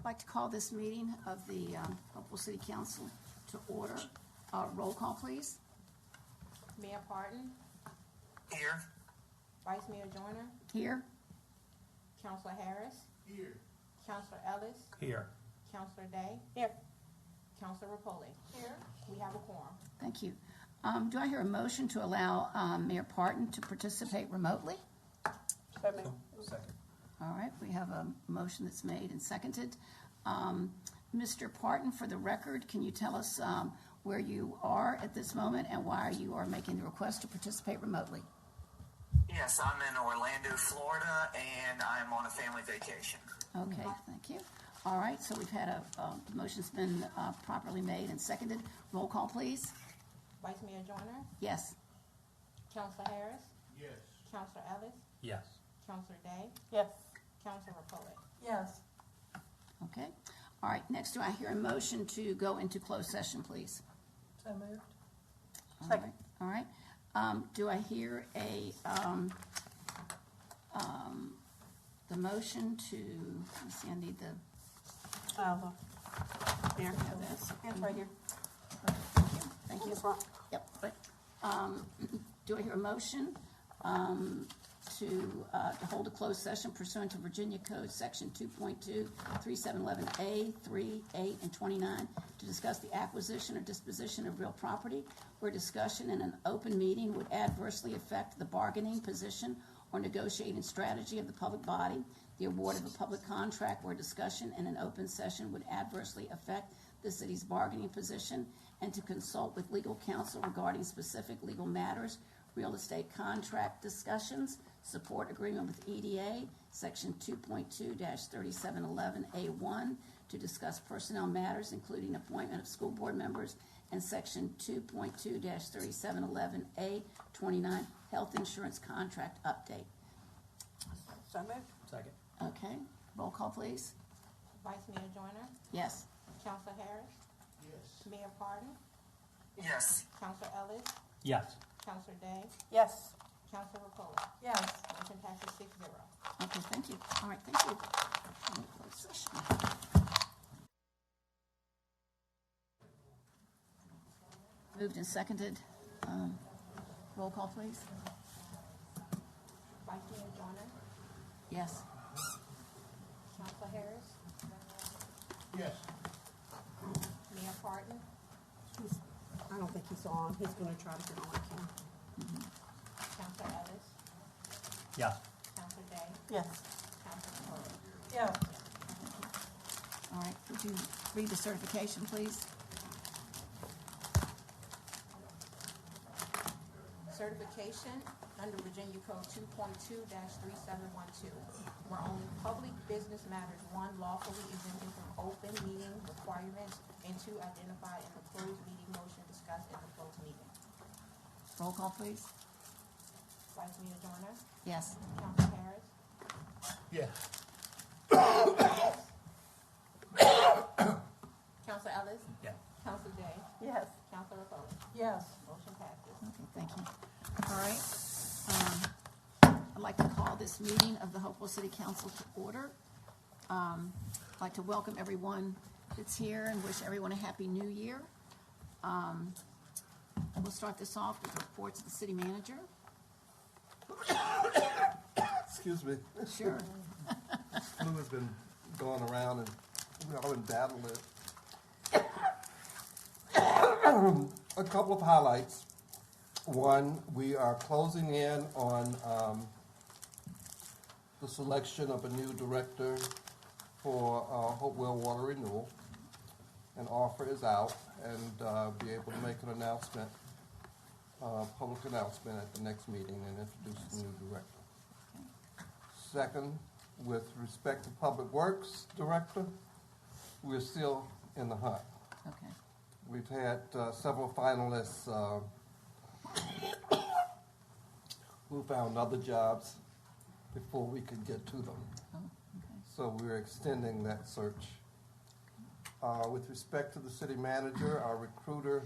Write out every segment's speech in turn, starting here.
I'd like to call this meeting of the Hopewell City Council to order. Roll call, please. Mayor Parton, Here. Vice Mayor Joyner, Here. Councilor Harris, Here. Councilor Ellis, Here. Councilor Day. Here. Councilor Rapoli. Here. We have a quorum. Thank you. Do I hear a motion to allow Mayor Parton to participate remotely? Second. All right, we have a motion that's made and seconded. Mr. Parton, for the record, can you tell us where you are at this moment and why you are making the request to participate remotely? Yes, I'm in Orlando, Florida, and I'm on a family vacation. Okay, thank you. All right, so we've had the motion's been properly made and seconded. Roll call, please. Vice Mayor Joyner, Yes. Councilor Harris, Yes. Councilor Ellis, Yes. Councilor Day, Yes. Councilor Rapoli. Yes. Okay. All right, next, do I hear a motion to go into closed session, please? So moved. All Second. right, all right. Do I hear the motion to, let me see, I need the, Here. have this. It's right here. Thank In you. the front. Yep, but, do I hear a motion to hold a closed session pursuant to Virginia Code Section 2.2, 3711A, 3, 8, and 29 to discuss the acquisition or disposition of real property where discussion in an open meeting would adversely affect the bargaining position or negotiating strategy of the public body, the award of a public contract where discussion in an open session would adversely affect the city's bargaining position, and to consult with legal counsel regarding specific legal matters, real estate contract discussions, support agreement with EDA, Section 2.2-3711A1, to discuss personnel matters, including appointment of school board members, and Section 2.2-3711A29, health insurance contract update. So moved. Second. Okay, roll call, please. Vice Mayor Joyner, Yes. Councilor Harris, Yes. Mayor Parton, Yes. Councilor Ellis, Yes. Councilor Day, Yes. Councilor Rapoli. Yes. Motion passes 6-0. Okay, thank you. All right, thank you. Closed session. Moved and seconded. Roll call, please. Vice Mayor Joyner, Yes. Councilor Harris, Yes. Mayor Parton, I don't think he's on. He's gonna try to get on. I can. Councilor Ellis, Yes. Councilor Day, Yes. Councilor Rapoli. Yes. All right, would you read the certification, please? Certification under Virginia Code 2.2-3712, where only public business matters, one, lawfully exempted from open meeting requirements, and two, identified in the closed meeting motion discussed in the closed meeting. Roll call, please. Vice Mayor Joyner, Yes. Councilor Harris, Yes. Councilor Ellis, Yes. Councilor Day, Yes. Councilor Rapoli. Yes. Motion passes. Okay, thank you. All right. I'd like to call this meeting of the Hopewell City Council to order. I'd like to welcome everyone that's here and wish everyone a happy new year. We'll start this off with reports of the city manager. Excuse me. Sure. Flu has been going around and we've all been battling it. A couple of highlights. One, we are closing in on the selection of a new director for Hopewell Water Renewal. An offer is out, and be able to make an announcement, public announcement at the next meeting and introduce the new director. Second, with respect to Public Works Director, we're still in the hunt. Okay. We've had several finalists who found other jobs before we could get to them. Oh, okay. So we're extending that search. With respect to the city manager, our recruiter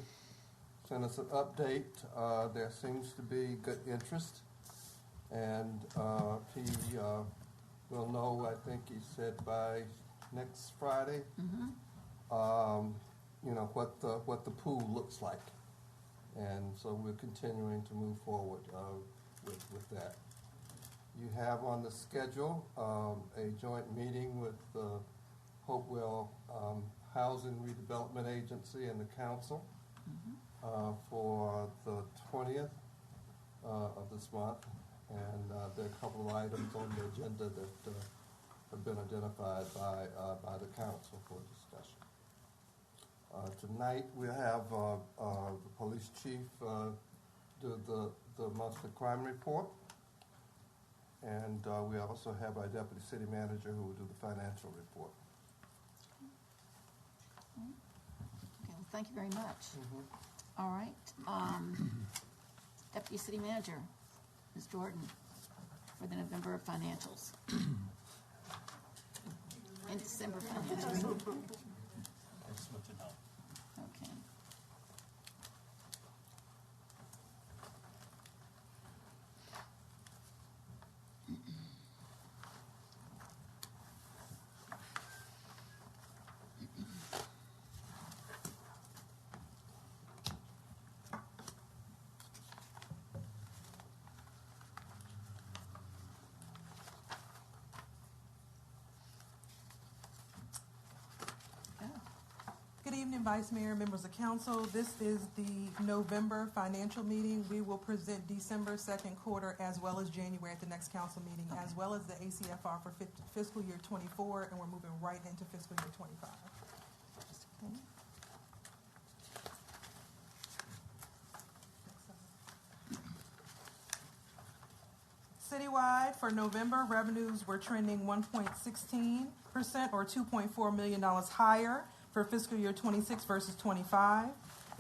sent us an update. There seems to be good interest. And he will know, I think he said by next Friday, you know, what the pool looks like. And so we're continuing to move forward with that. You have on the schedule a joint meeting with the Hopewell Housing Redevelopment Agency and the council for the 20th of this month. And there are a couple of items on the agenda that have been identified by the council for discussion. Tonight we have the police chief do the monthly crime report, and we also have our deputy city manager who will do the financial report. Okay, well, thank you very much. All right. Deputy City Manager, Ms. Jordan, for the November financials. And December financials. Okay. Good evening, Vice Mayor, members of council. This is the November financial meeting. We will present December second quarter as well as January at the next council meeting, as well as the ACFR for fiscal year 24, and we're moving right into fiscal year 25. Okay. Citywide, for November, revenues were trending 1.16% or $2.4 million higher for fiscal year 26 versus 25.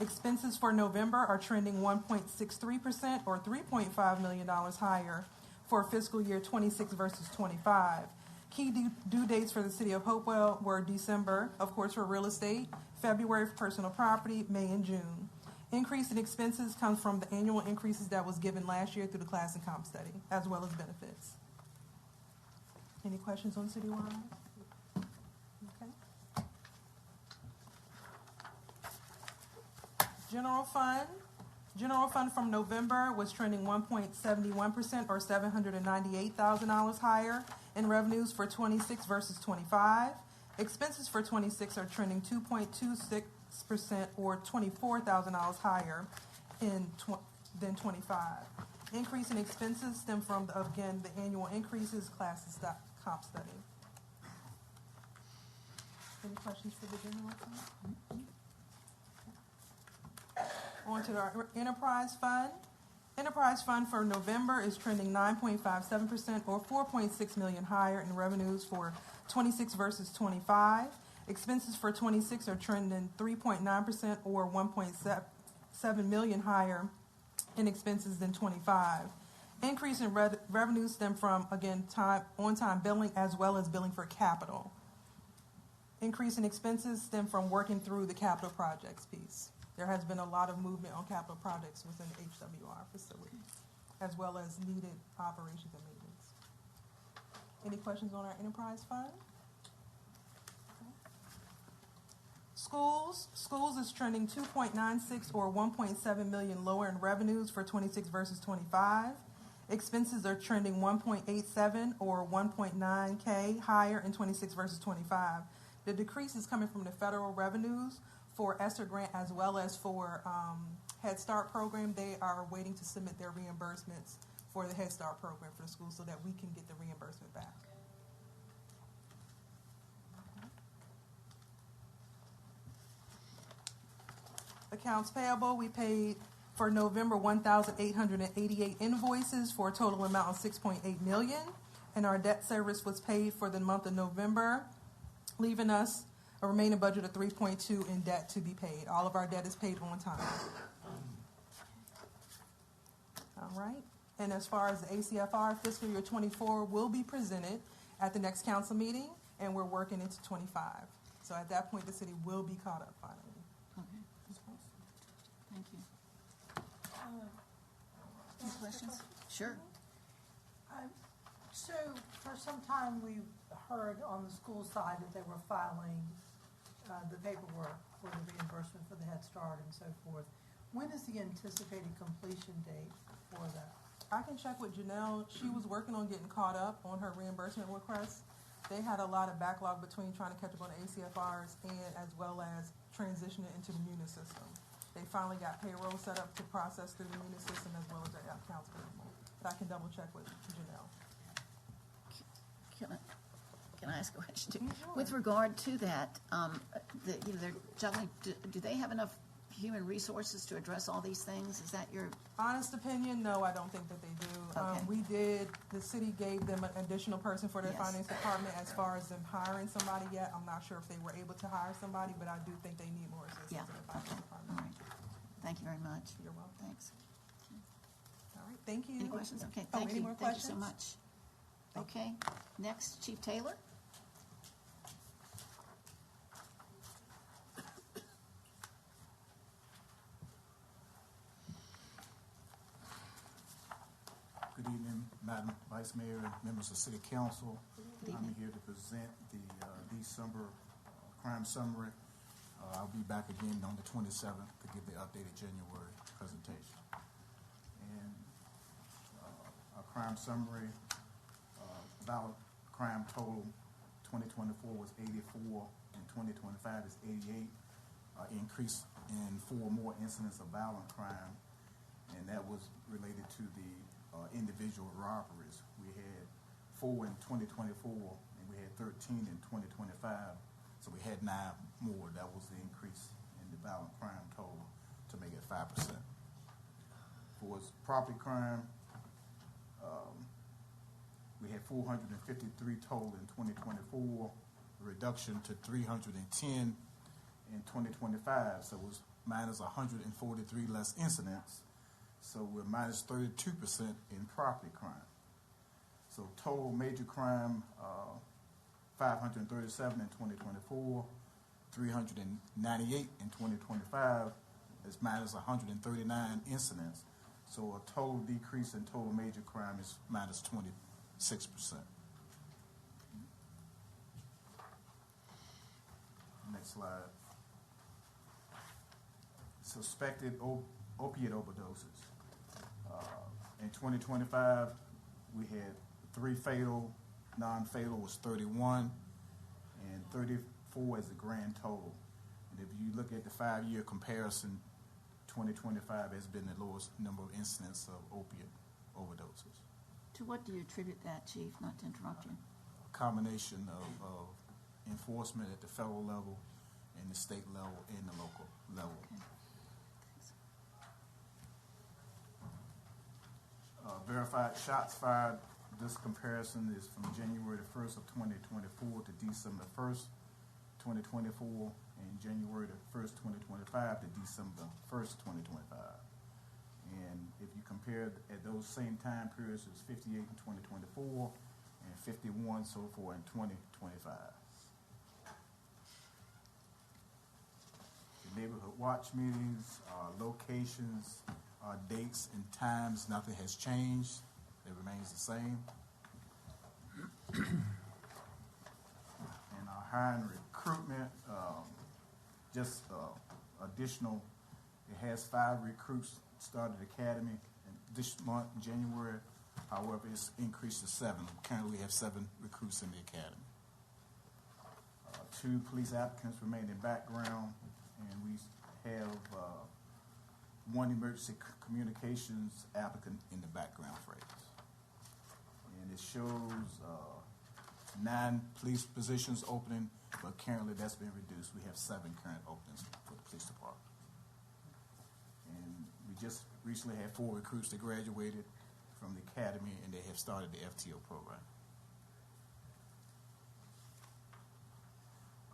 Expenses for November are trending 1.63% or $3.5 million higher for fiscal year 26 versus 25. Key due dates for the city of Hopewell were December, of course, for real estate, February for personal property, May and June. Increase in expenses comes from the annual increases that was given last year through the class and comp study, as well as benefits. Any questions on citywide? Okay. General fund from November was trending 1.71% or $798,000 higher in revenues for 26 versus 25. Expenses for 26 are trending 2.26% or $24,000 higher than 25. Increase in expenses stem from, again, the annual increases, classes, comp study. Any questions for the general fund? On to our enterprise fund. Enterprise fund for November is trending 9.57% or $4.6 million higher in revenues for 26 versus 25. Expenses for 26 are trending 3.9% or $1.7 million higher in expenses than 25. Increase in revenues stem from, again, on-time billing as well as billing for capital. Increase in expenses stem from working through the capital projects piece. There has been a lot of movement on capital projects within the HWR facility, as well as needed operations and maintenance. Any questions on our enterprise fund? Schools is trending 2.96 or 1.7 million lower in revenues for 26 versus 25. Expenses are trending 1.87 or 1.9K higher in 26 versus 25. The decrease is coming from the federal revenues for ESSER grant as well as for Head Start program. They are waiting to submit their reimbursements for the Head Start program for the school so that we can get the reimbursement back. Accounts payable, we paid for November 1,888 invoices for a total amount of $6.8 million, and our debt service was paid for the month of November, leaving us a remaining budget of $3.2 in debt to be paid. All of our debt is paid on time. All right. And as far as the ACFR, fiscal year 24 will be presented at the next council meeting, and we're working into 25. So at that point, the city will be caught up finally. Okay. Thank you. Any questions? Sure. So for some time, we heard on the school side that they were filing the paperwork for the reimbursement for the Head Start and so forth. When is the anticipated completion date for that? I can check with Janelle. She was working on getting caught up on her reimbursement request. They had a lot of backlog between trying to catch up on the ACFRs and as well as transitioning into the Munis system. They finally got payroll set up to process through the Munis system as well as their accounts payable. But I can double check with Janelle. Can I ask a question too? Sure. With regard to that, they're juggling, do they have enough human resources to address all these things? Is that your, Honest opinion, no, I don't think that they do. Okay. The city gave them an additional person for their Yes. finance department. As far as them hiring somebody yet, I'm not sure if they were able to hire somebody, but I do think they need more assistance yeah, in the okay, finance all department. right. Thank you very much. You're welcome. Thanks. All right, thank you. Any questions? Okay, Oh, thank any you. more Thank you so questions? much. Okay, next, Chief Taylor. Good evening, Madam Vice Mayor and members of City Council. Good I'm evening. here to present the December crime summary. I'll be back again on the 27th to give the updated January presentation. And our crime summary, violent crime total 2024 was 84 and 2025 is 88. Increase in 4 more incidents of violent crime, and that was related to the individual robberies. We had 4 in 2024, and we had 13 in 2025. So we had 9 more. That was the increase in the violent crime total to make it 5%. For property crime, we had 453 total in 2024, a reduction to 310 in 2025. So it was minus 143 less incidents. So we're minus 32% in property crime. So total major crime, 537 in 2024, 398 in 2025. It's minus 139 incidents. So a total decrease in total major crime is minus 26%. Next slide. Suspected opiate overdoses. In 2025, we had 3 fatal, non-fatal was 31, and 34 is the grand total. And if you look at the 5-year comparison, 2025 has been the lowest number of incidents of opiate overdoses. To what do you attribute that, Chief? Not to interrupt you. A combination of enforcement at the federal level, and the state level, and the local level. Okay. Verified shots fired. This comparison is from January the 1st of 2024 to December 1st, 2024, and January the 1st, 2025 to December 1st, 2025. And if you compare at those same time periods, it's 58 in 2024 and 51 so far in 2025. The neighborhood watch meetings, locations, dates and times, nothing has changed. It remains the same. And our hiring recruitment, just additional, it has 5 recruits started academy this month, January. However, it's increased to 7. Currently, we have 7 recruits in the academy. 2 police applicants remain in background, and we have 1 emergency communications applicant in the background phase. And it shows 9 police positions opening, but currently that's been reduced. We have 7 current openings for the police department. And we just recently had 4 recruits that graduated from the academy, and they have started the FTO program.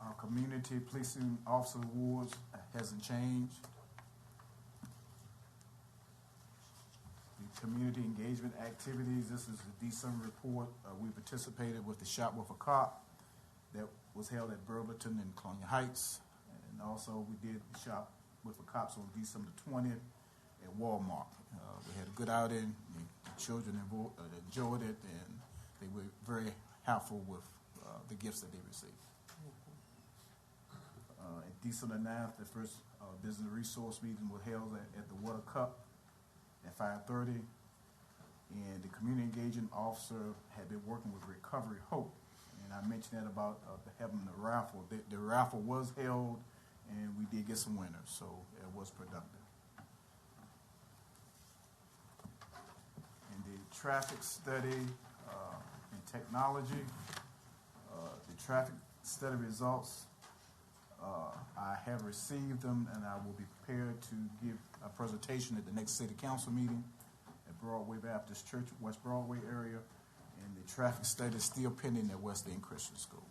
Our community policing officer awards hasn't changed. The community engagement activities, this is the December report. We participated with the Shop with a Cop that was held at Burlington and Colonial Heights. And also we did the Shop with the Cops on December 20th at Walmart. We had a good outing. The children enjoyed it, and they were very helpful with the gifts that they receive. December 9th, the first business resource meeting was held at the Water Cup at 5:30. And the community engagement officer had been working with Recovery Hope. And I mentioned that about having the raffle. The raffle was held, and we did get some winners, so it was productive. And the traffic study and technology, the traffic study results, I have received them, and I will be prepared to give a presentation at the next city council meeting at Broadway Baptist Church, West Broadway area, and the traffic study is still pending at West End Christian School.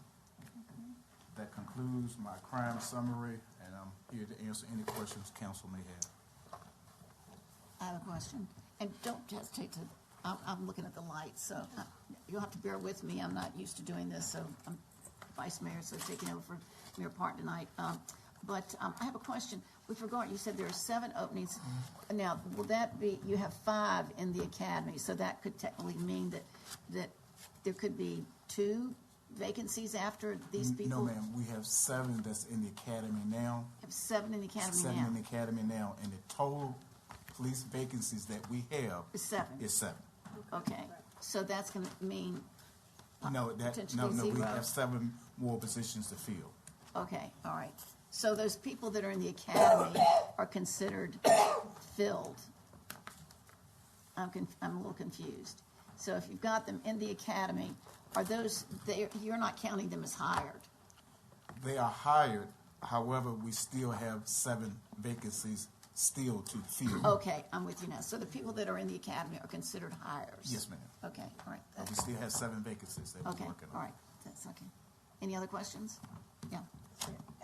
That concludes my crime summary, and I'm here to answer any questions council may have. I have a question, and don't hesitate to, I'm looking at the lights, so you'll have to bear with me. I'm not used to doing this, so I'm vice mayor, so taking over for Mayor Parton tonight. But I have a question. With regard, you said there are 7 openings. Now, will that be, you have 5 in the academy, so that could technically mean that there could be 2 vacancies after these people? No, ma'am. We have 7 that's in the academy now. You have 7 in the academy 7 now? in the academy now, and the total police vacancies that we have Is 7? is 7. Okay, so that's going to mean No, we have 7 more positions to fill. Okay, all right. So those people that are in the academy are considered filled. I'm a little confused. So if you've got them in the academy, are those, you're not counting them as hired? They are hired. However, we still have 7 vacancies still to fill. Okay, I'm with you now. So the people that are in the academy are considered hires? Yes, ma'am. Okay, all right. We still have 7 vacancies that Okay, we're working on. all right. That's okay. Any other questions? Yeah.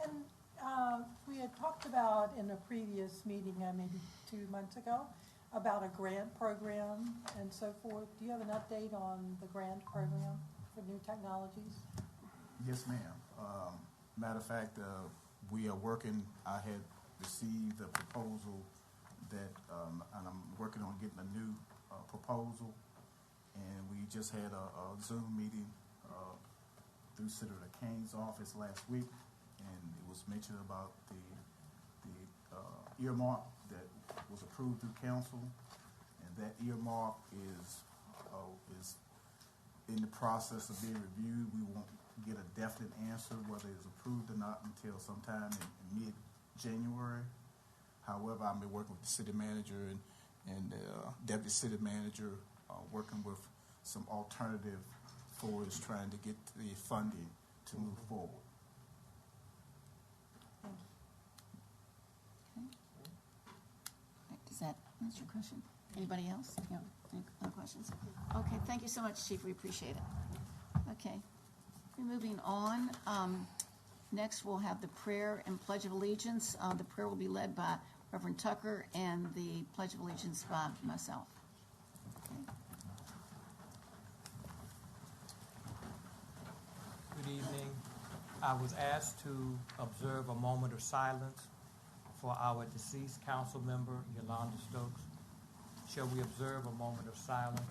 And we had talked about in a previous meeting, maybe 2 months ago, about a grant program and so forth. Do you have an update on the grant program for new technologies? Yes, ma'am. Matter of fact, we are working. I had received a proposal that, and I'm working on getting a new proposal. And we just had a Zoom meeting through Senator Kane's office last week, and it was mentioned about the earmark that was approved through council, and that earmark is in the process of being reviewed. We won't get a definite answer whether it's approved or not until sometime in mid-January. However, I've been working with the city manager and deputy city manager, working with some alternative forwards, trying to get the funding to move forward. Does that answer your question? Anybody else? Yeah, any other questions? Okay, thank you so much, Chief. We appreciate it. Okay, we're moving on. Next, we'll have the prayer and Pledge of Allegiance. The prayer will be led by Reverend Tucker and the Pledge of Allegiance by myself. Okay. Good evening. I was asked to observe a moment of silence for our deceased council member, Yolanda Stokes. Shall we observe a moment of silence?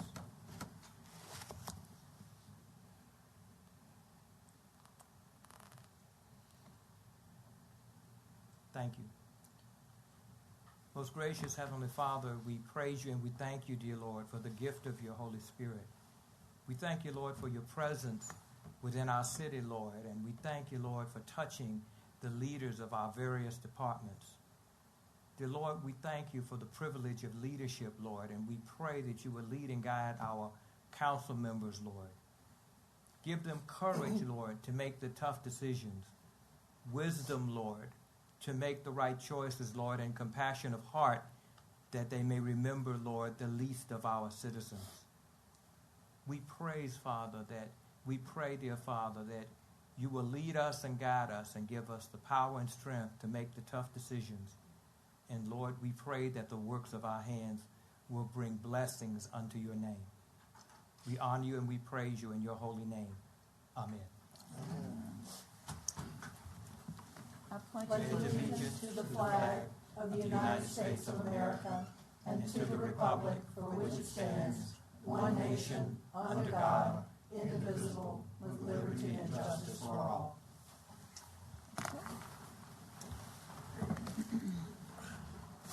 Thank you. Most gracious Heavenly Father, we praise you and we thank you, dear Lord, for the gift of your Holy Spirit. We thank you, Lord, for your presence within our city, Lord, and we thank you, Lord, for touching the leaders of our various departments. Dear Lord, we thank you for the privilege of leadership, Lord, and we pray that you will lead and guide our council members, Lord. Give them courage, Lord, to make the tough decisions. Wisdom, Lord, to make the right choices, Lord, and compassion of heart that they may remember, Lord, the least of our citizens. We praise, Father, we pray, dear Father, that you will lead us and guide us and give us the power and strength to make the tough decisions. And Lord, we pray that the works of our hands will bring blessings unto your name. We honor you and we praise you in your holy name. Amen. I pledge allegiance to the flag of the United States of America and to the republic for which it stands, one nation, under God, indivisible, with liberty and justice for all.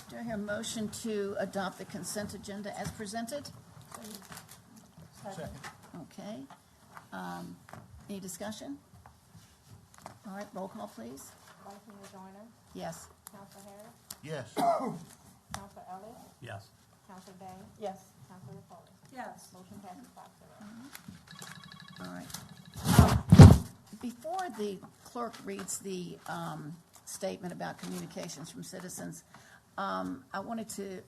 Do I hear a motion to adopt the consent agenda as presented? Second. Okay. Any discussion? All right, roll call, please. Vice Mayor Joyner, Yes. Council Harris, Yes. Council Ellis, Yes. Council Day, Yes. Council Repolis. Yes. Motion passes 5-0. All right. Before the clerk reads the statement about communications from citizens, I wanted to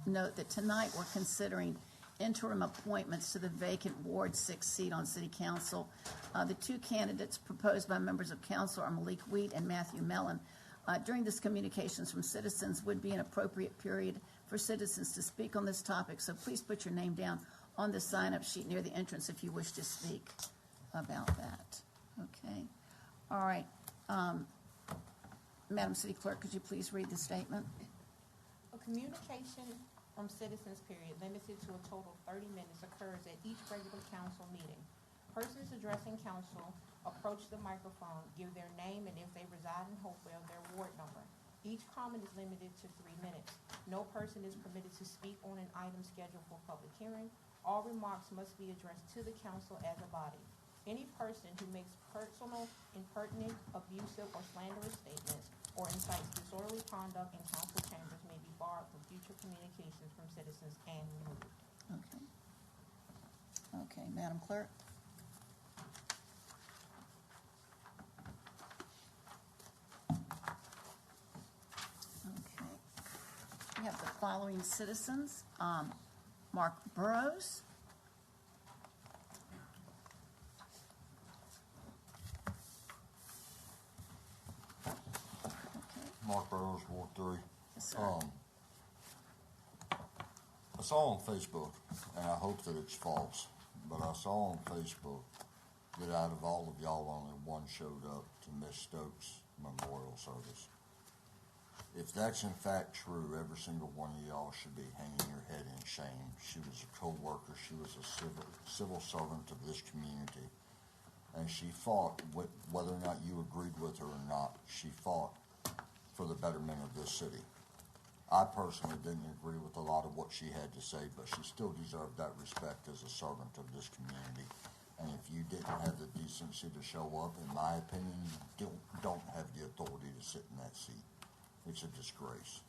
note that tonight we're considering interim appointments to the vacant Ward 6 seat on City Council. The two candidates proposed by members of council are Malik Wheat and Matthew Mellon. During this communications from citizens would be an appropriate period for citizens to speak on this topic, so please put your name down on the sign-up sheet near the entrance if you wish to speak about that. Okay. All right. Madam City Clerk, could you please read the statement? A communication from citizens period limited to a total of 30 minutes occurs at each regular council meeting. Persons addressing council approach the microphone, give their name, and if they reside in Hopewell, their ward number. Each comment is limited to 3 minutes. No person is permitted to speak on an item scheduled for public hearing. All remarks must be addressed to the council as a body. Any person who makes personal, impertinent, abusive, or slanderous statements or incites disorderly conduct in council chambers may be barred from future communications from citizens and removed. Okay. Okay, Madam Clerk? Okay. We have the following citizens. Mark Burrows. Mark Burrows, Ward 3. Yes, sir. I saw on Facebook, and I hope that it's false, but I saw on Facebook that out of all of y'all, only one showed up to Miss Stokes' memorial service. If that's in fact true, every single one of y'all should be hanging your head in shame. She was a co-worker. She was a civil servant of this community. And she fought, whether or not you agreed with her or not, she fought for the betterment of this city. I personally didn't agree with a lot of what she had to say, but she still deserved that respect as a servant of this community. And if you didn't have the decency to show up, in my opinion, you don't have the authority to sit in that seat. It's a disgrace.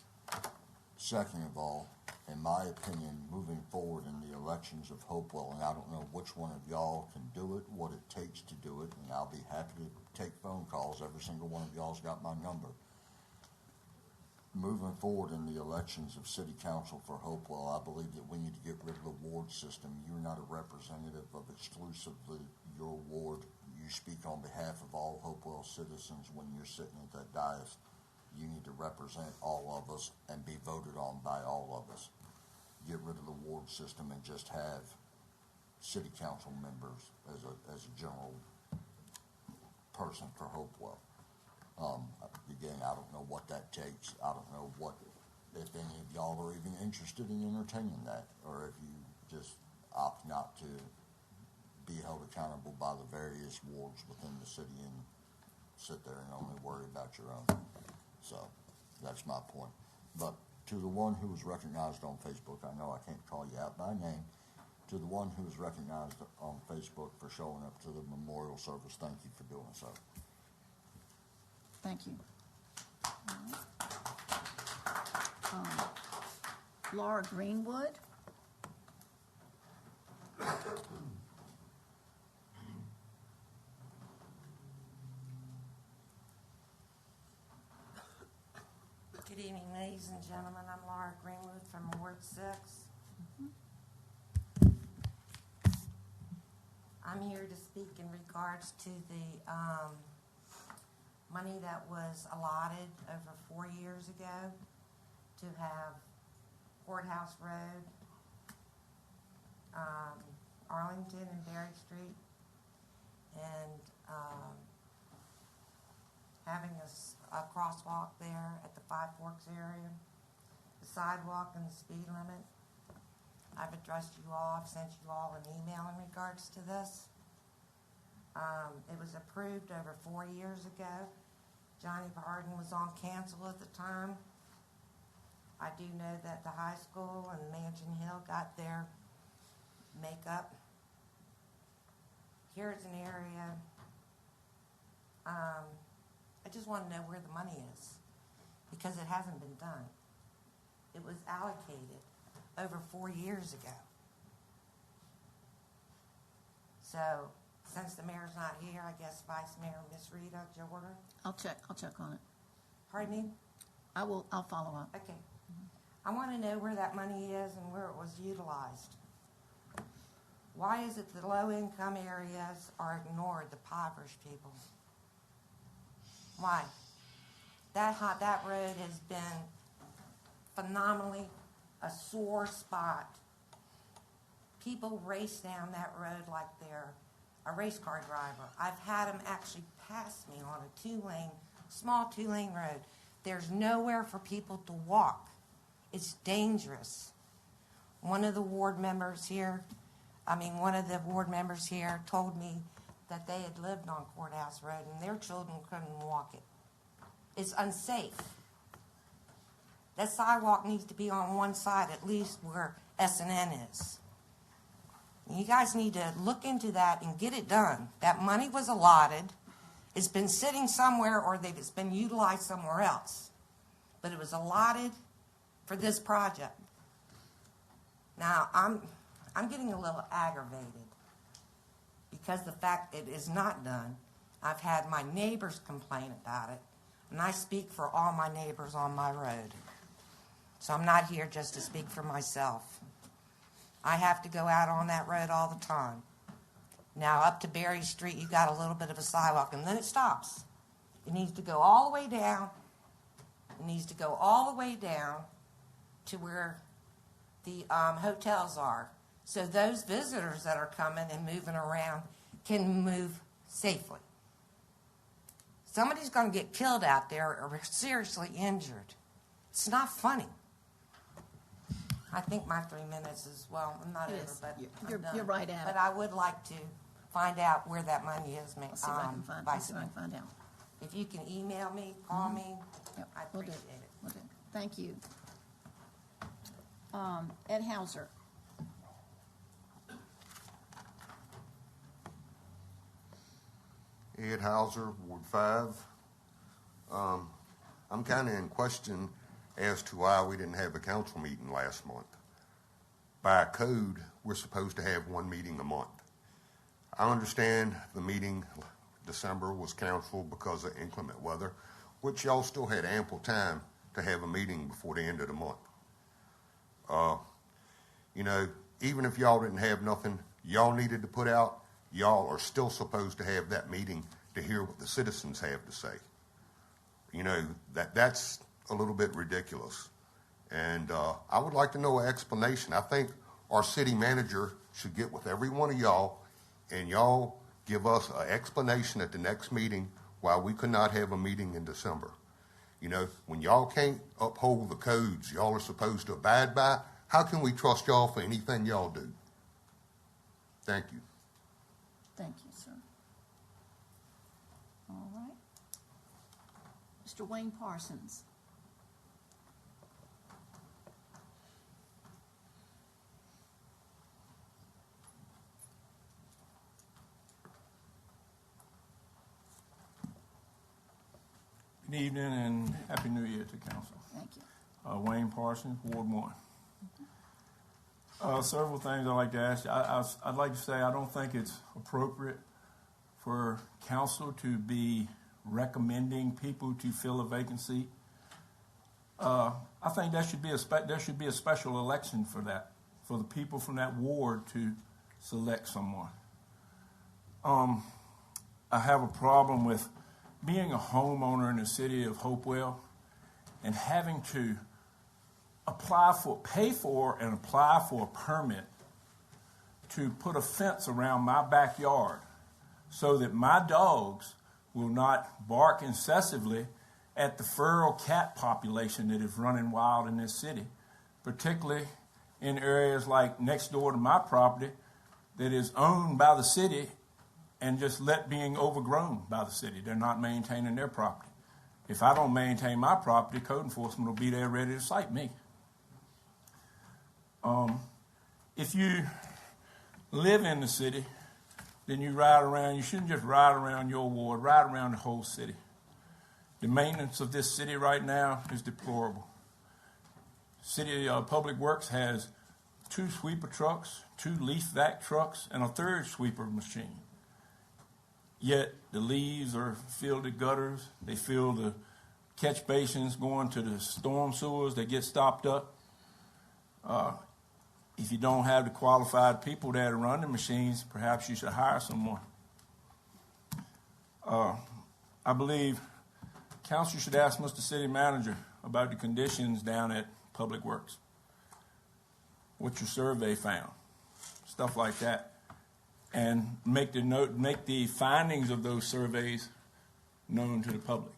Second of all, in my opinion, moving forward in the elections of Hopewell, and I don't know which one of y'all can do it, what it takes to do it, and I'll be happy to take phone calls. Every single one of y'all's got my number. Moving forward in the elections of City Council for Hopewell, I believe that we need to get rid of the ward system. You're not a representative of exclusively your ward. You speak on behalf of all Hopewell citizens when you're sitting at that dais. You need to represent all of us and be voted on by all of us. Get rid of the ward system and just have City Council members as a general person for Hopewell. Again, I don't know what that takes. I don't know if any of y'all are even interested in entertaining that, or if you just opt not to be held accountable by the various wards within the city and sit there and only worry about your own. So that's my point. But to the one who was recognized on Facebook, I know I can't call you out by name, to the one who was recognized on Facebook for showing up to the memorial service, thank you for doing so. Thank you. All right. Laura Greenwood. Good evening, ladies and gentlemen. I'm Laura Greenwood from Ward 6. I'm here to speak in regards to the money that was allotted over 4 years ago to have Courthouse Road, Arlington and Berry Street, and having a crosswalk there at the Five Forks area, the sidewalk and the speed limit. I've addressed you all, I've sent you all an email in regards to this. It was approved over 4 years ago. Johnny Pardon was on council at the time. I do know that the high school and Mansion Hill got their makeup. Here's an area, I just want to know where the money is, because it hasn't been done. It was allocated over 4 years ago. So, since the mayor's not here, I guess Vice Mayor, Miss Rita Jordan. I'll check on it. Pardon me? I'll follow up. Okay. I want to know where that money is and where it was utilized. Why is it the low-income areas are ignored, the impoverished people? Why? That road has been phenomenally a sore spot. People race down that road like they're a race car driver. I've had them actually pass me on a small two-lane road. There's nowhere for people to walk. It's dangerous. One of the ward members here told me that they had lived on Courthouse Road and their children couldn't walk it. It's unsafe. That sidewalk needs to be on one side, at least where S&N is. You guys need to look into that and get it done. That money was allotted. It's been sitting somewhere, or it's been utilized somewhere else. But it was allotted for this project. Now, I'm getting a little aggravated because the fact it is not done. I've had my neighbors complain about it, and I speak for all my neighbors on my road. So I'm not here just to speak for myself. I have to go out on that road all the time. Now, up to Berry Street, you got a little bit of a sidewalk, and then it stops. It needs to go all the way down. It needs to go all the way down to where the hotels are, so those visitors that are coming and moving around can move safely. Somebody's going to get killed out there or seriously injured. It's not funny. I think my 3 minutes is, well, I'm not It over, is. but You're I'm done. you're right at But it. I would like to find out where that money is, I'll see if I can Vice Mayor. find out. If you can email me, call me, Yep, I will do. appreciate it. Will do. Thank you. Ed Hauser. Ed Hauser, Ward 5. I'm kind of in question as to why we didn't have a council meeting last month. By code, we're supposed to have one meeting a month. I understand the meeting December was canceled because of inclement weather, which y'all still had ample time to have a meeting before the end of the month. Even if y'all didn't have nothing y'all needed to put out, y'all are still supposed to have that meeting to hear what the citizens have to say. That's a little bit ridiculous. And I would like to know an explanation. I think our city manager should get with every one of y'all, and y'all give us an explanation at the next meeting why we could not have a meeting in December. When y'all can't uphold the codes y'all are supposed to abide by, how can we trust y'all for anything y'all do? Thank you. Thank you, sir. All right. Mr. Wayne Parsons. Good evening and Happy New Year to Council. Thank you. Wayne Parsons, Ward 1. Several things I'd like to ask you. I'd like to say I don't think it's appropriate for council to be recommending people to fill a vacancy. I think there should be a special election for that, for the people from that ward to select someone. I have a problem with being a homeowner in the city of Hopewell and having to pay for and apply for a permit to put a fence around my backyard so that my dogs will not bark incessantly at the feral cat population that is running wild in this city, particularly in areas like next door to my property that is owned by the city and just let being overgrown by the city. They're not maintaining their property. If I don't maintain my property, code enforcement will be there ready to cite me. If you live in the city, then you ride around. You shouldn't just ride around your ward, ride around the whole city. The maintenance of this city right now is deplorable. City Public Works has 2 sweeper trucks, 2 leaf vac trucks, and a 3rd sweeper machine. Yet the leaves are filled the gutters. They fill the catch basins going to the storm sewers. They get stopped up. If you don't have the qualified people there to run the machines, perhaps you should hire someone. I believe council should ask Mr. City Manager about the conditions down at Public Works. What your survey found, stuff like that, and make the findings of those surveys known to the public.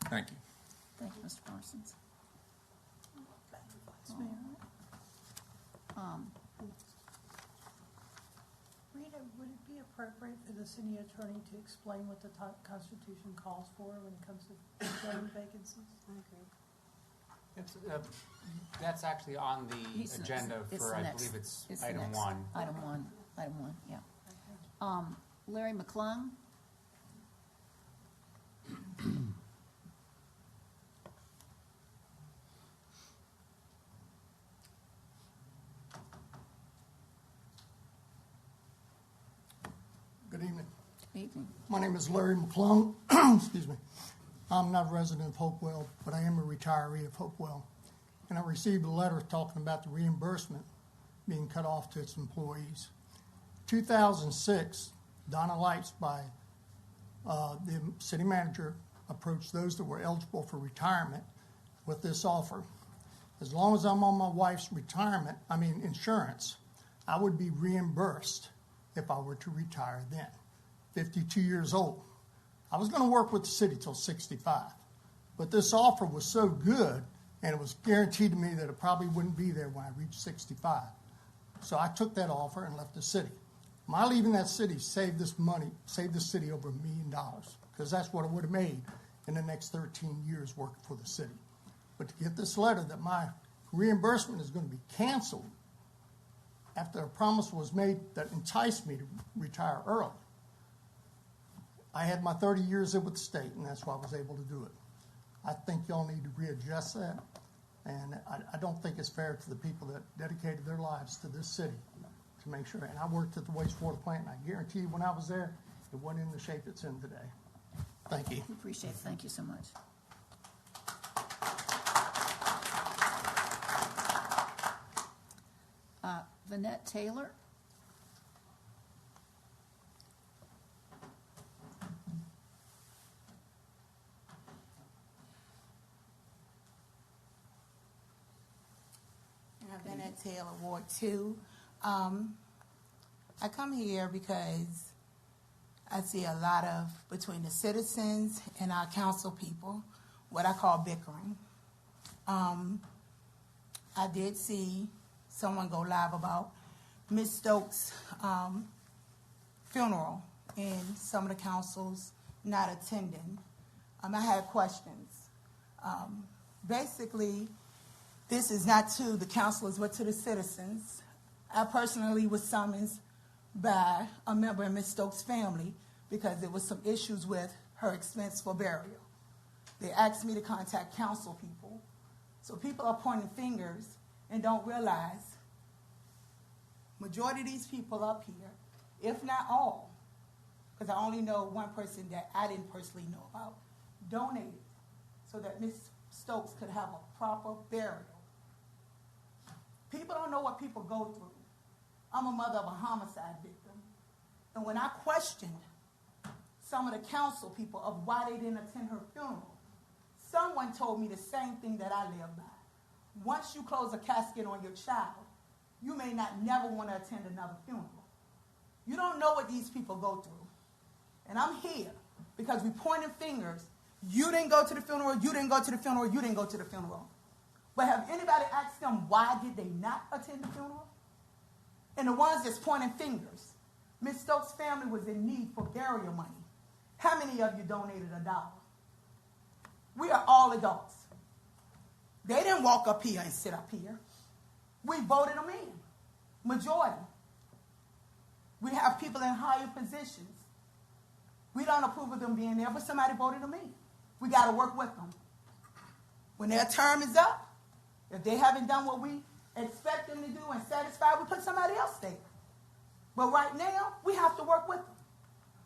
Thank you. Thank you, Mr. Parsons. Rita, would it be appropriate for the city attorney to explain what the Constitution calls for when it comes to filling vacancies? I agree. That's actually on the agenda for, I believe it's item 1. Item one, yeah. Larry McClung? Good evening. Good evening. My name is Larry McClung. Excuse me. I'm not a resident of Hopewell, but I am a retiree of Hopewell. And I received a letter talking about the reimbursement being cut off to its employees. 2006, Donna Lights, by the city manager, approached those that were eligible for retirement with this offer. As long as I'm on my wife's insurance, I would be reimbursed if I were to retire then. 52 years old. I was going to work with the city till 65, but this offer was so good, and it was guaranteed to me that it probably wouldn't be there when I reached 65. So I took that offer and left the city. My leaving that city saved the city over $1 million, because that's what it would have made in the next 13 years working for the city. But to get this letter that my reimbursement is going to be canceled after a promise was made that enticed me to retire early, I had my 30 years in with the state, and that's why I was able to do it. I think y'all need to readjust that, and I don't think it's fair to the people that dedicated their lives to this city to make sure. And I worked at the wastewater plant, and I guarantee you when I was there, it wasn't in the shape it's in today. Thank you. We appreciate it. Thank you so much. Vanette Taylor? Vanette Taylor, Ward 2. I come here because I see a lot of, between the citizens and our council people, what I call bickering. I did see someone go live about Ms. Stokes' funeral and some of the councils not attending. I had questions. Basically, this is not to the councilors, but to the citizens. I personally was summoned by a member of Ms. Stokes' family because there was some issues with her expense for burial. They asked me to contact council people. So people are pointing fingers and don't realize majority of these people up here, if not all, because I only know one person that I didn't personally know about, donated so that Ms. Stokes could have a proper burial. People don't know what people go through. I'm a mother of a homicide victim. And when I questioned some of the council people of why they didn't attend her funeral, someone told me the same thing that I live by. Once you close a casket on your child, you may not never want to attend another funeral. You don't know what these people go through. And I'm here because we pointing fingers. You didn't go to the funeral, you didn't go to the funeral, you didn't go to the funeral. But have anybody asked them why did they not attend the funeral? And the ones that's pointing fingers, Miss Stokes' family was in need for burial money. How many of you donated $1? We are all adults. They didn't walk up here and sit up here. We voted them in. Majority. We have people in higher positions. We don't approve of them being there, but somebody voted them in. We got to work with them. When their term is up, if they haven't done what we expect them to do and satisfy, we put somebody else there. But right now, we have to work with them.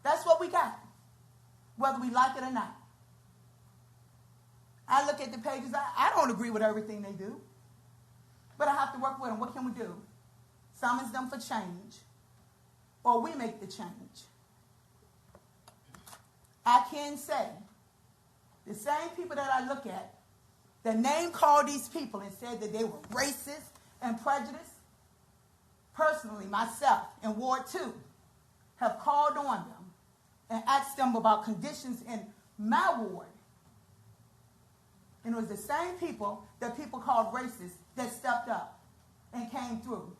That's what we got, whether we like it or not. I look at the pages. I don't agree with everything they do, but I have to work with them. What can we do? Summons them for change, or we make the change. I can say the same people that I look at that name called these people and said that they were racist and prejudiced, personally, myself in Ward 2, have called on them and asked them about conditions in my ward. And it was the same people that people called racist that stepped up and came through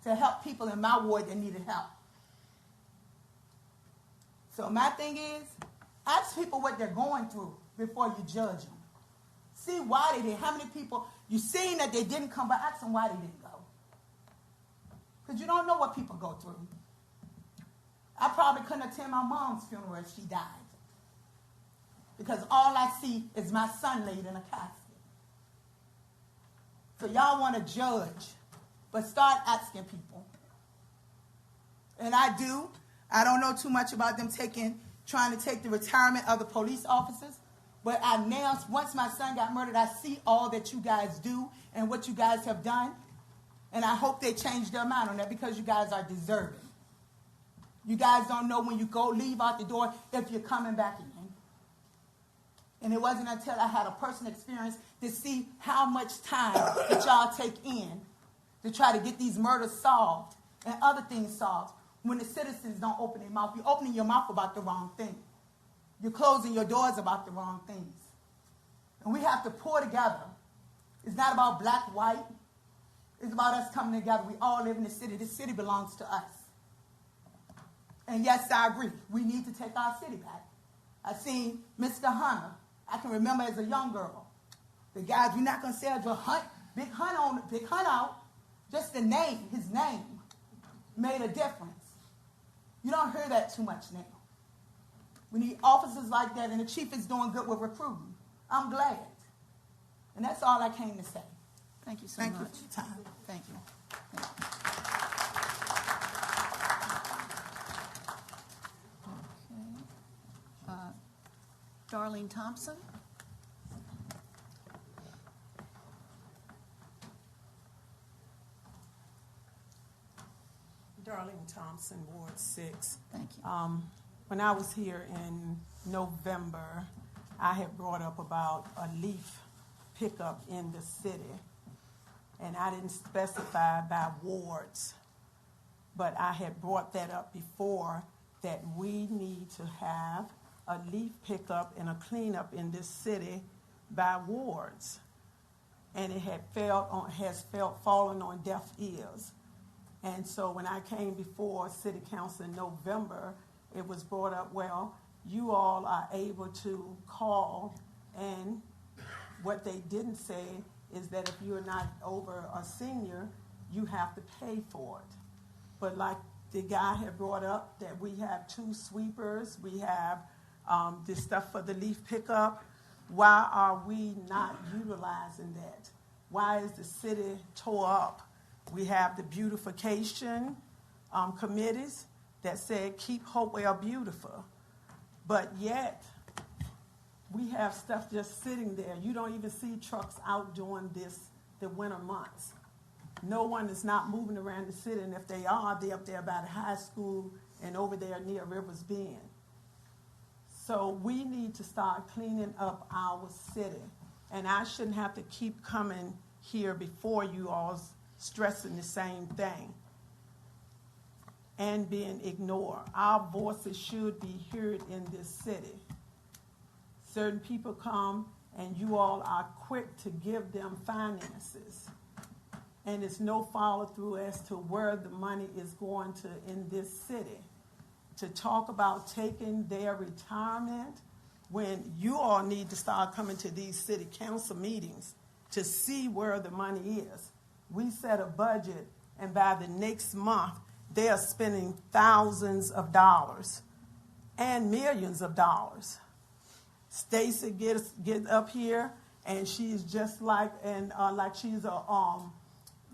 to help people in my ward that needed help. So my thing is, ask people what they're going through before you judge them. See why they did. How many people, you seen that they didn't come, but ask them why they didn't go. Because you don't know what people go through. I probably couldn't attend my mom's funeral if she died. Because all I see is my son laid in a casket. So y'all want to judge, but start asking people. And I do. I don't know too much about them trying to take the retirement of the police officers. But I now, once my son got murdered, I see all that you guys do and what you guys have done. And I hope they change their mind on that because you guys are deserving. You guys don't know when you leave out the door if you're coming back in. And it wasn't until I had a personal experience to see how much time that y'all take in to try to get these murders solved and other things solved when the citizens don't open their mouth. You're opening your mouth about the wrong thing. You're closing your doors about the wrong things. And we have to pull together. It's not about black, white. It's about us coming together. We all live in the city. This city belongs to us. And yes, I agree. We need to take our city back. I seen Mr. Hunter. I can remember as a young girl. The guys, we're not going to say big hunt out. Just the name, his name, made a difference. You don't hear that too much now. We need officers like that, and the chief is doing good with recruiting. I'm glad. And that's all I came to say. Thank you so much. Thank you for your time. Thank you. Okay. Darlene Thompson. Darlene Thompson, Ward 6. Thank you. When I was here in November, I had brought up about a leaf pickup in the city. And I didn't specify by wards, but I had brought that up before, that we need to have a leaf pickup and a cleanup in this city by wards. And it had fallen on deaf ears. And so when I came before City Council in November, it was brought up, well, you all are able to call, and what they didn't say is that if you're not over a senior, you have to pay for it. But like the guy had brought up, that we have 2 sweepers, we have this stuff for the leaf pickup. Why are we not utilizing that? Why is the city tore up? We have the beautification committees that said keep Hopewell beautiful. But yet, we have stuff just sitting there. You don't even see trucks out during the winter months. No one is not moving around the city, and if they are, they're up there by the high school and over there near Rivers Bend. So we need to start cleaning up our city. And I shouldn't have to keep coming here before you all stressing the same thing and being ignored. Our voices should be heard in this city. Certain people come and you all are quick to give them finances. And there's no follow through as to where the money is going to in this city. to talk about taking their retirement when you all need to start coming to these city council meetings to see where the money is. We set a budget, and by the next month, they are spending thousands of dollars and millions of dollars. Stacy gets up here, and she's just like she's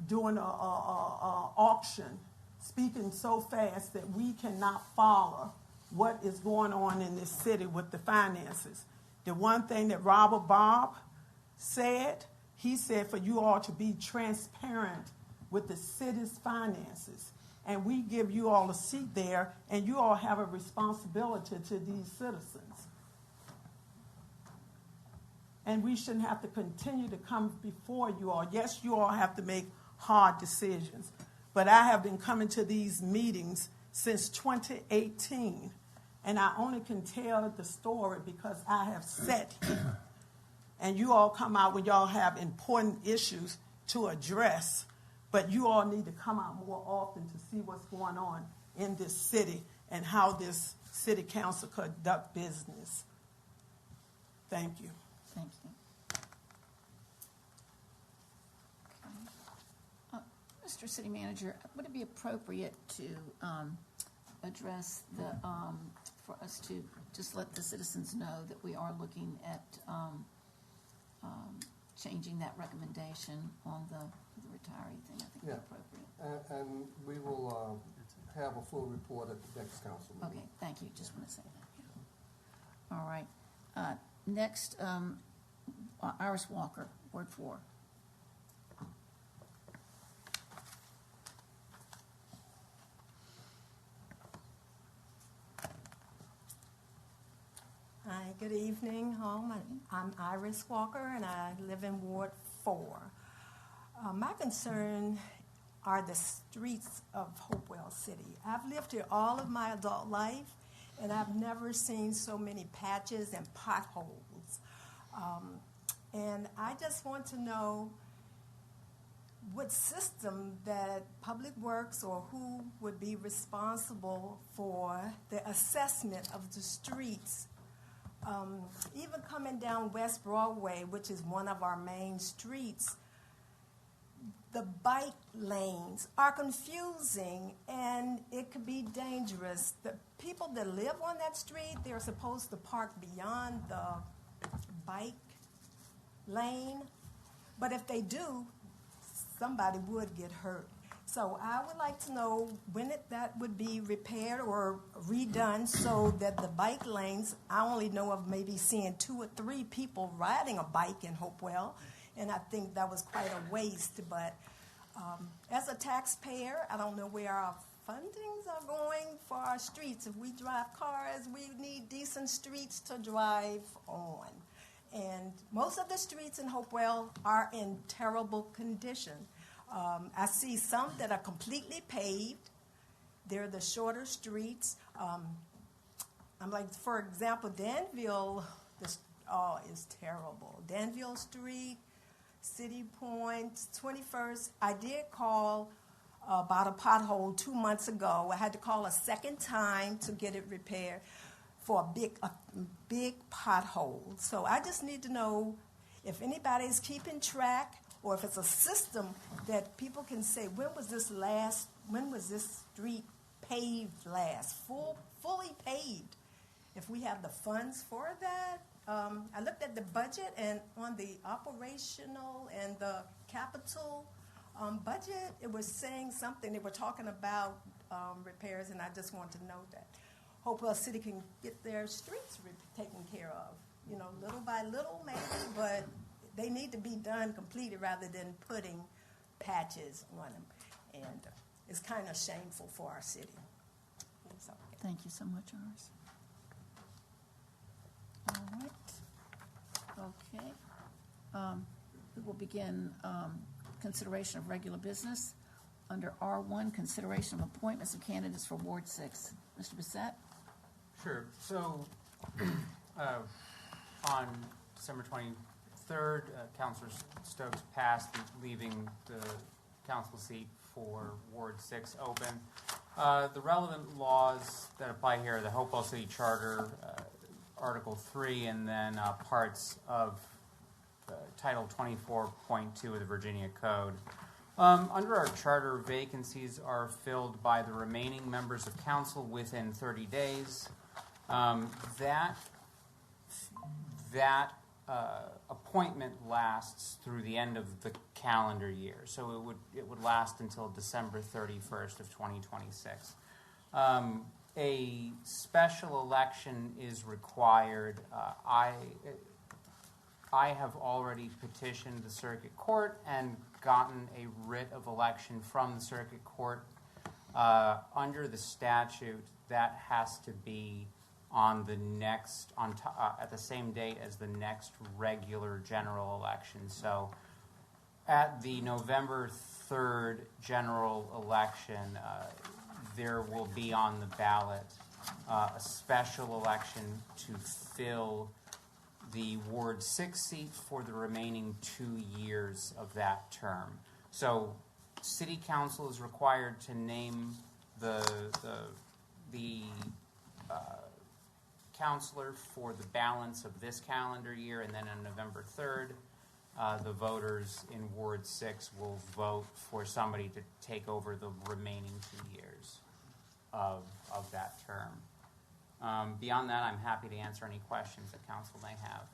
doing a auction, speaking so fast that we cannot follow what is going on in this city with the finances. The one thing that Robert Bob said, he said for you all to be transparent with the city's finances. And we give you all a seat there, and you all have a responsibility to these citizens. And we shouldn't have to continue to come before you all. Yes, you all have to make hard decisions. But I have been coming to these meetings since 2018. And I only can tell the story because I have sat here. And you all come out when y'all have important issues to address. But you all need to come out more often to see what's going on in this city and how this city council conduct business. Thank you. Thank you. Okay. Mr. City Manager, would it be appropriate to address for us to just let the citizens know that we are looking at changing that recommendation on the retiree thing? I think it's appropriate. And we will have a full report at the next council meeting. Okay, thank you. Just want to say that. Yeah. All right. Next, Iris Walker, Ward 4. Hi, good evening, home. I'm Iris Walker, and I live in Ward 4. My concern are the streets of Hopewell City. I've lived here all of my adult life, and I've never seen so many patches and potholes. And I just want to know what system that Public Works or who would be responsible for the assessment of the streets. Even coming down West Broadway, which is one of our main streets, the bike lanes are confusing and it could be dangerous. The people that live on that street, they're supposed to park beyond the bike lane, but if they do, somebody would get hurt. So I would like to know when that would be repaired or redone so that the bike lanes, I only know of maybe seeing 2 or 3 people riding a bike in Hopewell, and I think that was quite a waste. But as a taxpayer, I don't know where our fundings are going for our streets. If we drive cars, we need decent streets to drive on. And most of the streets in Hopewell are in terrible condition. I see some that are completely paved. They're the shorter streets. I'm like, for example, Danville is terrible. Danville Street, City Point, 21st. I did call about a pothole 2 months ago. I had to call a second time to get it repaired for a big pothole. So I just need to know if anybody's keeping track or if it's a system that people can say, when was this street paved last? Fully paved. If we have the funds for that. I looked at the budget, and on the operational and the capital budget, it was saying something. They were talking about repairs, and I just want to know that Hopewell City can get their streets taken care of. You know, little by little maybe, but they need to be done completely rather than putting patches on them. And it's kind of shameful for our city. So, Thank you so much, Iris. All right. Okay. We will begin consideration of regular business. Under R1, consideration of appointments of candidates for Ward 6. Mr. Bissett? Sure. So on December 23rd, Councilor Stokes passed leaving the council seat for Ward 6 open. The relevant laws that apply here are the Hopewell City Charter, Article 3, and then parts of Title 24.2 of the Virginia Code. Under our charter, vacancies are filled by the remaining members of council within 30 days. That appointment lasts through the end of the calendar year, so it would last until December 31st of 2026. A special election is required. I have already petitioned the circuit court and gotten a writ of election from the circuit court. Under the statute, that has to be on the next, at the same date as the next regular general election. So at the November 3rd general election, there will be on the ballot a special election to fill the Ward 6 seat for the remaining 2 years of that term. So City Council is required to name the counselor for the balance of this calendar year, and then on November 3rd, the voters in Ward 6 will vote for somebody to take over the remaining 2 years of that term. Beyond that, I'm happy to answer any questions that council may have.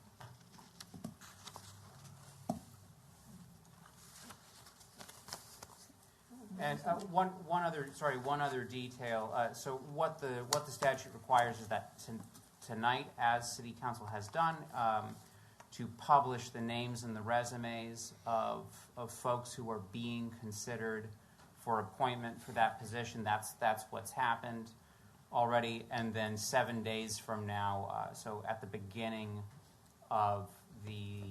And one other detail. So what the statute requires is that tonight, as City Council has done, to publish the names and the resumes of folks who are being considered for appointment for that position. That's what's happened already. And then 7 days from now, so at the beginning of the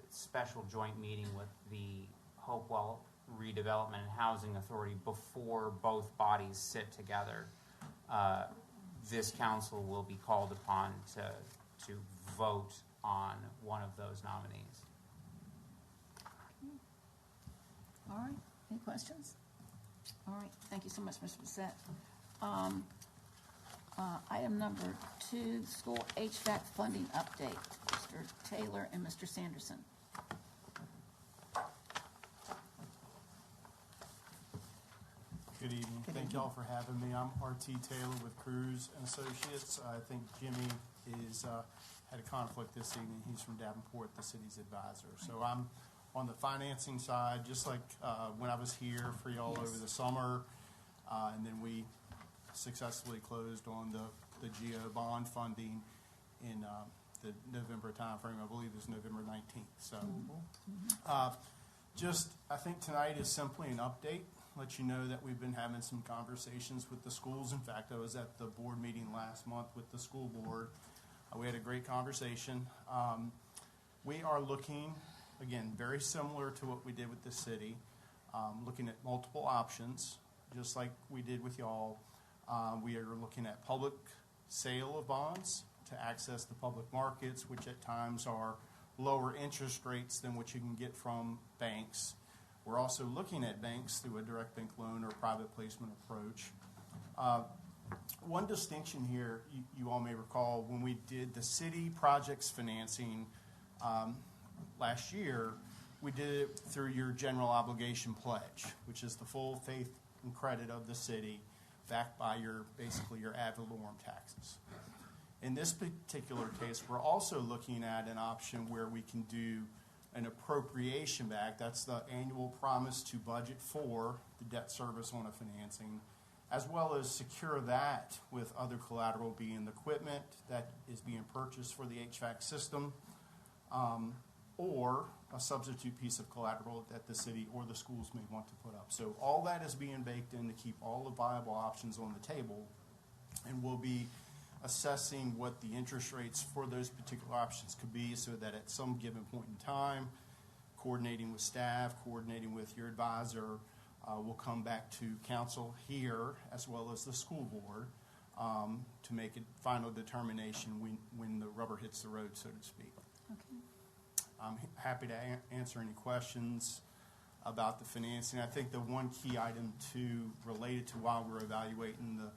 special joint meeting with the Hopewell Redevelopment and Housing Authority, before both bodies sit together, this council will be called upon to vote on one of those nominees. All right, any questions? All right, thank you so much, Mr. Bissett. Item number 2, school HVAC funding update. Mr. Taylor and Mr. Sanderson. Good evening. Thank y'all for having me. I'm R.T. Taylor with Cruz and Associates. I think Jimmy had a conflict this evening. He's from Davenport, the city's advisor. So I'm on the financing side, just like when I was here for y'all over the summer. And then we successfully closed on the GO bond funding in the November timeframe. I believe it's November 19th. So I think tonight is simply an update. Let you know that we've been having some conversations with the schools. In fact, I was at the board meeting last month with the school board. We had a great conversation. We are looking, again, very similar to what we did with the city, looking at multiple options, just like we did with y'all. We are looking at public sale of bonds to access the public markets, which at times are lower interest rates than what you can get from banks. We're also looking at banks through a direct bank loan or private placement approach. One distinction here, you all may recall, when we did the city projects financing last year, we did it through your general obligation pledge, which is the full faith and credit of the city, backed by basically your ad valorem taxes. In this particular case, we're also looking at an option where we can do an appropriation back. That's the annual promise to budget for the debt service on a financing, as well as secure that with other collateral, being the equipment that is being purchased for the HVAC system, or a substitute piece of collateral that the city or the schools may want to put up. So all that is being baked in to keep all the viable options on the table, and we'll be assessing what the interest rates for those particular options could be, so that at some given point in time, coordinating with staff, coordinating with your advisor, we'll come back to council here as well as the school board to make a final determination when the rubber hits the road, so to speak. Okay. I'm happy to answer any questions. about the financing. I think the one key item related to why we're evaluating the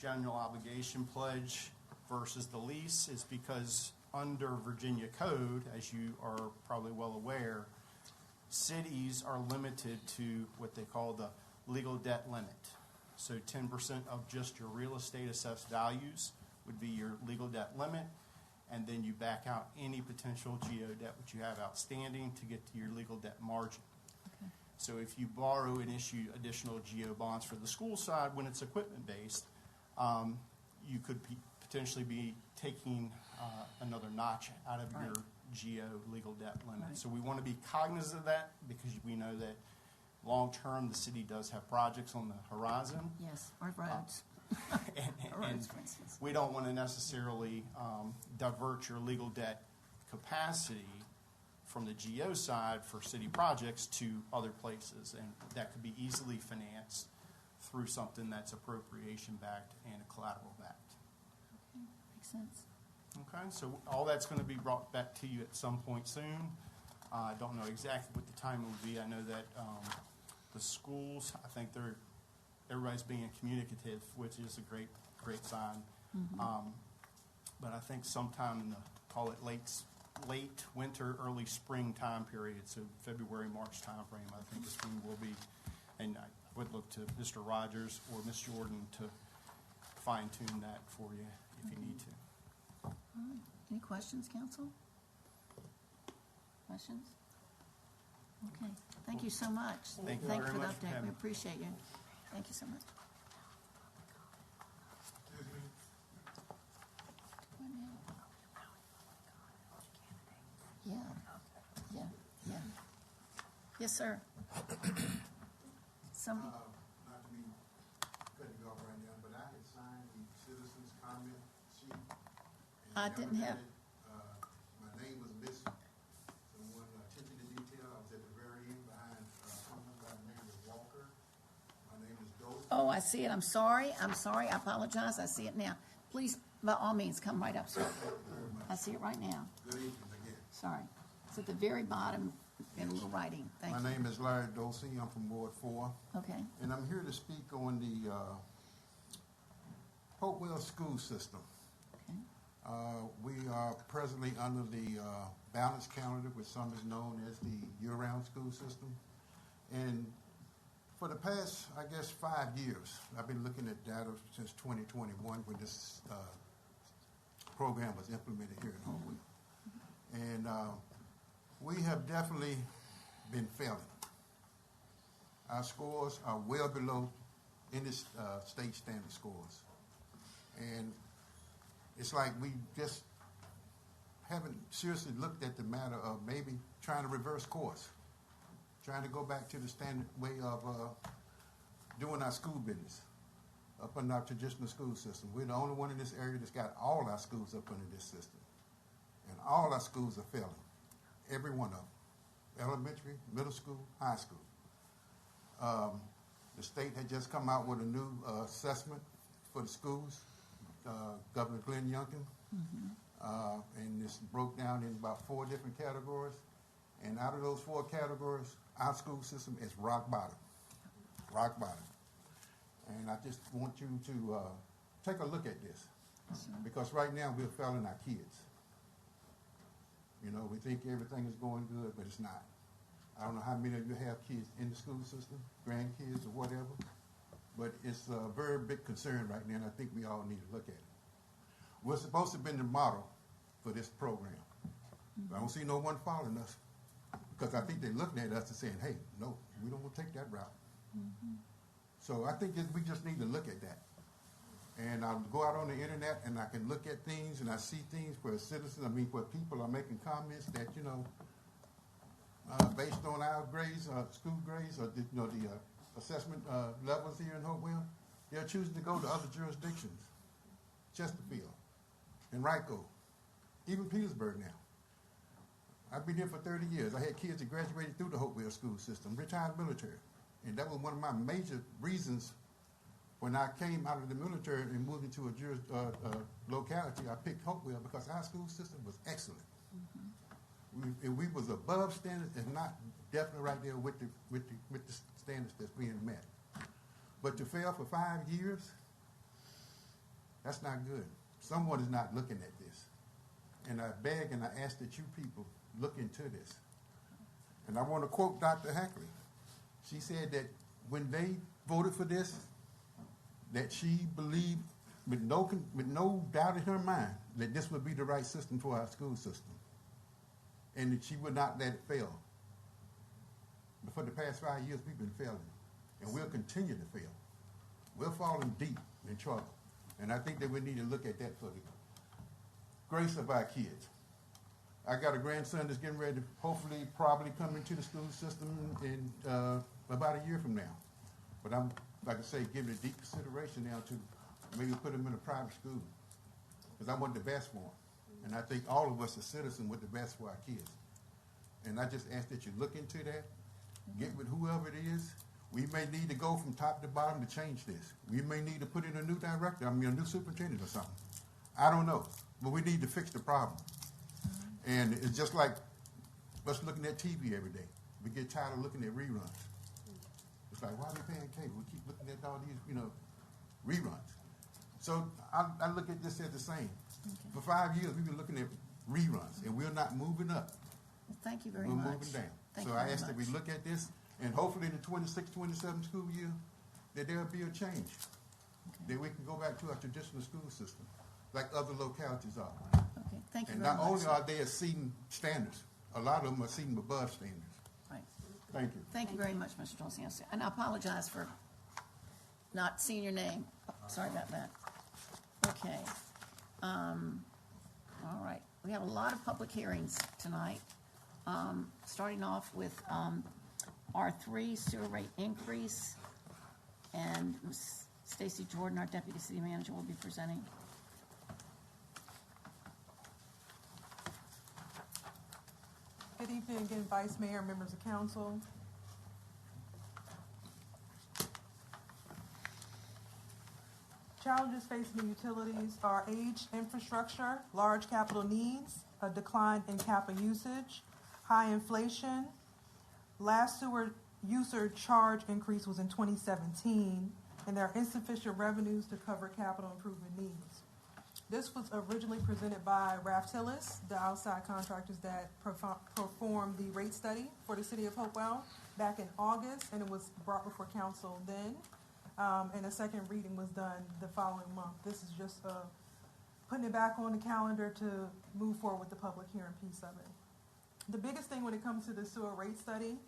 general obligation pledge versus the lease is because under Virginia code, as you are probably well aware, cities are limited to what they call the legal debt limit. So 10% of just your real estate assessed values would be your legal debt limit, and then you back out any potential GO debt which you have outstanding to get to your legal debt margin. Okay. So if you borrow and issue additional GO bonds for the school side when it's equipment based, you could potentially be taking another notch out of your GO legal debt limit. Right. So we want to be cognizant of that because we know that long term the city does have projects on the horizon. Yes, our roads. And For instance. we don't want to necessarily divert your legal debt capacity from the GO side for city projects to other places, and that could be easily financed through something that's appropriation backed and collateral backed. Okay, makes sense. Okay, so all that's going to be brought back to you at some point soon. I don't know exactly what the time will be. I know that the schools, I think everybody's being communicative, which is a great sign. But I think sometime in the, call it late winter, early spring time period, so February, March time frame, I think is when we'll be, and I would look to Mr. Rogers or Ms. Jordan to fine tune that for you if you need to. All right. Any questions, council? Questions? Okay, thank you so much. Thank you Thank very for the much for update. having We me. appreciate you. Thank you so much. Yeah, yeah, yeah. Yes, sir. Somebody, Not to be cutting you off right now, but I had signed the citizens comment sheet. and I never didn't got have- it. My name was missing. Someone attention to detail. I was at the very end behind someone by the name of Walker. My name is Doe. oh, I see it. I'm sorry. I apologize. I see it now. Please, by all means, come right up, sir. I see it right now. Good evening again. Sorry. It's at the very bottom in a little writing. Thank My you. name is Larry Dosey. I'm from Ward 4. Okay. And I'm here to speak on the Hopewell school system. Okay. We are presently under the balanced calendar, which some is known as the year-round school system. And for the past, I guess, 5 years, I've been looking at data since 2021 when this program was implemented here in Hopewell. And we have definitely been failing. Our scores are well below any state standard scores. And it's like we just haven't seriously looked at the matter of maybe trying to reverse course, trying to go back to the standard way of doing our school business up under our traditional school system. We're the only one in this area that's got all our schools up under this system. And all our schools are failing, every one of them, elementary, middle school, high school. The state had just come out with a new assessment for the schools, Governor Glenn Youngkin, and it's broke down in about 4 different categories. And out of those 4 categories, our school system is rock bottom, rock bottom. And I just want you to take a look at this, because right now we're failing our kids. You know, we think everything is going good, but it's not. I don't know how many of you have kids in the school system, grandkids or whatever, but it's a very big concern right now, and I think we all need to look at it. We're supposed to have been the model for this program. But I don't see no one following us, because I think they're looking at us and saying, hey, no, we don't want to take that route. So I think that we just need to look at that. And I'll go out on the internet and I can look at things and I see things where citizens, where people are making comments that, you know, based on our grades, school grades, or the, the assessment levels here in Hopewell, they're choosing to go to other jurisdictions, Chesterfield, Henrico, even Petersburg now. I've been here for 30 years. I had kids that graduated through the Hopewell school system, retired military. And that was one of my major reasons when I came out of the military and moved into a locality. I picked Hopewell because our school system was excellent. If we was above standards, it's not definitely right there with the standards that's being met. But to fail for 5 years, that's not good. Someone is not looking at this. And I beg and I ask that you people look into this. And I want to quote Dr. Hackley. She said that when they voted for this, that she believed with no doubt in her mind that this would be the right system for our school system. And that she would not let it fail. But for the past 5 years, we've been failing. And we'll continue to fail. We're falling deep in trouble. And I think that we need to look at that for the grace of our kids. I got a grandson that's getting ready to hopefully probably come into the school system in about a year from now. But I'm, like I say, giving it deep consideration now to maybe put him in a private school. Because I want the best for him. And I think all of us are citizens with the best for our kids. And I just ask that you look into that, get with whoever it is. We may need to go from top to bottom to change this. We may need to put in a new director, a new superintendent or something. I don't know. But we need to fix the problem. And it's just like us looking at TV every day. We get tired of looking at reruns. It's like, why are we paying cable? We keep looking at all these, reruns. So I look at this as the same. Okay. For 5 years, we've been looking at reruns, and we're not moving up. Well, thank you very much. We're moving down. Thank so I ask that we look at this, and hopefully in the 26-27 school year, that there'll be a change. Okay. That we can go back to our traditional school system, like other localities are. Okay, thank you and very much. And not only are they exceeding standards, a lot of them are exceeding above standards. Right. Thank you. Thank you very much, Mr. Johnson. And I apologize for not seeing your name. Sorry about that. Okay. All right. We have a lot of public hearings tonight. Starting off with R3 sewer rate increase, and Ms. Stacy Jordan, our Deputy City Manager, will be presenting. Good evening again, Vice Mayor, members of council. Challenges facing the utilities are aged infrastructure, large capital needs, a decline in capital usage, high inflation. Last sewer user charge increase was in 2017, and there are insufficient revenues to cover capital improvement needs. This was originally presented by Raftillis, the outside contractors that performed the rate study for the city of Hopewell back in August, and it was brought before council then. And a second reading was done the following month. This is just putting it back on the calendar to move forward with the public hearing piece of it. The biggest thing when it comes to the sewer rate study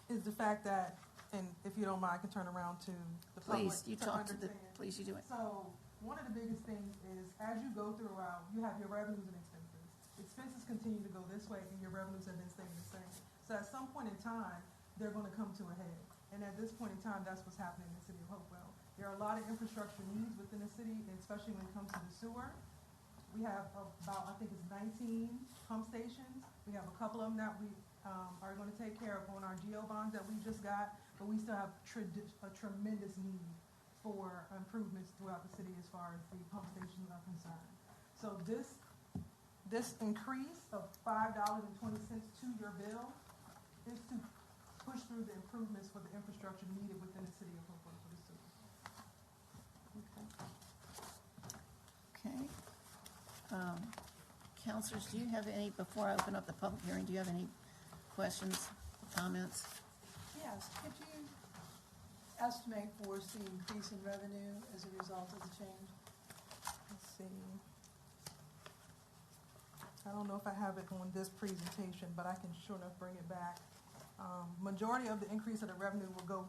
is the fact that, and if you don't mind, I can turn around to the public. Please, you talk to the, please, you do it. So one of the biggest things is as you go throughout, you have your revenues and expenses. Expenses continue to go this way and your revenues have been staying the same. So at some point in time, they're going to come to a head. And at this point in time, that's what's happening in the city of Hopewell. There are a lot of infrastructure needs within the city, especially when it comes to the sewer. We have about, I think it's 19 pump stations. We have a couple of them that we are going to take care of on our GO bonds that we just got, but we still have a tremendous need for improvements throughout the city as far as the pump stations are concerned. So this increase of $5.20 to your bill is to push through the improvements for the infrastructure needed within the city of Hopewell for the sewer. Okay. Councilors, do you have any, before I open up the public hearing, do you have any questions, comments? Yes, could you estimate for us the increase in revenue as a result of the change? Let's see. I don't know if I have it on this presentation, but I can sure enough bring it back. Majority of the increase of the revenue will go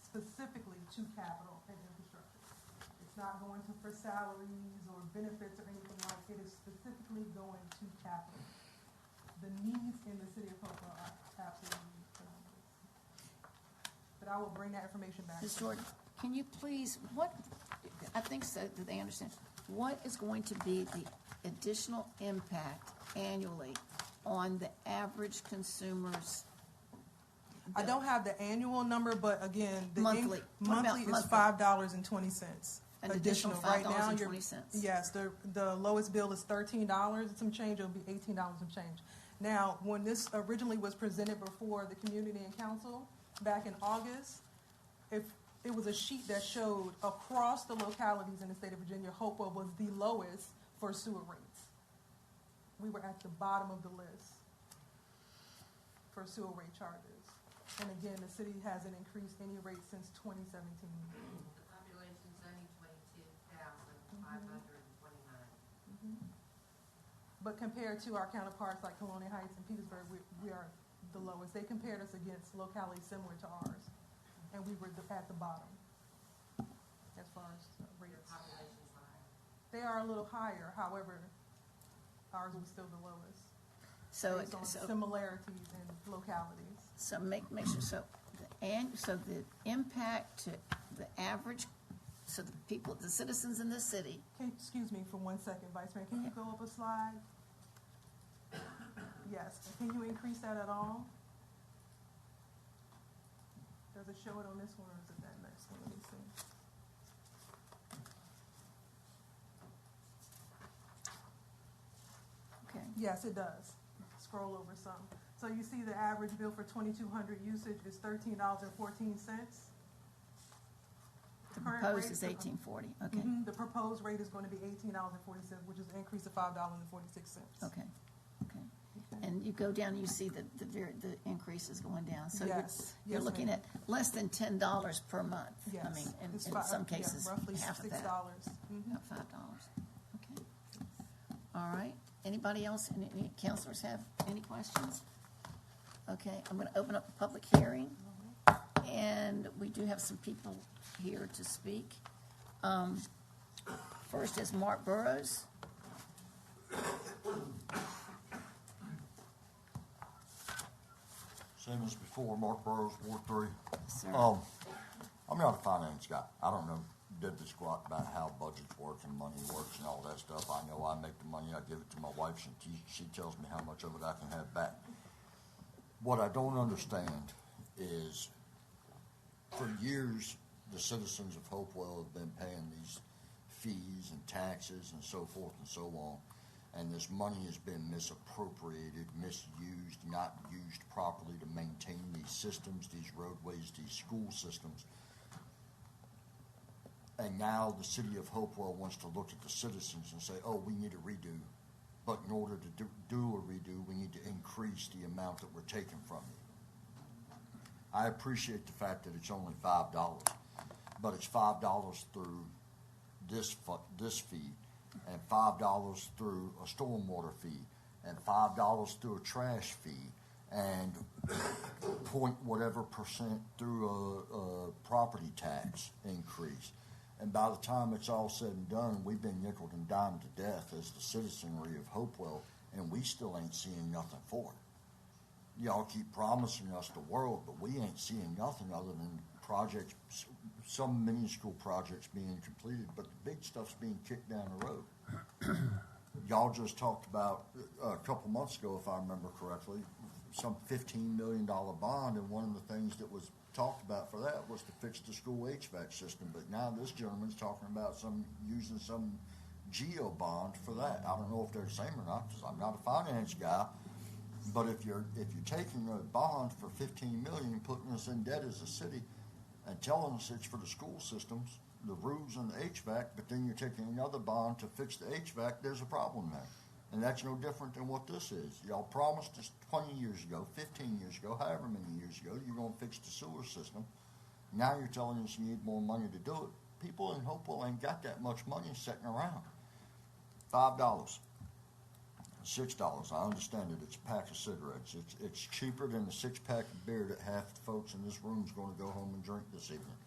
specifically to capital and infrastructure. It's not going for salaries or benefits or anything like it. It is specifically going to capital. The needs in the city of Hopewell are absolutely tremendous. But I will bring that information back. Ms. Jordan, can you please, I think so that they understand, what is going to be the additional impact annually on the average consumer's bill? I don't have the annual number, but again, the monthly monthly is $5.20. An additional Right now, you're- $5.20. Yes, the lowest bill is $13 and some change, it'll be $18 and change. Now, when this originally was presented before the community and council back in August, it was a sheet that showed across the localities in the state of Virginia, Hopewell was the lowest for sewer rates. We were at the bottom of the list for sewer rate charges. And again, the city hasn't increased any rate since 2017. The population's only 22,529. But compared to our counterparts like Colonial Heights and Petersburg, we are the lowest. They compared us against localities similar to ours, and we were at the bottom as far as rates. Your population's higher. They are a little higher, however, ours was still the lowest. So, based on similarities in localities. So make sure, so the impact to the average, so the people, the citizens in this city. Excuse me for 1 second, Vice Mayor, can you go up a slide? Yes, can you increase that at all? Does it show it on this one or is it that next one? Let me see. Okay. Yes, it does. Scroll over some. So you see the average bill for 2,200 usage is $13.14. The proposed is $18.40, okay. The proposed rate is going to be $18.40, which is an increase of $5.46. Okay, okay. And you go down, you see the increase is going down. So Yes. you're Yes, looking ma'am. at less than $10 per month. Yes. I mean, in It's some cases, roughly half of that. $6. About $5, okay. All right, anybody else, any counselors have any questions? Okay, I'm gonna open up the public hearing, and we do have some people here to speak. First is Mark Burrows. Same as before, Mark Burrows, Ward 3. Sir. I'm not a finance guy. I don't know diddly squat about how budgets work and money works and all that stuff. I know I make the money, I give it to my wife, and she tells me how much of it I can have back. What I don't understand is, for years, the citizens of Hopewell have been paying these fees and taxes and so forth and so on, and this money has been misappropriated, misused, not used properly to maintain these systems, these roadways, these school systems. And now the city of Hopewell wants to look at the citizens and say, oh, we need a redo. But in order to do a redo, we need to increase the amount that we're taking from you. I appreciate the fact that it's only $5, but it's $5 through this fee, and $5 through a stormwater fee, and $5 through a trash fee, and point whatever percent through a property tax increase. And by the time it's all said and done, we've been nickeled and dimed to death as the citizenry of Hopewell, and we still ain't seeing nothing for it. Y'all keep promising us the world, but we ain't seeing nothing other than projects, some minuscule projects being completed, but the big stuff's being kicked down the road. Y'all just talked about, a couple months ago, if I remember correctly, some $15 million bond, and one of the things that was talked about for that was to fix the school HVAC system, but now this gentleman's talking about using some GEO bond for that. I don't know if they're the same or not, because I'm not a finance guy, but if you're taking a bond for $15 million and putting us in debt as a city and telling us it's for the school systems, the roofs and the HVAC, but then you're taking another bond to fix the HVAC, there's a problem there. And that's no different than what this is. Y'all promised us 20 years ago, 15 years ago, however many years ago, you're going to fix the sewer system. Now you're telling us you need more money to do it. People in Hopewell ain't got that much money sitting around. $5, $6, I understand it. It's a pack of cigarettes. It's cheaper than the 6-pack of beer that half the folks in this room is going to go home and drink this evening.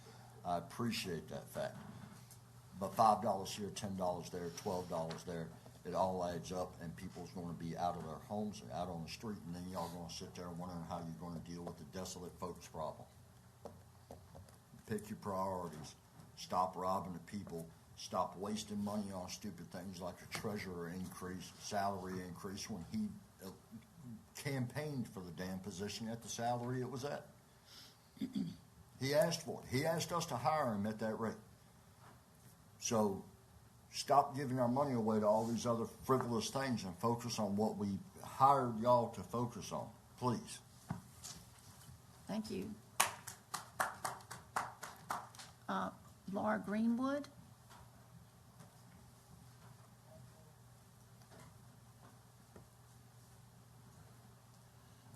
I appreciate that fact. But $5 here, $10 there, $12 there, it all adds up, and people's going to be out of their homes and out on the street, and then y'all going to sit there wondering how you're going to deal with the desolate folks problem. Pick your priorities. Stop robbing the people. Stop wasting money on stupid things like a treasurer increase, salary increase, when he campaigned for the damn position at the salary it was at. He asked for it. He asked us to hire him at that rate. So stop giving our money away to all these other frivolous things and focus on what we hired y'all to focus on, please. Thank you. Laura Greenwood?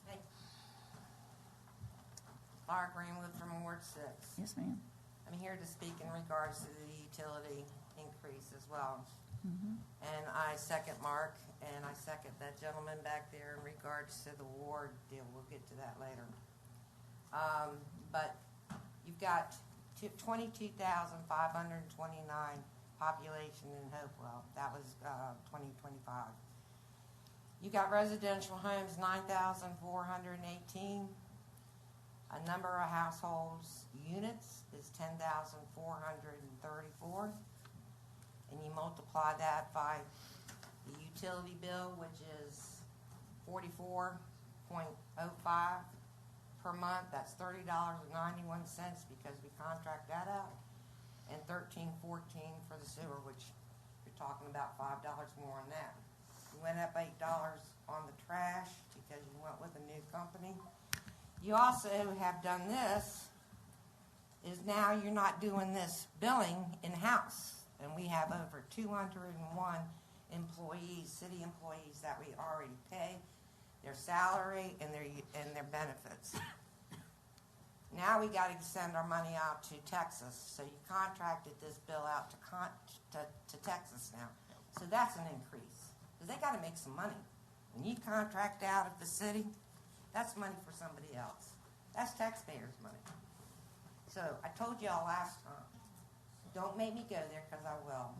Hey. Laura Greenwood from Ward 6. Yes, ma'am. I'm here to speak in regards to the utility increase as well. And I second Mark, and I second that gentleman back there in regards to the ward deal. We'll get to that later. But you've got 22,529 population in Hopewell. That was 2025. You got residential homes, 9,418. A number of households units is 10,434. And you multiply that by the utility bill, which is 44.05 per month. That's $30.91 because we contract that out, and $13.14 for the sewer, which you're talking about $5 more on that. You went up $8 on the trash because you went with a new company. You also have done this, is now you're not doing this billing in-house. And we have over 201 employees, city employees, that we already pay their salary and their benefits. Now we got to send our money out to Texas. So you contracted this bill out to Texas now. So that's an increase. Because they got to make some money. When you contract out of the city, that's money for somebody else. That's taxpayers' money. So I told y'all last time, don't make me go there because I will.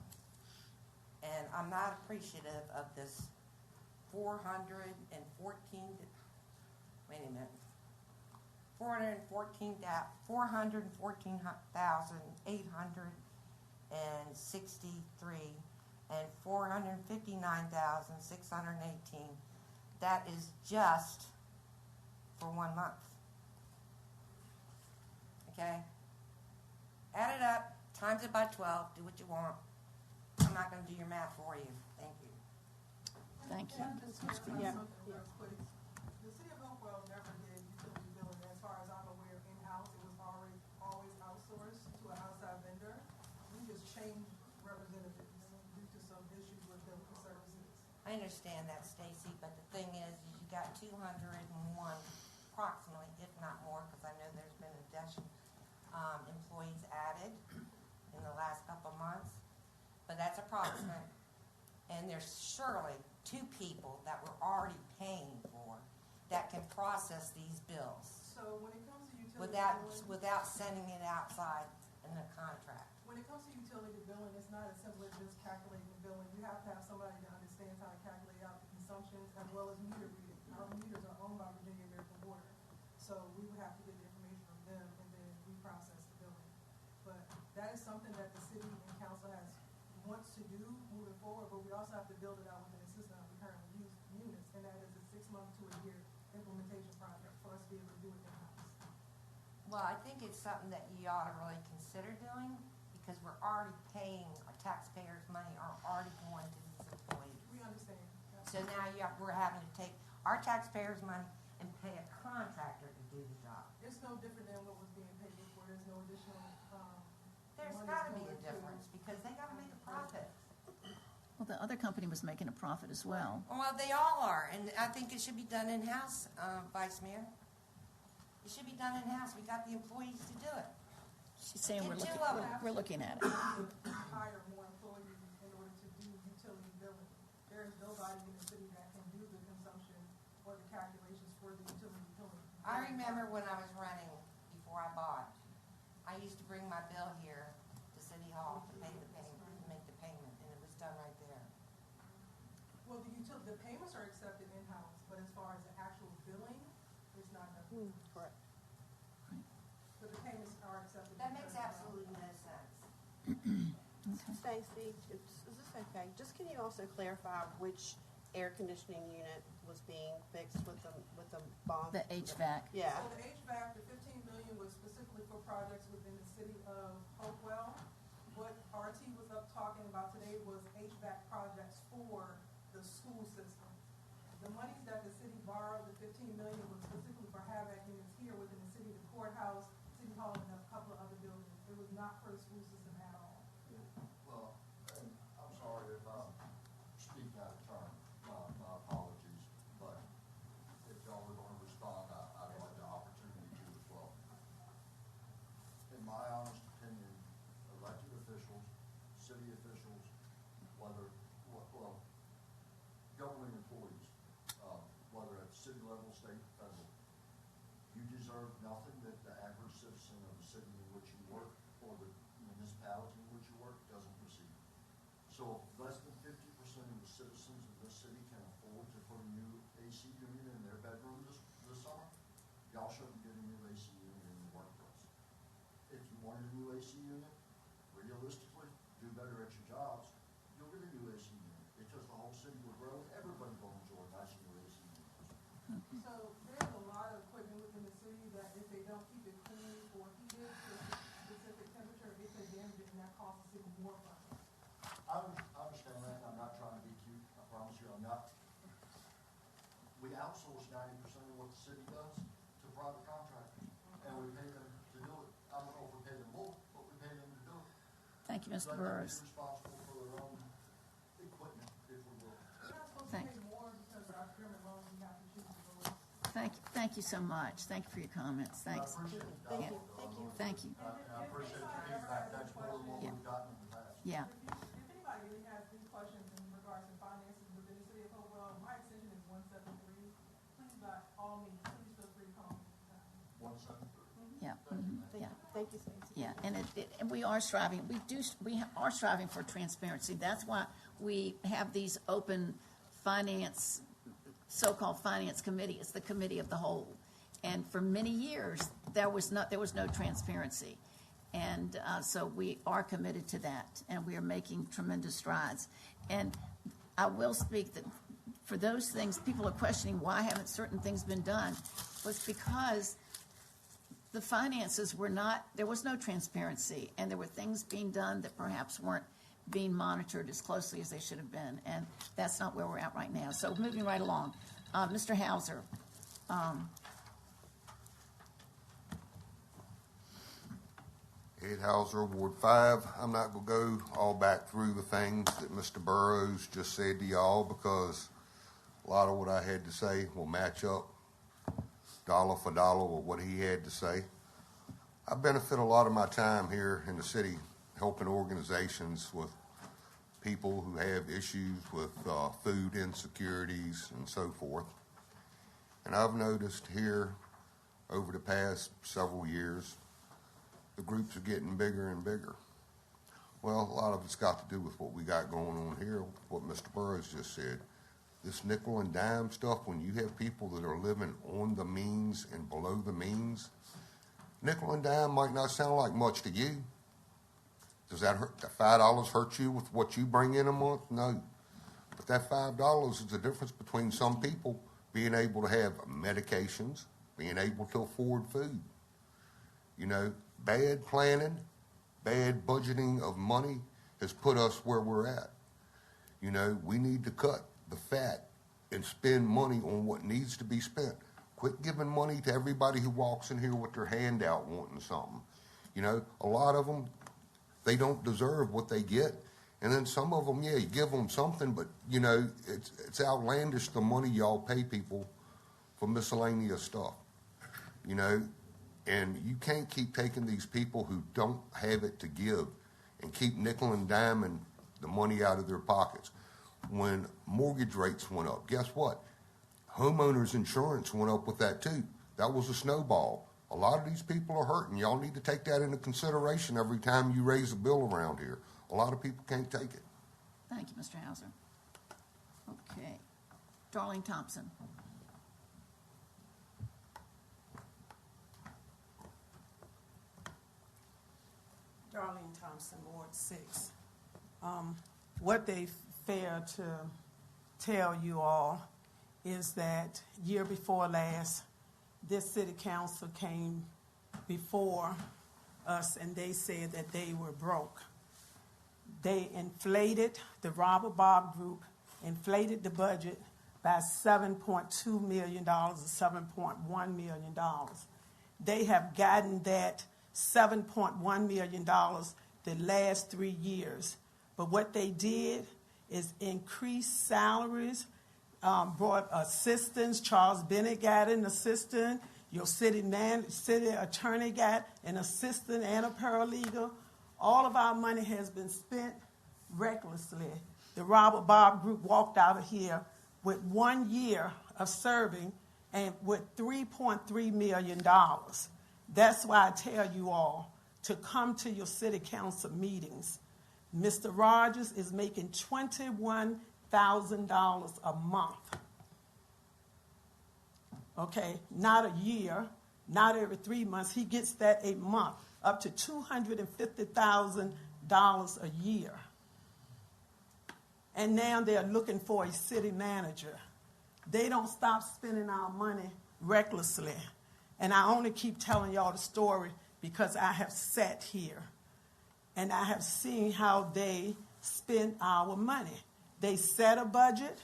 And I'm not appreciative of this 414,863 and 459,618. That is just for 1 month. Okay? Add it up, times it by 12, do what you want. I'm not going to do your math for you. Thank you. Thank you. Yeah. The city of Hopewell never did utility billing, as far as I'm aware, in-house. It was always outsourced to an outside vendor. We just changed representatives due to some issues with billing services. I understand that, Stacy, but the thing is you got 201 approximately, if not more, because I know there's been addition, employees added in the last couple of months. But that's approximate. And there's surely 2 people that we're already paying for that can process these bills So when it comes to utility billing, without sending it outside in the contract. when it comes to utility billing, it's not as simple as just calculating the billing. You have to have somebody that understands how to calculate out the consumptions as well as meter reading. Our meters are owned by Virginia American Water. So we would have to get the information from them and then we process the billing. But that is something that the city and council wants to do moving forward, but we also have to build it out within the system that we currently use units, and that is a 6-month to a year implementation project for us to be able to do it in-house. Well, I think it's something that you ought to really consider doing because we're already paying our taxpayers' money are already going to these employees. We understand. So now we're having to take our taxpayers' money and pay a contractor to do the job. It's no different than what was being paid before. There's no additional, There's money got to be going a to- difference because they got to make a profit. Well, the other company was making a profit as well. Well, they all are, and I think it should be done in-house, Vice Mayor. It should be done in-house. We got the employees to do it. She's saying Get 2 of them. we're looking at it. hire more employees in order to do utility billing. There is nobody in the city that can do the consumption or the calculations for the utility billing. I remember when I was running, before I bought, I used to bring my bill here to City Hall to pay the payment, to make the payment, and it was done right there. Well, the payments are accepted in-house, but as far as the actual billing, it's not done. Correct. But the payments are accepted. That makes absolutely no sense. Stacy, is this okay? Just can you also clarify which air conditioning unit was being fixed with the bond? The HVAC. Yeah. So the HVAC, the $15 million was specifically for projects within the city of Hopewell. what RT was up talking about today was HVAC projects for the school system. The monies that the city borrowed, the 15 million, was specifically for HVAC units here within the city, the courthouse, city hall, and a couple of other buildings. It was not for the school system at all. Well, and I'm sorry if I'm speaking out of turn, my apologies, but if y'all were going to respond, I'd like the opportunity to as well. In my honest opinion, elected officials, city officials, whether, well, government employees, whether at city level, state, federal, you deserve nothing that the average citizen of the city in which you work or the municipality in which you work doesn't receive. So if less than 50% of the citizens of this city can afford to put a new AC unit in their bedroom this summer, y'all shouldn't get a new AC unit in the workplace. If you wanted a new AC unit, realistically, do better at your jobs, you'll get a new AC unit because the whole city will grow. Everybody will enjoy nice new AC units. So there's a lot of equipment within the city that if they don't keep it clean or heated to a specific temperature, it could damage it, and that costs the city more money. I understand that, and I'm not trying to be cute, I promise you I'm not. We outsource 90% of what the city does to private contractors, and we pay them to do it. I don't know if we pay them more, but we pay them to do it. Thank you, Mr. Burrows. They're responsible for their own equipment, if we will. We're not supposed Thank- to pay more because of our procurement loans, we have to choose the lowest. Thank you so much. Thank you for your comments. Thanks. I appreciate it. Yeah. Thank you. I appreciate your feedback, that's more than what Yeah. we've gotten in the past. Yeah. If anybody really has any questions in regards to finances within the city of Hopewell, my extension is 173. Please, by all means, please feel free to call me anytime. 173. Yeah. Yeah. Thank you, Stacey. Yeah, and we are striving, we are striving for transparency. That's why we have these open finance, so-called finance committee. It's the committee of the whole. And for many years, there was no transparency. And so we are committed to that, and we are making tremendous strides. And I will speak that for those things, people are questioning why haven't certain things been done, was because the finances were not, there was no transparency, and there were things being done that perhaps weren't being monitored as closely as they should have been, and that's not where we're at right now. So moving right along, Mr. Hauser. Ed Hauser, Ward 5. I'm not going to go all back through the things that Mr. Burrows just said to y'all because a lot of what I had to say will match up dollar for dollar with what he had to say. I benefit a lot of my time here in the city helping organizations with people who have issues with food insecurities and so forth. And I've noticed here over the past several years, the groups are getting bigger and bigger. Well, a lot of it's got to do with what we got going on here, what Mr. Burrows just said. This nickel and dime stuff, when you have people that are living on the means and below the means, nickel and dime might not sound like much to you. Does that hurt? That $5 hurt you with what you bring in a month? No. But that $5 is the difference between some people being able to have medications, being able to afford food. You know, bad planning, bad budgeting of money has put us where we're at. You know, we need to cut the fat and spend money on what needs to be spent. Quit giving money to everybody who walks in here with their hand out wanting something. You know, a lot of them, they don't deserve what they get. And then some of them, yeah, you give them something, but, you know, it's outlandish the money y'all pay people for miscellaneous stuff. You know, and you can't keep taking these people who don't have it to give and keep nickel and diming the money out of their pockets. When mortgage rates went up, guess what? Homeowners insurance went up with that too. That was a snowball. A lot of these people are hurting. Y'all need to take that into consideration every time you raise a bill around here. A lot of people can't take it. Thank you, Mr. Hauser. Okay. Darlene Thompson. Darlene Thompson, Ward 6. What they fail to tell you all is that year before last, this city council came before us and they said that they were broke. they inflated, the Robert Bob Group inflated the budget by $7.2 million or $7.1 million. They have gotten that $7.1 million the last 3 years. But what they did is increase salaries, brought assistants. Charles Bennett got an assistant. Your city attorney got an assistant and a paralegal. All of our money has been spent recklessly. The Robert Bob Group walked out of here with 1 year of serving and with $3.3 million. That's why I tell you all to come to your city council meetings. Mr. Rogers is making $21,000 a month. Okay, not a year, not every 3 months. He gets that a month, up to $250,000 a year. And now they're looking for a city manager. They don't stop spending our money recklessly. And I only keep telling y'all the story because I have sat here and I have seen how they spend our money. They set a budget,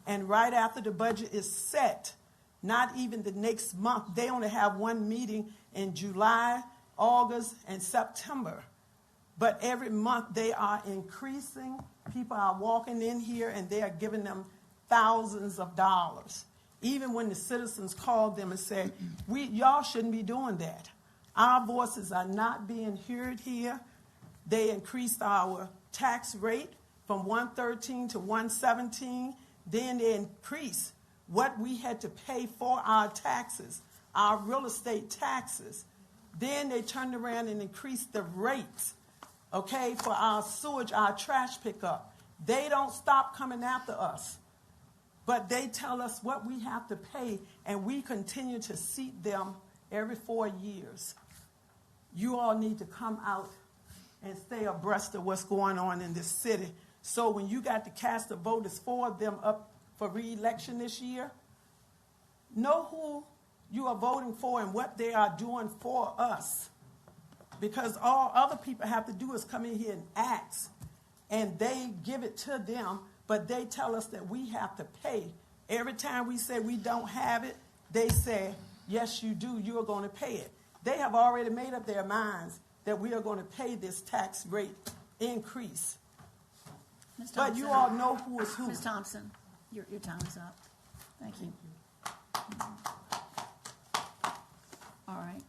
and right after the budget is set, not even the next month, they only have one meeting in July, August, and September. But every month they are increasing. People are walking in here and they are giving them thousands of dollars. Even when the citizens called them and said, y'all shouldn't be doing that. Our voices are not being heard here. They increased our tax rate from 113 to 117. Then they increased what we had to pay for our taxes, our real estate taxes. Then they turned around and increased the rates, okay, for our sewage, our trash pickup. They don't stop coming after us, but they tell us what we have to pay, and we continue to seat them every 4 years. You all need to come out and stay abreast of what's going on in this city. So when you got to cast a vote as for them up for re-election this year, know who you are voting for and what they are doing for us. Because all other people have to do is come in here and ask, and they give it to them, but they tell us that we have to pay. Every time we say we don't have it, they say, yes, you do, you are going to pay it. They have already made up their minds that we are going to pay this tax rate increase. But you all know who is who. Ms. Thompson, your time is up. Thank you. All right.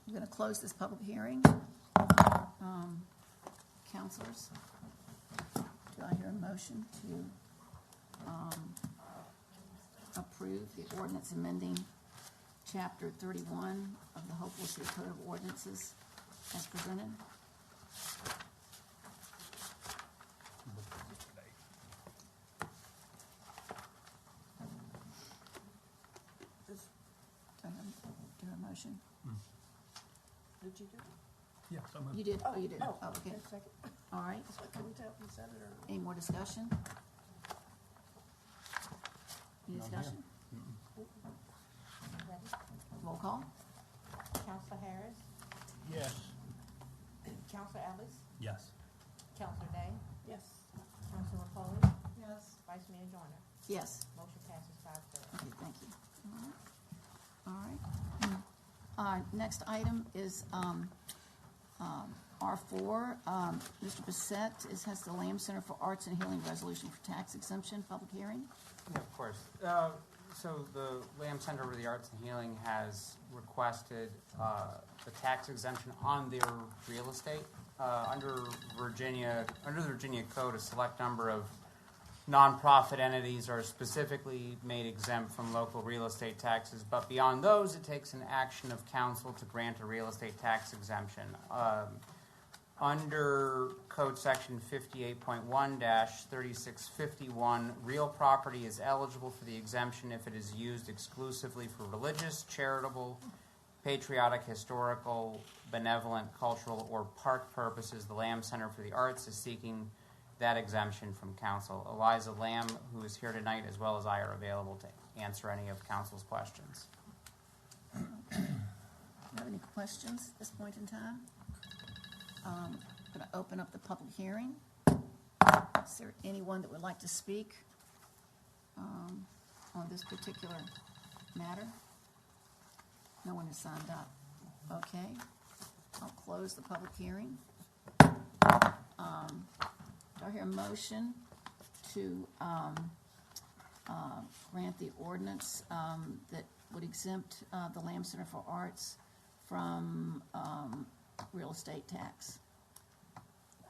I'm going to close this public hearing. Councilors, do I hear a motion to approve the ordinance amending Chapter 31 of the Hopewell City Code of Ordinances as presented? Do a motion? Did you do it? Yes, I'm You did? Oh, you did? Oh, Oh, okay. second. All right. So I couldn't tell if you said it or not. Any more discussion? Any discussion? Ready? Roll call? Counselor Harris? Yes. Counselor Ellis? Yes. Counselor Day? Yes. Counselor Foley? Yes. Vice Mayor Joyner? Yes. Motion passes 5-0. Okay, thank you. All right. Our next item is R4. Mr. Bissett has the Lamb Center for Arts and Healing Resolution for Tax Exemption, public hearing. Yeah, of course. So the Lamb Center for the Arts and Healing has requested a tax exemption on their real estate. Under the Virginia Code, a select number of nonprofit entities are specifically made exempt from local real estate taxes, but beyond those, it takes an action of council to grant a real estate tax exemption. Under Code Section 58.1-3651, real property is eligible for the exemption if it is used exclusively for religious, charitable, patriotic, historical, benevolent, cultural, or park purposes. The Lamb Center for the Arts is seeking that exemption from council. Eliza Lamb, who is here tonight, as well as I, are available to answer any of council's questions. Do you have any questions at this point in time? going to open up the public hearing. Is there anyone that would like to speak on this particular matter? No one has signed up. Okay. I'll close the public hearing. Do I hear a motion to grant the ordinance that would exempt the Lamb Center for Arts from real estate tax?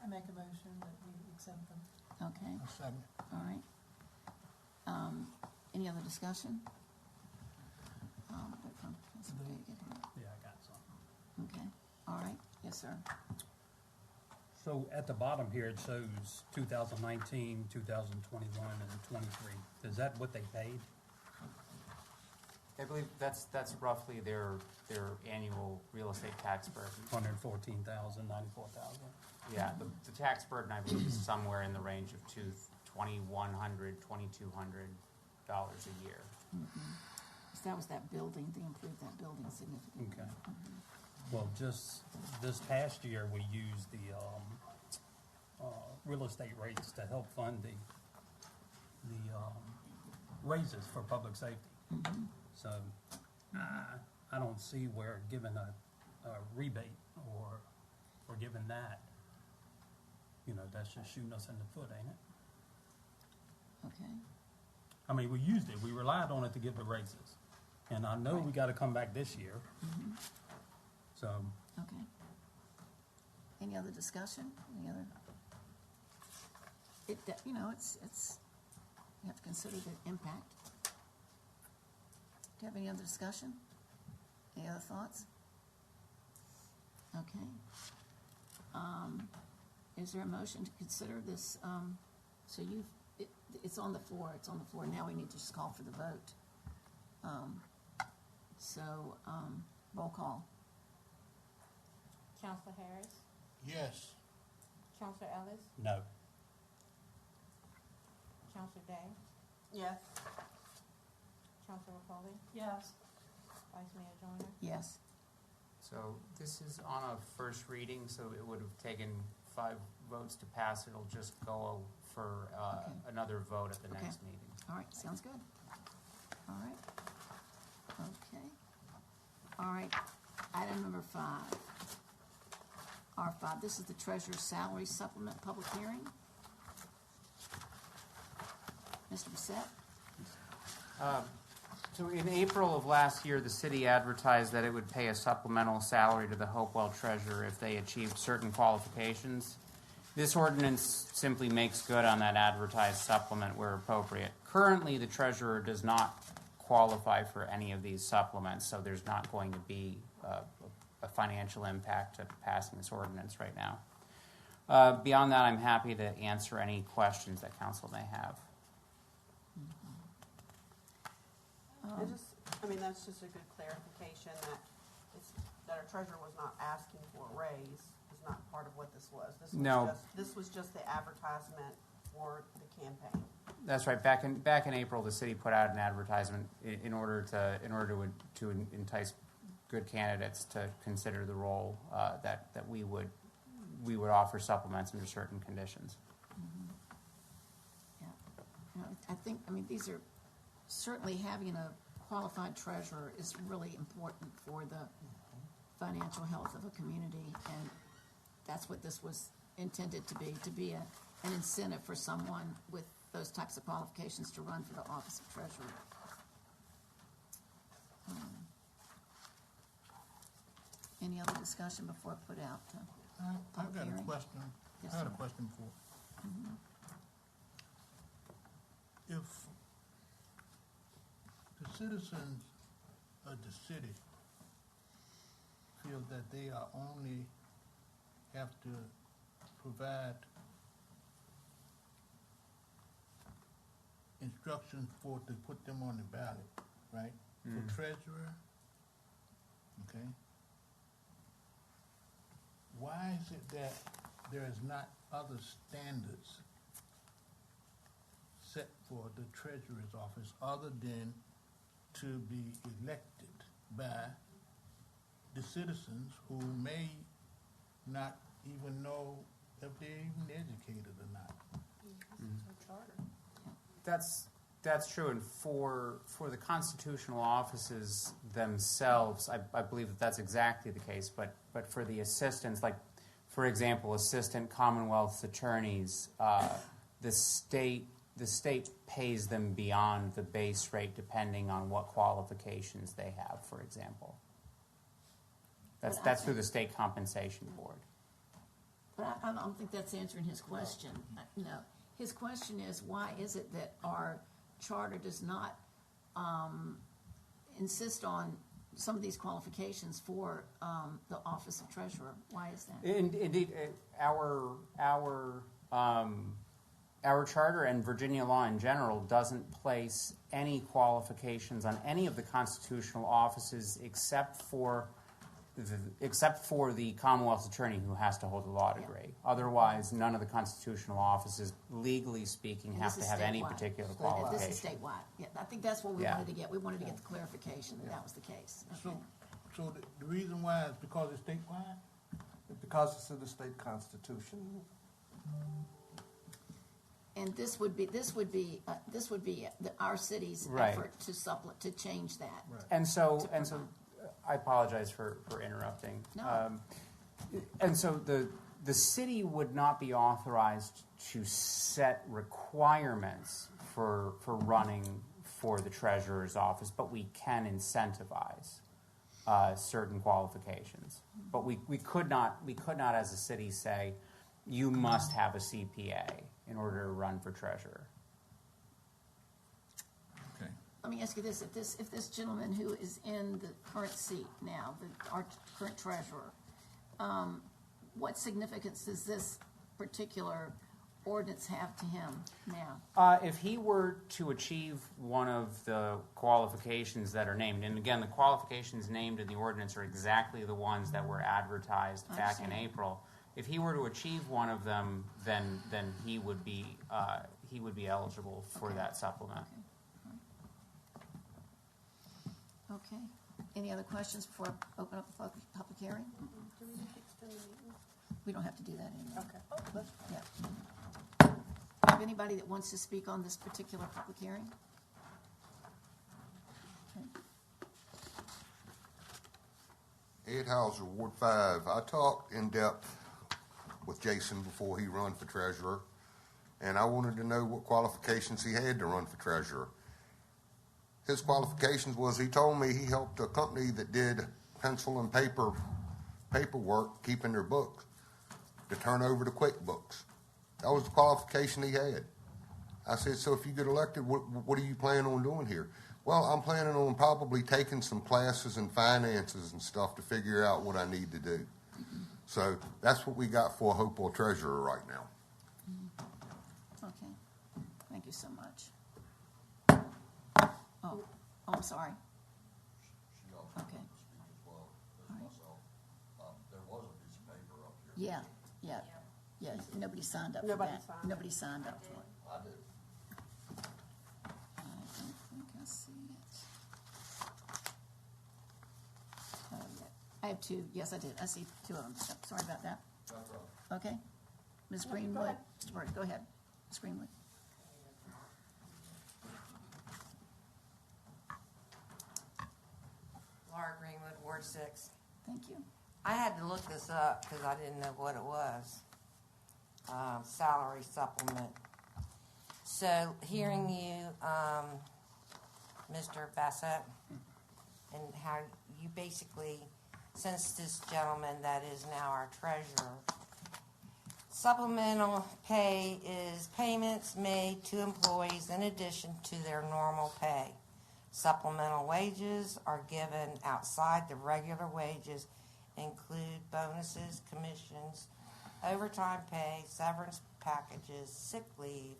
I make a motion that we exempt them. Okay, I'll second. all right. Any other discussion? Yeah, I got some. Okay, all right, yes, sir. So at the bottom here, it shows 2019, 2021, and 23. Is that what they paid? I believe that's roughly their annual real estate tax burden. 114,000, 94,000. Yeah, the tax burden, I believe, is somewhere in the range of $2,100, $2,200 a year. So that was that building, they improved that building significantly. Okay. Well, just this past year, we used the real estate rates to help fund the raises for public safety. So I don't see where given a rebate or given that, that's just shooting us in the foot, ain't it? Okay. I mean, we used it. We relied on it to give the raises. And I know we got to come back this year. So. Okay. Any other discussion? Any other? It's you have to consider the impact. Do you have any other discussion? Any other thoughts? Okay. Is there a motion to consider this? So it's on the floor. It's on the floor. Now we need to just call for the vote. Roll call. Counselor Harris? Yes. Counselor Ellis? No. Counselor Day? Yes. Counselor Rapoli? Yes. Vice Mayor Joyner? Yes. So this is on a first reading, so it would have taken 5 votes to pass. It'll just go for another vote at the next meeting. All right, sounds good. All right. Okay. All right, item number 5. R5, this is the treasurer's salary supplement public hearing. Mr. Bissett? So in April of last year, the city advertised that it would pay a supplemental salary to the Hopewell treasurer if they achieved certain qualifications. This ordinance simply makes good on that advertised supplement where appropriate. Currently, the treasurer does not qualify for any of these supplements, so there's not going to be a financial impact to passing this ordinance right now. Beyond that, I'm happy to answer any questions that council may have. That's just a good clarification that our treasurer was not asking for a raise, is not part of what this was. This was just the advertisement for the campaign. That's right. Back in April, the city put out an advertisement in order to entice good candidates to consider the role that we would offer supplements under certain conditions. Yeah. These are certainly having a qualified treasurer is really important for the financial health of a community, and that's what this was intended to be an incentive for someone with those types of qualifications to run for the office of treasurer. Any other discussion before I put out I've got a question. Yes, I had sir. a question for. If the citizens of the city feel that they are only have to provide instructions to put them on the ballot, right? For treasurer, okay? Why is it that there is not other standards set for the treasurer's office other than to be elected by the citizens who may not even know if they're even educated or not. That's true, and for the constitutional offices themselves, I believe that that's exactly the case. But for the assistants, like for example, assistant Commonwealth's attorneys, the state pays them beyond the base rate depending on what qualifications they have. For example, that's through the state compensation board. But I don't think that's answering his question. No, his question is, why is it that our charter does not insist on some of these qualifications for the office of treasurer? Why is that? Indeed, our charter and Virginia law in general doesn't place any qualifications on any of the constitutional offices except for the Commonwealth's attorney, who has to hold a law degree. Otherwise, none of the constitutional offices, legally speaking, have to have any particular qualification. This is statewide. Yeah, I think that's what we wanted to get. We wanted to get the clarification that was the case. Okay. So the reason why is because it's statewide? Because it's in the state constitution. And this would be our city's Right. effort to change that. Right. And so, I apologize for interrupting. No. And so the city would not be authorized to set requirements for running for the treasurer's office, but we can incentivize certain qualifications. But we could not as a city say, you must have a CPA in order to run for treasurer. Okay. Let me ask you this: if this gentleman who is in the current seat now, our current treasurer, what significance does this particular ordinance have to him now? If he were to achieve one of the qualifications that are named, and again, the qualifications named in the ordinance are exactly the ones that were advertised back in April. If he were to achieve one of them, then he would be eligible for that supplement. Okay. Any other questions before I open up the public hearing? Do we need to extend the meeting? We don't have to do that anymore. Okay. Yeah. Do you have anybody that wants to speak on this particular public hearing? Okay. Ed Hauser, Ward 5. I talked in depth with Jason before he run for treasurer, and I wanted to know what qualifications he had to run for treasurer. His qualifications was, he told me he helped a company that did pencil and paperwork, keeping their books, to turn over to QuickBooks. That was the qualification he had. I said, so if you get elected, what are you planning on doing here? Well, I'm planning on probably taking some classes in finances and stuff to figure out what I need to do. So that's what we got for a Hopewell treasurer right now. Okay. Thank you so much. Oh, I'm sorry. Okay. There was a piece of paper up here. Yeah. Nobody signed up for that. Nobody signed up for it. I did. I don't think I see it. Oh, yeah. I have two. Yes, I did. I see two of them. Sorry about that. Okay. Ms. Greenwood. Go ahead. Ms. Greenwood. Laura Greenwood, Ward 6. Thank you. I had to look this up because I didn't know what it was. Salary supplement. So hearing you, Mr. Bassett, and how you basically, since this gentleman that is now our treasurer, supplemental pay is payments made to employees in addition to their normal pay. Supplemental wages are given outside the regular wages, include bonuses, commissions, overtime pay, severance packages, sick leave,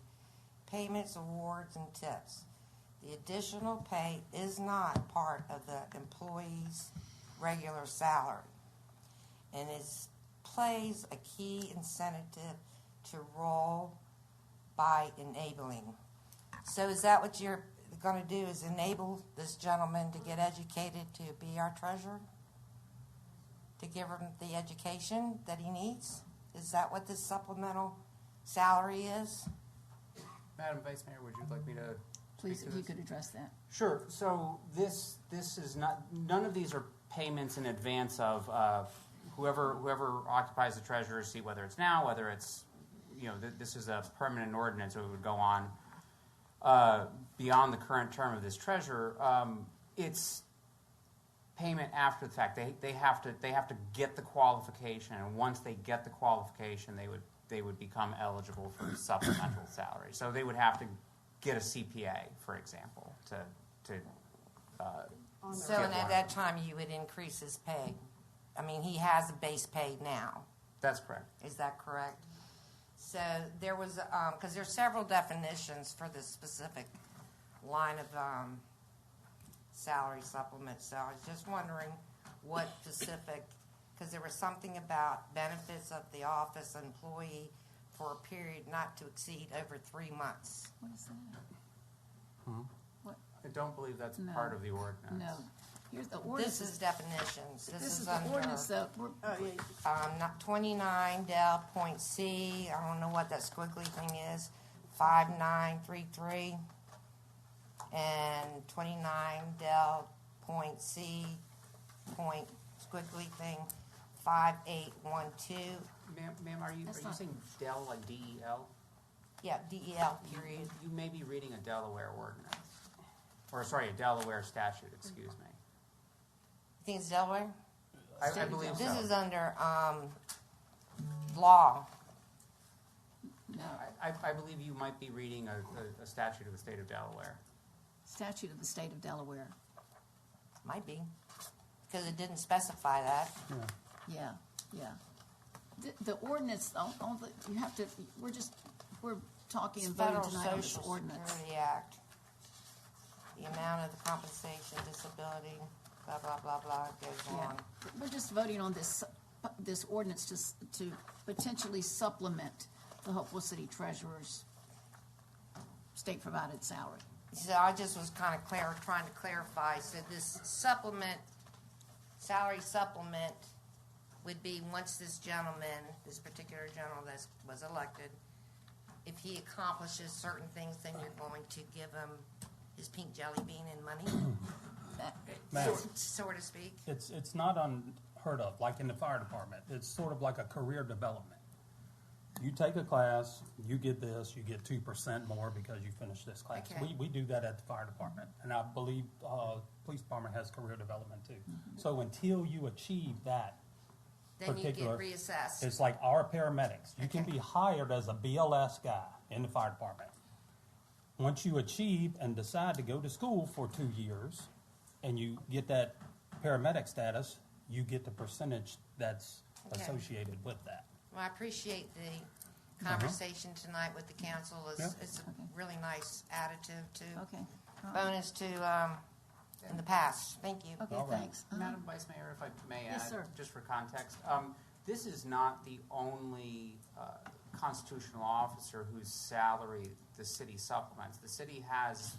payments, awards, and tips. The additional pay is not part of the employee's regular salary, and it plays a key incentive to roll by enabling. So is that what you're going to do, is enable this gentleman to get educated to be our treasurer? To give him the education that he needs? Is that what this supplemental salary is? Madam Vice Mayor, would you like me to Please, speak if to you this? could address that. Sure. So this is not, none of these are payments in advance of whoever occupies the treasurer's seat, whether it's now, whether it's, this is a permanent ordinance, so it would go on beyond the current term of this treasurer. It's payment after the fact. They have to get the qualification, and once they get the qualification, they would become eligible for supplemental salary. So they would have to get a CPA, for example, to So, and at that time, you would increase his pay. I mean, he has a base pay now. That's correct. Is that correct? So there was, because there's several definitions for this specific line of salary supplement. So I was just wondering what specific, because there was something about benefits of the office employee for a period not to exceed over 3 months. What is that? What? I don't believe that's No. part of the ordinance. No. Here's the ordinance. This is definitions. This is under, the ordinance that we're, not 29 Del Point C. I don't know what that squiggly thing is. 5933 and 29 Del Point C point squiggly thing 5812. Ma'am, are you saying Del like DEL? Yeah, DEL period. You may be reading a Delaware ordinance, or sorry, a Delaware statute. Excuse me. You think it's Delaware? I believe so. This is under law. no, I believe you might be reading a statute of the state of Delaware. statute of the state of Delaware. Might be, because it didn't specify that. Yeah. The ordinance, you have to, we're talking and voting Federal tonight on this Social ordinance. Security Act. The amount of the compensation, disability, blah, blah, blah, blah, it goes Yeah. on. We're just voting on this ordinance to potentially supplement the Hopewell City Treasurer's state-provided salary. So I just was kind of trying to clarify, so this salary supplement would be once this particular gentleman that was elected, if he accomplishes certain things, then you're going to give him his pink jelly bean and money, Ma'am, so to speak. it's not unheard of, like in the fire department. It's sort of like a career development. You take a class, you get this, you get 2% more because you finished this class. Okay. We do that at the fire department, and I believe police department has career development too. So until you achieve that Then you get particular, reassessed. it's like our paramedics. You can be hired as a BLS guy in the fire department. Once you achieve and decide to go to school for 2 years, and you get that paramedic status, you get the percentage that's Okay. associated with that. Well, I appreciate the conversation tonight with the council. It's a really nice additive to, Okay. bonus to, in the past. Thank you. Okay, All right. thanks. Madam Vice Mayor, if I may add, Yes, sir. just for context, this is not the only constitutional officer whose salary the city supplements. The city has,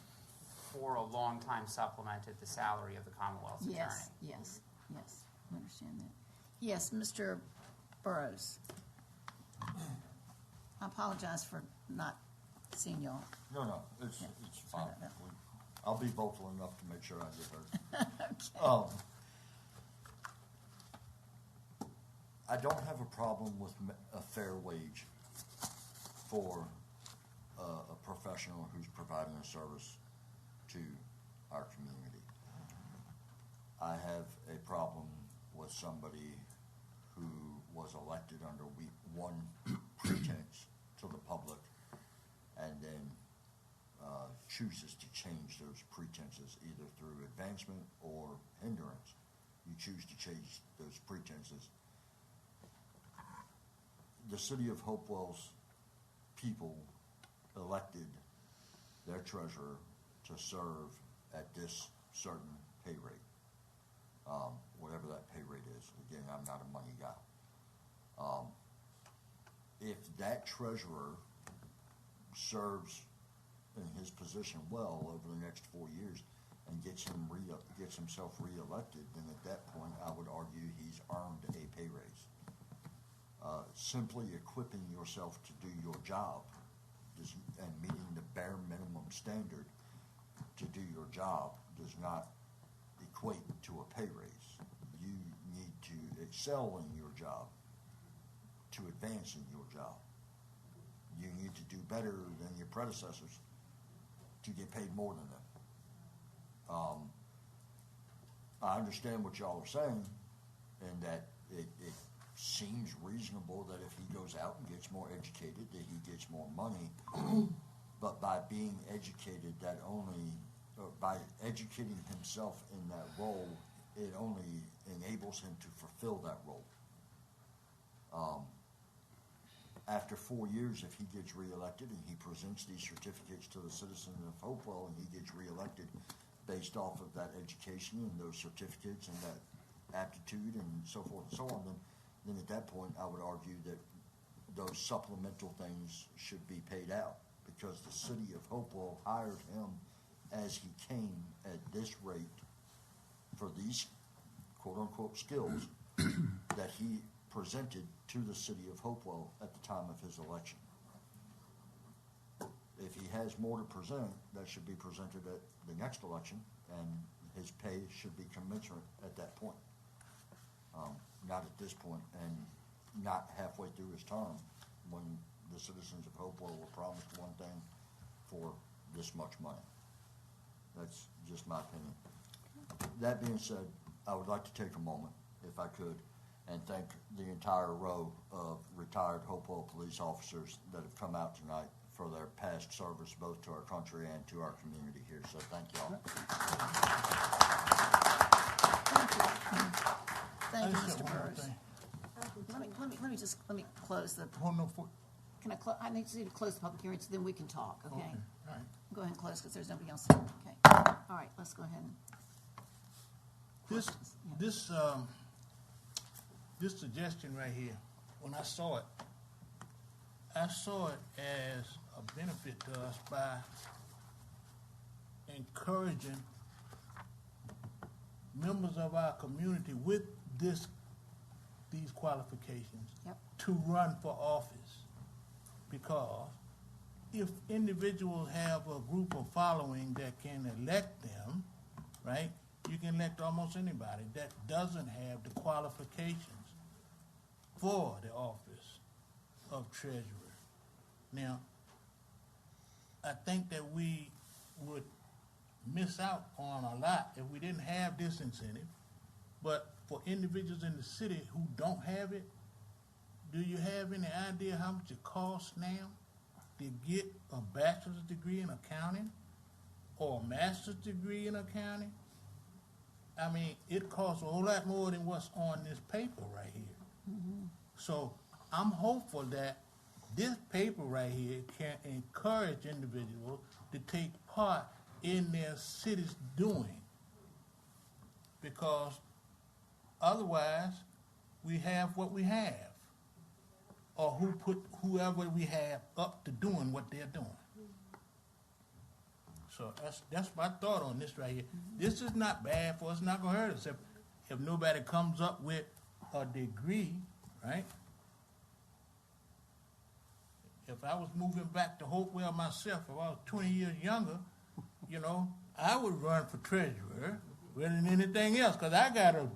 for a long time, supplemented the salary of the Commonwealth's attorney. Yes, I understand that. Yes, Mr. Burrows. I apologize for not seeing y'all. No, it's fine. No. I'll be vocal enough to make sure I get heard. Okay. I don't have a problem with a fair wage for a professional who's providing a service to our community. I have a problem with somebody who was elected under one pretense to the public and then chooses to change those pretenses either through advancement or hindrance. You choose to change those pretenses. The city of Hopewell's people elected their treasurer to serve at this certain pay rate, whatever that pay rate is. Again, I'm not a money guy. If that treasurer serves in his position well over the next 4 years and gets himself reelected, then at that point I would argue he's earned a pay raise. simply equipping yourself to do your job and meeting the bare minimum standard to do your job does not equate to a pay raise. You need to excel in your job to advance in your job. You need to do better than your predecessors to get paid more than them. I understand what y'all are saying, and that it seems reasonable that if he goes out and gets more educated, that he gets more money. But by being educated, by educating himself in that role, it only enables him to fulfill that role. After 4 years, if he gets reelected and he presents these certificates to the citizens of Hopewell and he gets reelected based off of that education and those certificates and that aptitude and so forth and so on, then at that point I would argue that those supplemental things should be paid out, because the city of Hopewell hired him as he came at this rate for these quote-unquote skills that he presented to the city of Hopewell at the time of his election. If he has more to present, that should be presented at the next election, and his pay should be commensurate at that point. Not at this point, and not halfway through his term when the citizens of Hopewell were promised one thing for this much money. That's just my opinion. That being said, I would like to take a moment, if I could, and thank the entire row of retired Hopewell police officers that have come out tonight for their past service both to our country and to our community here. So thank y'all. Thank you, Mr. Burris. Let me close the. Can I close? I need to close the public hearing so then we can talk, okay? All right. Go ahead and close because there's nobody else here. Okay. All right, let's go ahead and. This suggestion right here, when I saw it as a benefit to us by encouraging members of our community with these qualifications to run for office. Because if individuals have a group of following that can elect them, right, you can elect almost anybody that doesn't have the qualifications for the office of treasurer. Now, I think that we would miss out on a lot if we didn't have this incentive. But for individuals in the city who don't have it, do you have any idea how much it costs now to get a bachelor's degree in accounting or a master's degree in accounting? I mean, it costs a whole lot more than what's on this paper right here. Mm-hmm. So I'm hopeful that this paper right here can encourage individuals to take part in their city's doing, because otherwise we have what we have, or whoever we have up to doing what they're doing. So that's my thought on this right here. This is not bad for us. It's not going to hurt us if nobody comes up with a degree, right? If I was moving back to Hopewell myself, if I was 20 years younger, I would run for treasurer rather than anything else, because I got a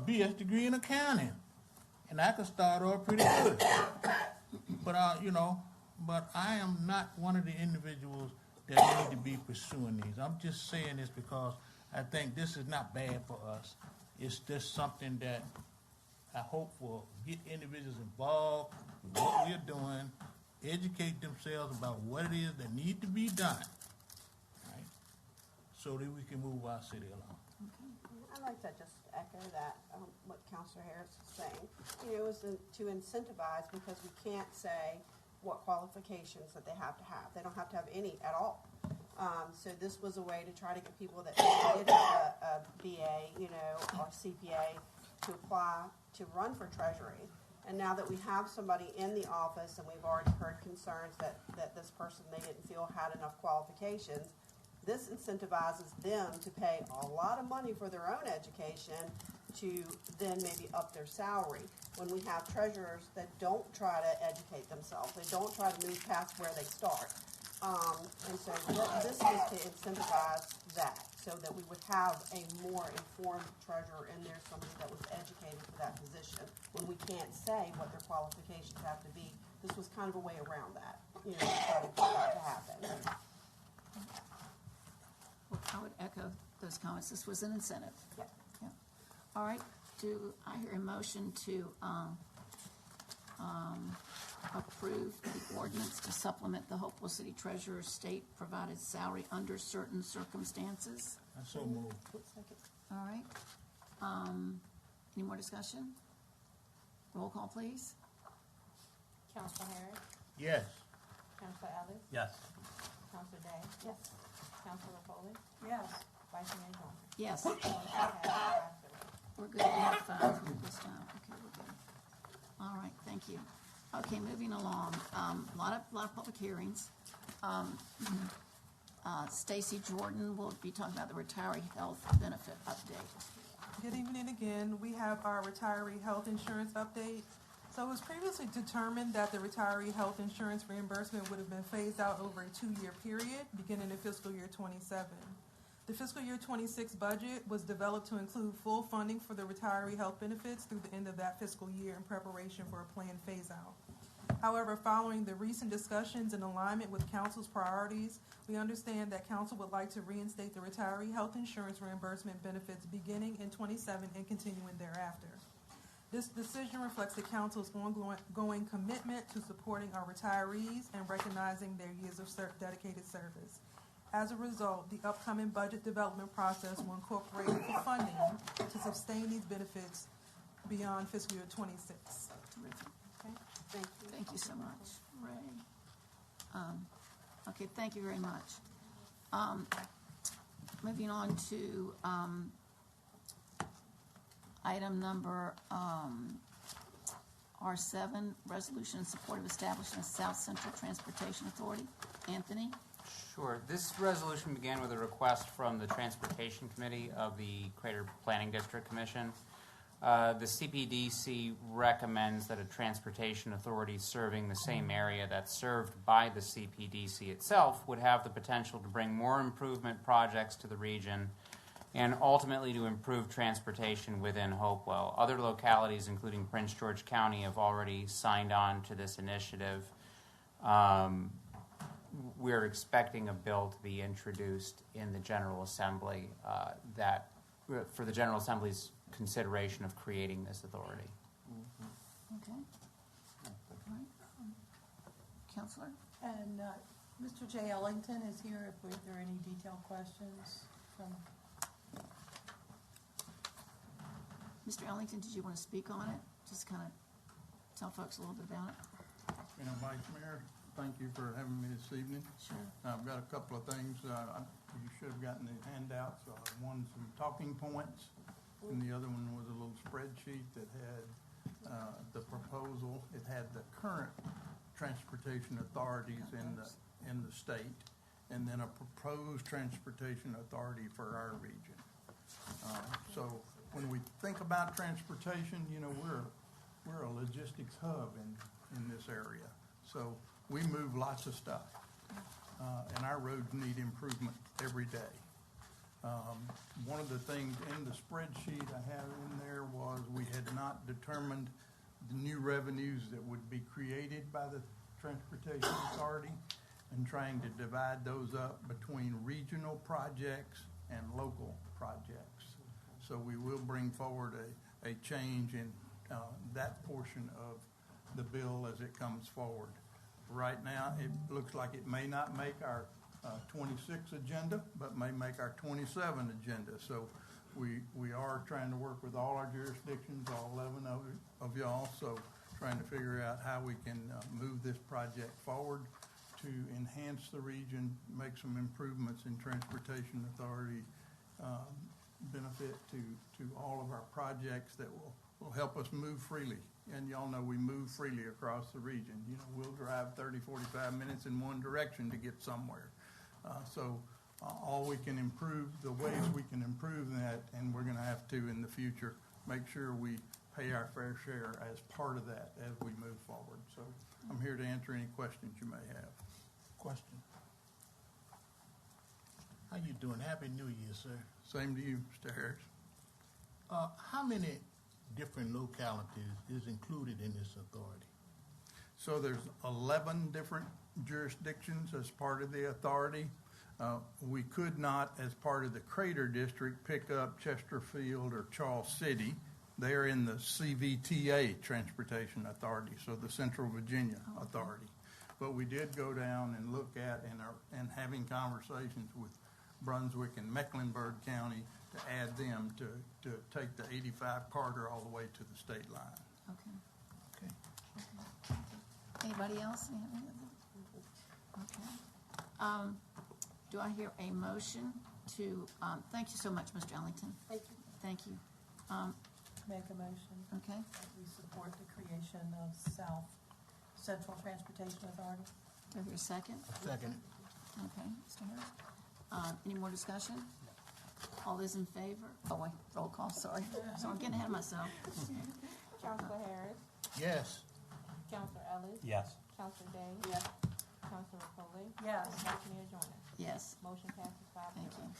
BS degree in accounting, and I could start off pretty good. But but I am not one of the individuals that need to be pursuing these. I'm just saying this because I think this is not bad for us. It's just something that I hope will get individuals involved in what we're doing, educate themselves about what it is that need to be done, right? So that we can move our city along. I'd like to just echo that, what Councilor Harris is saying. It was to incentivize, because we can't say what qualifications that they have to have. They don't have to have any at all. So this was a way to try to get people that did have a BA, or CPA to apply to run for Treasury. And now that we have somebody in the office, and we've already heard concerns that this person they didn't feel had enough qualifications, this incentivizes them to pay a lot of money for their own education to then maybe up their salary. When we have treasurers that don't try to educate themselves, they don't try to move past where they start. And so this was to incentivize that, so that we would have a more informed treasurer in there, somebody that was educated for that position. When we can't say what their qualifications have to be, this was kind of a way around that, to try to get that to happen. Well, I would echo those comments. This was an incentive. Yeah. Yeah. All right, do I hear a motion to approve the ordinance to supplement the Hopewell City Treasurer's state-provided salary under certain circumstances? I so moved. All right. Any more discussion? Roll call, please. Counselor Harris? Yes. Counselor Ellis? Yes. Counselor Day? Yes. Counselor Foley? Yes. Vice Mayor Johnson? Yes. Motion passes 5-0. We're good. We have 5 this time. Okay, we're good. All right, thank you. Okay, moving along. A lot of public hearings. Stacy Jordan will be talking about the retiree health benefit update. Good evening again. We have our retiree health insurance update. So it was previously determined that the retiree health insurance reimbursement would have been phased out over a 2-year period, beginning in fiscal year 27. The fiscal year 26 budget was developed to include full funding for the retiree health benefits through the end of that fiscal year in preparation for a planned phase-out. However, following the recent discussions in alignment with Council's priorities, we understand that Council would like to reinstate the retiree health insurance reimbursement benefits beginning in 27 and continuing thereafter. This decision reflects the Council's ongoing commitment to supporting our retirees and recognizing their years of dedicated service. As a result, the upcoming budget development process will incorporate the funding to sustain these benefits beyond fiscal year 26. Terrific. Okay. Thank you. Thank you so much, Ray. Okay, thank you very much. Moving on to item number R7, resolution in support of establishing a South Central Transportation Authority. Anthony? Sure. This resolution began with a request from the Transportation Committee of the Crater Planning District Commission. The CPDC recommends that a transportation authority serving the same area that's served by the CPDC itself would have the potential to bring more improvement projects to the region and ultimately to improve transportation within Hopewell. Other localities, including Prince George County, have already signed on to this initiative. We're expecting a bill to be introduced in the General Assembly for the General Assembly's consideration of creating this authority. Okay. All right. Counselor? And Mr. J. Ellington is here if there are any detailed questions from... Mr. Ellington, did you want to speak on it? Just kind of tell folks a little bit about it. Vice Mayor, thank you for having me this evening. Sure. I've got a couple of things. You should have gotten the handouts. One, some talking points, and the other one was a little spreadsheet that had the proposal. It had the current transportation authorities in the state, and then a proposed transportation authority for our region. So when we think about transportation, we're a logistics hub in this area. So we move lots of stuff, and our roads need improvement every day. One of the things in the spreadsheet I have in there was we had not determined the new revenues that would be created by the Transportation Authority, and trying to divide those up between regional projects and local projects. So we will bring forward a change in that portion of the bill as it comes forward. Right now, it looks like it may not make our 26 agenda, but may make our 27 agenda. So we are trying to work with all our jurisdictions, all 11 of y'all, so trying to figure out how we can move this project forward to enhance the region, make some improvements in Transportation Authority benefit to all of our projects that will help us move freely. And y'all know we move freely across the region. We'll drive 30, 45 minutes in one direction to get somewhere. So all we can improve, the ways we can improve that, and we're going to have to in the future, make sure we pay our fair share as part of that as we move forward. So I'm here to answer any questions you may have. Question. How you doing? Happy New Year, sir. Same to you, Mr. Harris. How many different localities is included in this authority? So there's 11 different jurisdictions as part of the authority. We could not, as part of the Crater District, pick up Chesterfield or Charles City. They're in the CVTA Transportation Authority, so the Central Virginia Authority. But we did go down and look at and having conversations with Brunswick and Mecklenburg County to add them to take the 85 corridor all the way to the state line. Okay. Anybody else? Okay. Do I hear a motion to, thank you so much, Mr. Ellington. Thank you. Thank you. Make a motion. Okay. that we support the creation of South Central Transportation Authority. Do I hear a second? Second. Okay, Mr. Harris. Any more discussion? All those in favor? Oh, wait, roll call, sorry. So I'm getting ahead of myself. Counselor Harris, Yes. Counselor Ellis, Yes. Counselor Day, Yes. Counselor Foley, Yes. and Vice Mayor Joyner. Yes, Motion passes 5-0. thank you.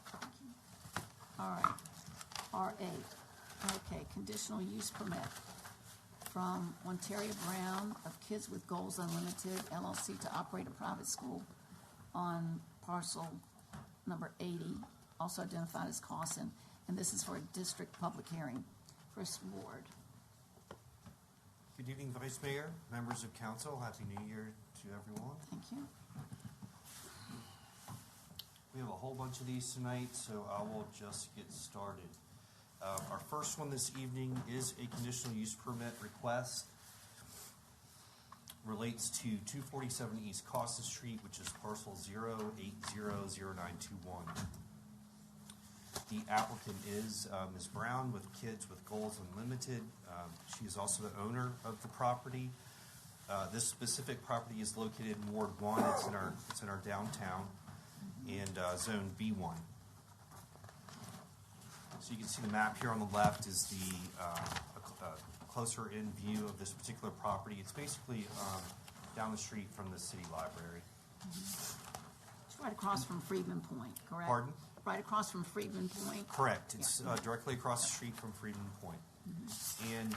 Thank you. All right, R8. Okay, conditional use permit from Ontario Brown of Kids with Goals Unlimited LLC to operate a private school on parcel number 80, also identified as Cawson, and this is for a district public hearing. First Ward. Good evening, Vice Mayor, members of council. Happy New Year to everyone. Thank you. We have a whole bunch of these tonight, so I will just get started. Our first one this evening is a conditional use permit request. Relates to 247 East Costa Street, which is parcel 0800921. The applicant is Ms. Brown with Kids with Goals Unlimited. She is also the owner of the property. This specific property is located in Ward 1. It's in our downtown and Zone B1. So you can see the map here on the left is the closer in view of this particular property. It's basically down the street from the city library. It's right across from Freedman Point, correct? Pardon? Right across from Freedman Point. Correct. It's directly across the street from Freedman Point. And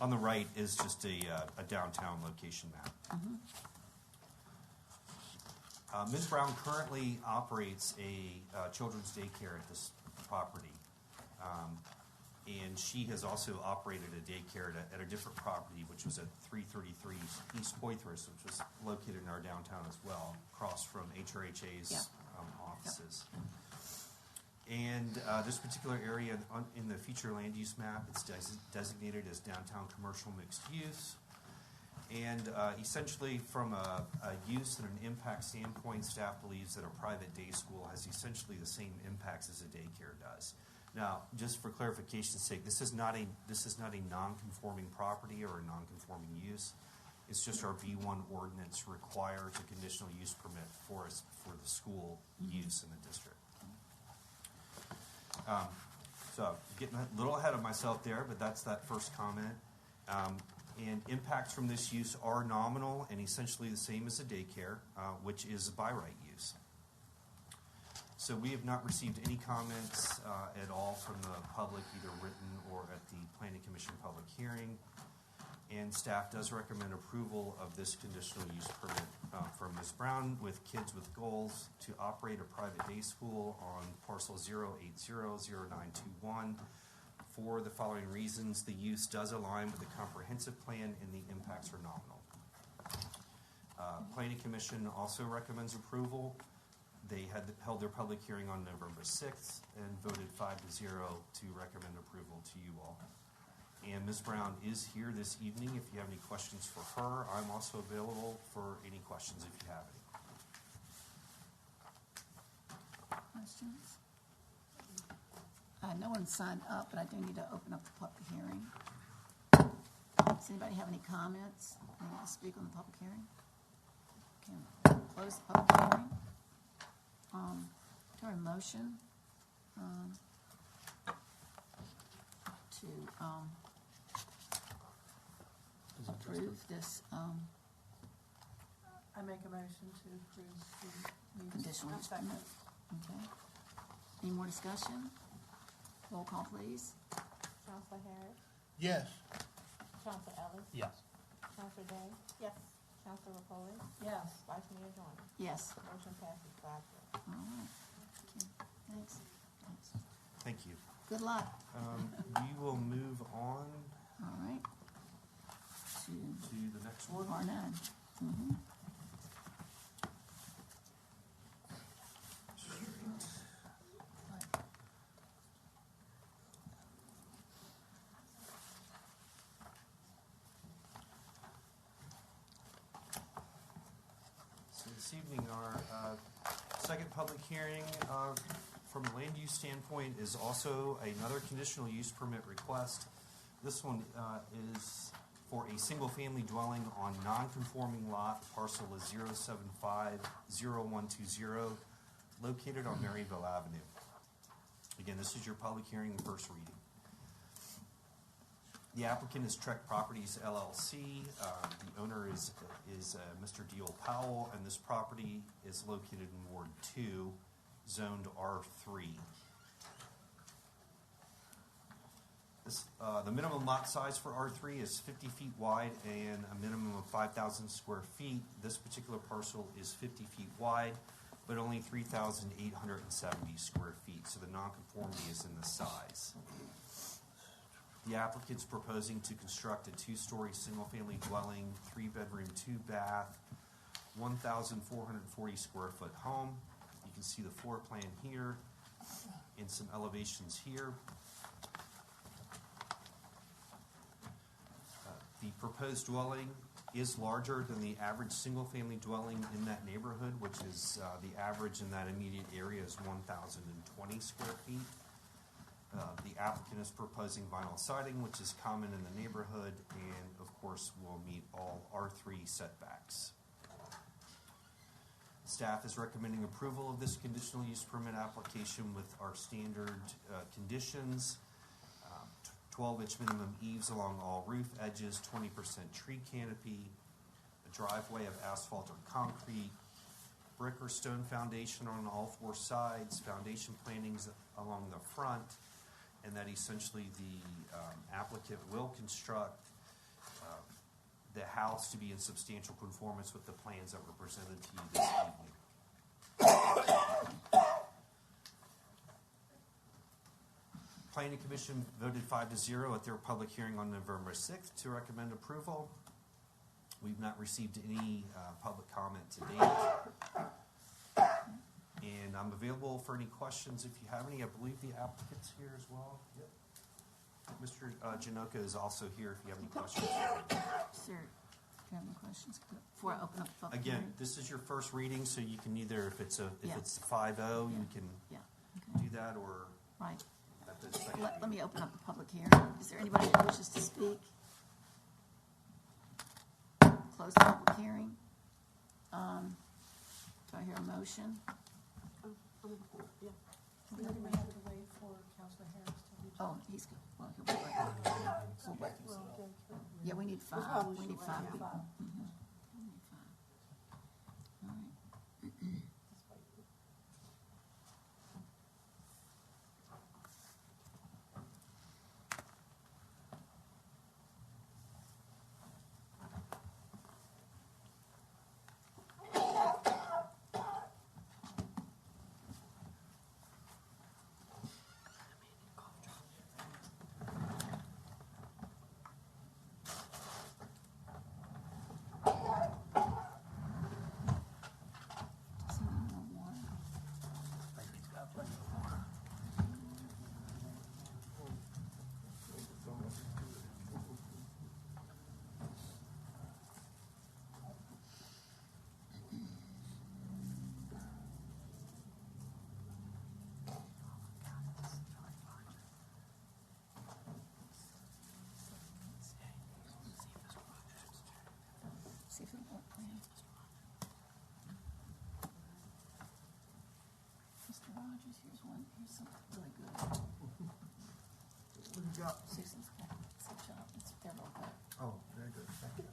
on the right is just a downtown location map. Ms. Brown currently operates a children's daycare at this property. And she has also operated a daycare at a different property, which was at 333 East Poythress, which was located in our downtown as well, across from HRHA's offices. And this particular area in the future land use map, it's designated as downtown commercial mixed use. And essentially from a use and an impact standpoint, staff believes that a private day school has essentially the same impacts as a daycare does. Now, just for clarification's sake, this is not a non-conforming property or a non-conforming use. It's just our B1 ordinance requires a conditional use permit for the school use in the district. So getting a little ahead of myself there, but that's that first comment. And impacts from this use are nominal and essentially the same as a daycare, which is a by right use. So we have not received any comments at all from the public, either written or at the Planning Commission public hearing. And staff does recommend approval of this conditional use permit from Ms. Brown with Kids with Goals to operate a private day school on parcel 0800921 for the following reasons. The use does align with the comprehensive plan and the impacts are nominal. Planning Commission also recommends approval. They held their public hearing on November 6th and voted 5-0 to recommend approval to you all. And Ms. Brown is here this evening. If you have any questions for her, I'm also available for any questions if you have any. Questions? No one signed up, but I do need to open up the public hearing. Does anybody have any comments? They want to speak on the public hearing? Okay, close the public hearing. Do I have a motion? to, approve this, I make a motion to approve the use. conditional use permit. Okay. Any more discussion? Roll call, please. Counselor Harris, Yes. Counselor Ellis, Yes. Counselor Day, Yes. Counselor Repoli, Yes. Vice Mayor Joyner. Yes. Motion passes 5-0. All right. Okay. Thanks. Thanks. Thank you. Good luck. We will move on All right. To to the next one. R9. Mm-hmm. So this evening, our second public hearing from a land use standpoint is also another conditional use permit request. This one is for a single-family dwelling on non-conforming lot, parcel is 0750120, located on Maryville Avenue. Again, this is your public hearing, the first reading. The applicant is Trek Properties LLC. The owner is Mr. Deal Powell, and this property is located in Ward 2, zoned R3. The minimum lot size for R3 is 50 feet wide and a minimum of 5,000 square feet. This particular parcel is 50 feet wide, but only 3,870 square feet, so the nonconformity is in the size. The applicant's proposing to construct a two-story single-family dwelling, 3-bedroom, 2-bath, 1,440 square foot home. You can see the floor plan here and some elevations here. The proposed dwelling is larger than the average single-family dwelling in that neighborhood, which is the average in that immediate area is 1,020 square feet. The applicant is proposing vinyl siding, which is common in the neighborhood, and of course will meet all R3 setbacks. Staff is recommending approval of this conditional use permit application with our standard conditions. 12-inch minimum eaves along all roof edges, 20% tree canopy, a driveway of asphalt or concrete, brick or stone foundation on all 4 sides, foundation plantings along the front, and that essentially the applicant will construct the house to be in substantial conformance with the plans that were presented to you this evening. Planning Commission voted 5-0 at their public hearing on November 6th to recommend approval. We've not received any public comment to date. And I'm available for any questions if you have any. I believe the applicant's here as well. Yep. Mr. Janoka is also here if you have any questions. Sir, do you have any questions before I open up the public Again, hearing? this is your first reading, so you can either, if it's a Yeah. 5-0, you can Yeah, do that, or right. at the second Let reading. me open up the public hearing. Is there anybody that wishes to speak? Close the public hearing. Do I hear a motion? Yeah. We have to wait for Counselor Harris to reach. Oh, he's good. Well, he'll be right. We'll wait. Yeah, we need 5. probably We need should 5 wait, people. yeah. Mhm. We need 5. All right. Does he need more water? I think he's got plenty of water. See if it'll work for you. Mr. Rogers, here's something really good. Susan's got some job. It's their little book. Oh, very good. Thank you.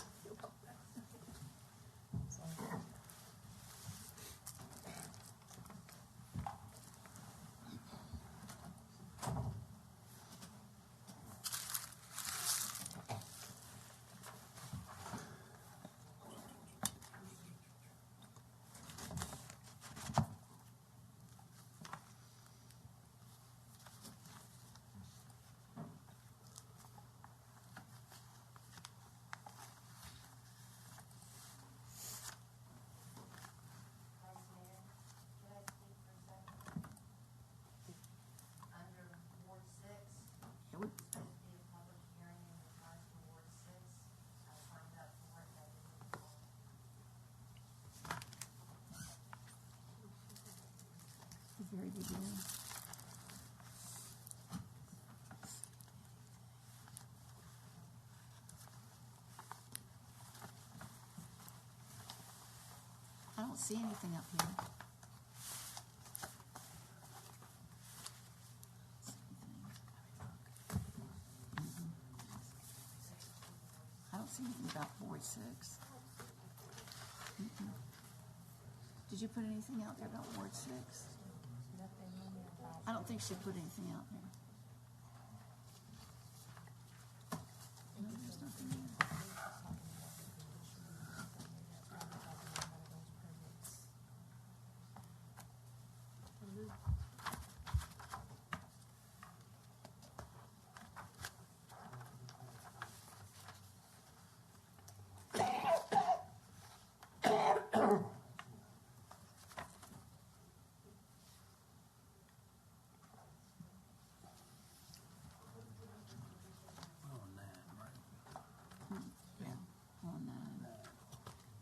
The very beginning. I don't see anything up here. I don't see anything about Ward 6. Did you put anything out there about Ward 6? I don't think she put anything out there. No, there's nothing there.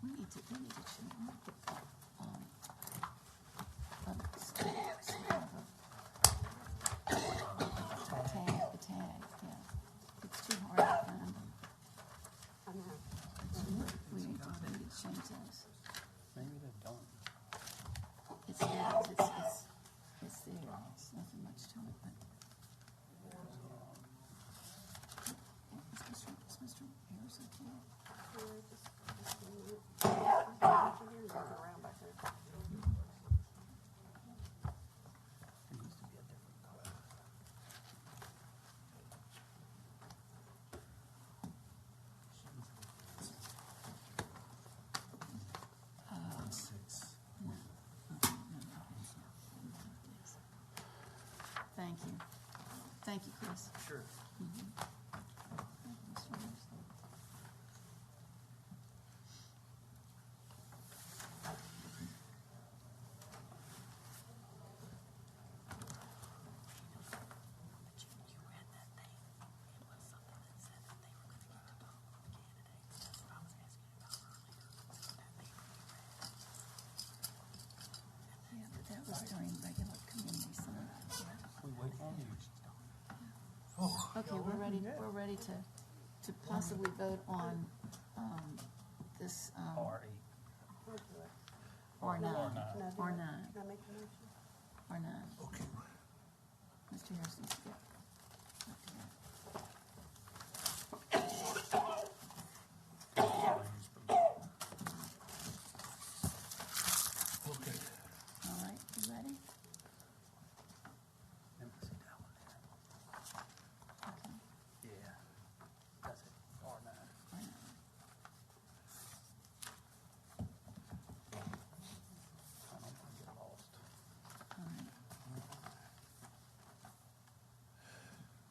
We need to change, we need to put, the tag, yeah. It's too hard to find them. We need to change those. Maybe they don't. It's there, it's there, it's nothing much to it, but. Is Mr. Harrison here? Thank you. Thank you, Chris. Sure. Yeah, but that was during regular community center. We wait on you. Okay, we're ready to possibly vote on, this, R8. R9. R9. R9. Can I make the motion? R9. Okay. Mr. Harrison, yeah. Okay. All right, you ready? Let me see that one there. Okay. Yeah. That's it. R9. R9. I don't want to get lost. All right.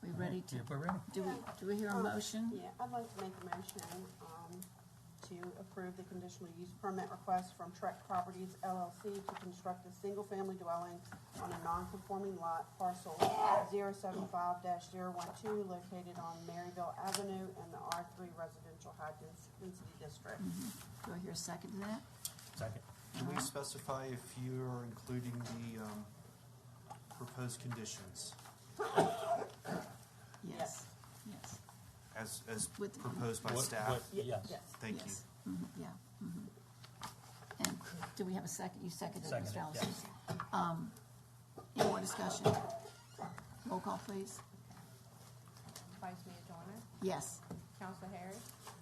We ready to? Yeah, we're ready. Do we hear a motion? Yeah, I'd like to make a motion, to approve the conditional use permit request from Trek Properties LLC to construct a single-family dwelling on a non-conforming lot, parcel 075-012, located on Maryville Avenue in the R3 Residential High Density District. Do I hear a second to that? Second. Can we specify if you're including the proposed conditions Yes. Yes. as With the- proposed by What- staff? what- Yes. Thank you. Yes. Yeah. And do we have a second? You seconded it, Mr. Seconded, Allison. Any more discussion? Roll call, please. Vice Mayor Joyner, Yes. Counselor Harris,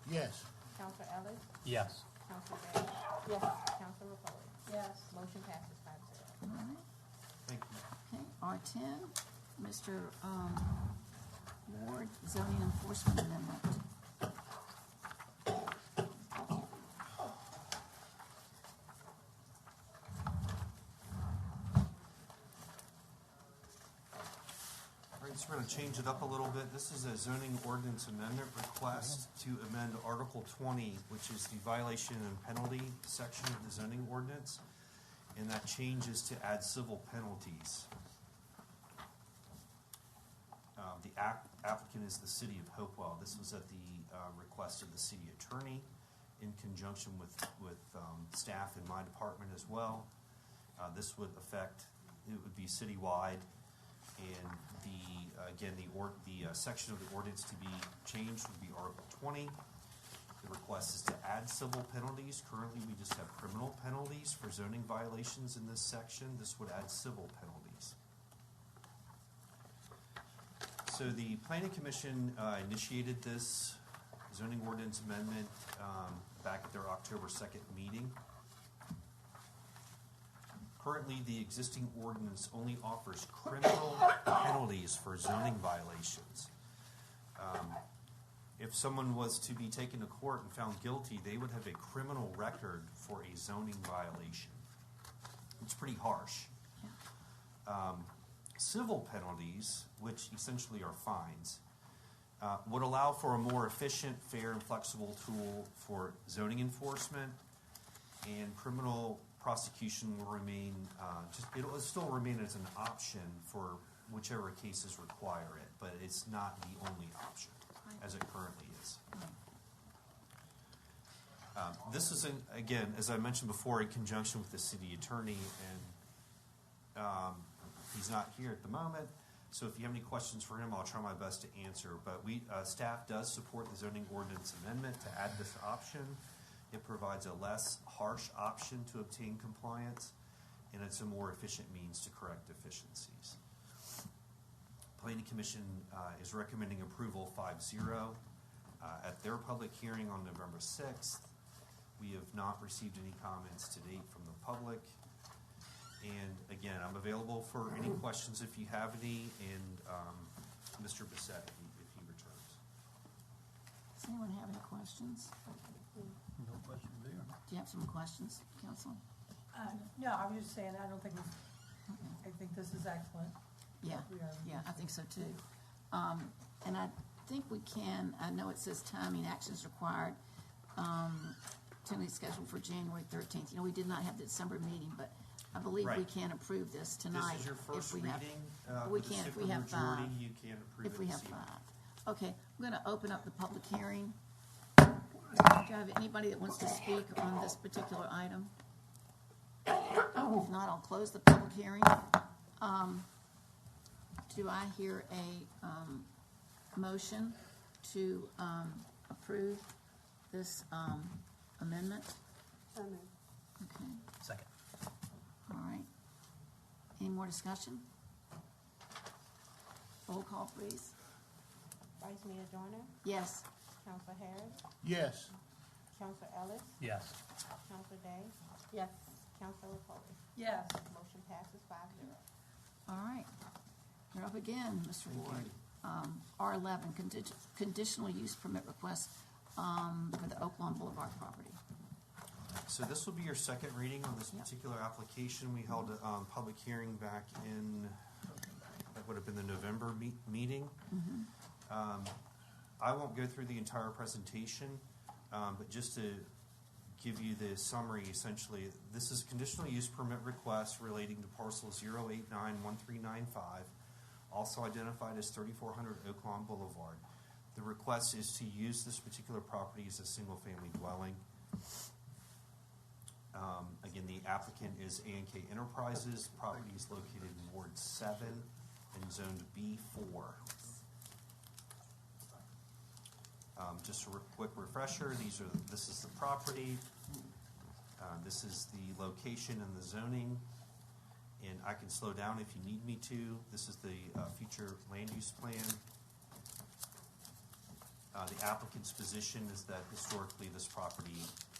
Yes. Counselor Ellis, Yes. Counselor Day, Yes. Counselor Repoli. Yes. Motion passes 5-0. All right. Thank you. Okay, R10, Mr. Ward, zoning enforcement amendment. All right, so we're going to change it up a little bit. This is a zoning ordinance amendment request to amend Article 20, which is the violation and penalty section of the zoning ordinance. And that change is to add civil penalties. The applicant is the city of Hopewell. This was at the request of the city attorney in conjunction with staff in my department as well. This would affect, it would be citywide, and the section of the ordinance to be changed would be Article 20. The request is to add civil penalties. Currently, we just have criminal penalties for zoning violations in this section. This would add civil penalties. So the Planning Commission initiated this zoning ordinance amendment back at their October 2nd meeting. Currently, the existing ordinance only offers criminal penalties for zoning violations. If someone was to be taken to court and found guilty, they would have a criminal record for a zoning violation. It's pretty harsh. Civil penalties, which essentially are fines, would allow for a more efficient, fair, and flexible tool for zoning enforcement, and criminal prosecution will remain, it'll still remain as an option for whichever cases require it, but it's not the only option, as it currently is. This is, again, as I mentioned before, in conjunction with the city attorney, and he's not here at the moment, so if you have any questions for him, I'll try my best to answer. But staff does support the zoning ordinance amendment to add this option. It provides a less harsh option to obtain compliance, and it's a more efficient means to correct deficiencies. Planning Commission is recommending approval 5-0 at their public hearing on November 6th. We have not received any comments to date from the public. And again, I'm available for any questions if you have any, and Mr. Bissett if he returns. Does anyone have any questions? No question there. Do you have some questions, Council? No, I was just saying, I don't think it's, I think this is excellent. Yeah, yeah, I think so too. And I think we can, I know it says timing actions required, tentatively scheduled for January 13th. You know, we did not have the December meeting, but I believe we Right. can approve this tonight. This is your first if we have, reading. we With a can if we have supermajority, 5. You can approve it If we this have evening. 5. Okay, I'm going to open up the public hearing. Do you have anybody that wants to speak on this particular item? If not, I'll close the public hearing. Do I hear a motion to approve this amendment? So moved. Okay, Second. all right. Any more discussion? Roll call, please. Vice Mayor Joyner, Yes. Counselor Harris, Yes. Counselor Ellis, Yes. Counselor Day, Yes. Counselor Repoli. Yes. Motion passes 5-0. All right. You're up again, Mr. Ward. R11, conditional use permit request for the Oaklawn Boulevard property. So this will be your second reading on this particular application. We held a public hearing back in, that would have been the November meeting. I won't go through the entire presentation, but just to give you the summary, essentially, this is a conditional use permit request relating to parcel 0891395, also identified as 3400 Oaklawn Boulevard. The request is to use this particular property as a single-family dwelling. Again, the applicant is A&K Enterprises. Property is located in Ward 7 and zoned B4. Just a quick refresher, this is the property, this is the location and the zoning, and I can slow down if you need me to. This is the future land use plan. The applicant's position is that historically this property,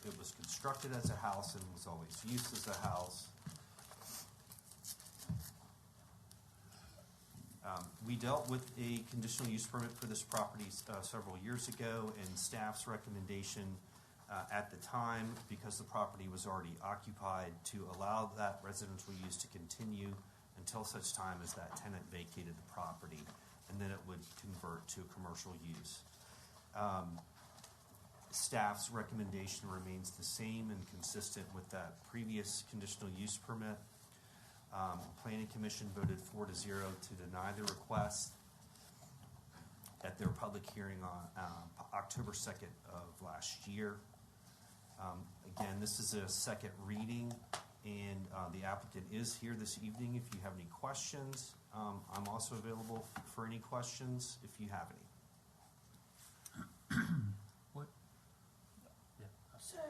it was constructed as a house and was always used as a house. We dealt with a conditional use permit for this property several years ago, and staff's recommendation at the time, because the property was already occupied, to allow that residential use to continue until such time as that tenant vacated the property, and then it would convert to commercial use. Staff's recommendation remains the same and consistent with that previous conditional use permit. Planning Commission voted 4-0 to deny the request at their public hearing on October 2nd of last year. Again, this is a second reading, and the applicant is here this evening if you have any questions. I'm also available for any questions if you have any.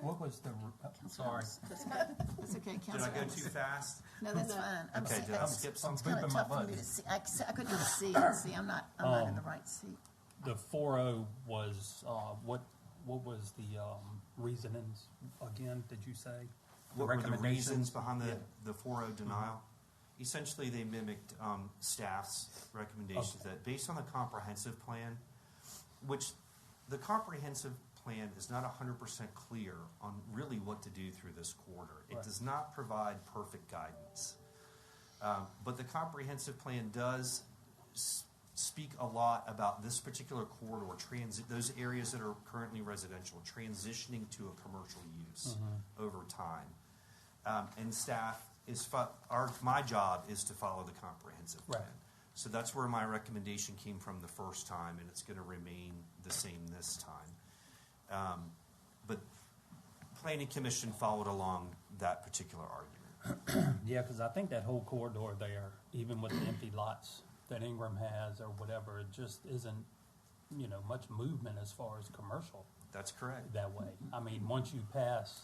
What was the, sorry. That's okay, Did I go too fast? No, that's fine. Okay, did I skip something? It's kind of tough for me to see. I couldn't even see. I'm not in the right seat. The 4-0 was, what was the reasonings again, did you say? What were the reasons recommendations? behind the 4-0 denial? Essentially, they mimicked staff's recommendations that based on the comprehensive plan, which the comprehensive plan is not 100% clear on really what to do through this corridor. It Right. does not provide perfect guidance. But the comprehensive plan does speak a lot about this particular corridor, those areas that are currently residential, transitioning to a commercial use over time. And staff my job is to follow the comprehensive plan. Right. So that's where my recommendation came from the first time, and it's going to remain the same this time. But Planning Commission followed along that particular argument. Yeah, because I think that whole corridor there, even with the empty lots that Ingram has or whatever, it just isn't, much movement as far as commercial That's correct. that way. I mean, once you pass,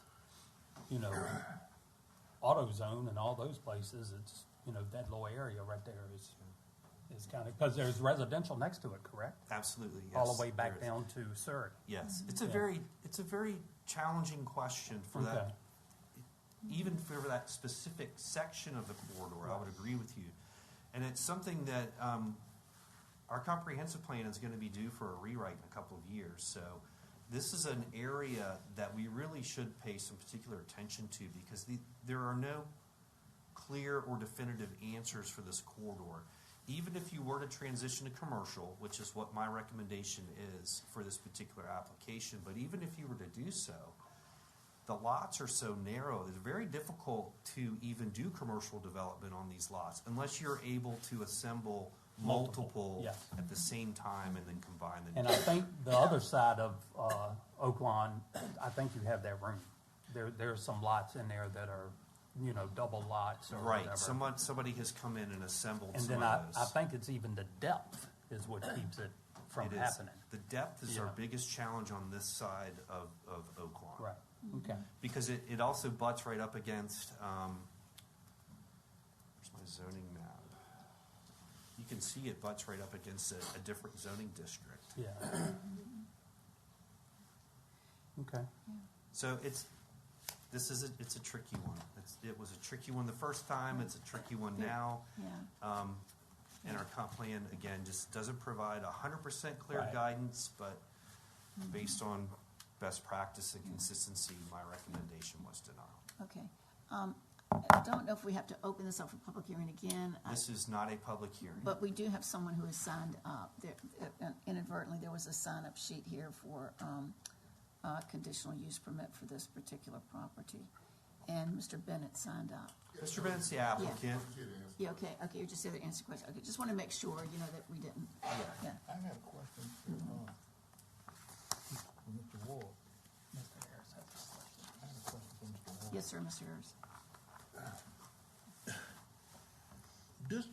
AutoZone and all those places, it's, that little area right there is kind of, because there's residential next to it, correct? Absolutely, yes. All the way back there is. down to Surrey. Yes, it's a Yeah. very challenging question for Okay. that, even for that specific section of the corridor. I would agree with you, and it's something that our comprehensive plan is going to be due for a rewrite in a couple of years. So this is an area that we really should pay some particular attention to, because there are no clear or definitive answers for this corridor. Even if you were to transition to commercial, which is what my recommendation is for this particular application, but even if you were to do so, the lots are so narrow, it's very difficult to even do commercial development on these lots unless you're able to assemble multiple yes. at the same time and then combine them. And I think the other side of Oaklawn, I think you have that room. There's some lots in there that are, double lots or Right, whatever. somebody has come in and assembled And some then of I those. think it's even the depth is what keeps it from It is. happening. The depth is our Yeah. biggest challenge on this side of Oaklawn. Right, okay. Because it also butts right up against, where's my zoning map? You can see it butts right up against a different zoning district. Yeah. Okay. So it's a tricky one. It was a tricky one the first time, it's a tricky one now. Yeah. And our comp plan, again, just doesn't provide 100% clear Right. guidance, but based on best practice and consistency, my recommendation was denial. Okay. I don't know if we have to open this up for public hearing again. This is not a public hearing. But we do have someone who has signed up. Inadvertently, there was a sign-up sheet here for conditional use permit for this particular property. And Mr. Bennett signed up. Mr. Bennett's the applicant. Yeah, okay, you're just there to answer questions. Okay, just want to make sure, that we didn't, yeah. I have a question for Mr. Ward. Mr. Harris has a question. I have a question for Mr. Ward. Yes, sir, Mr. Harris. This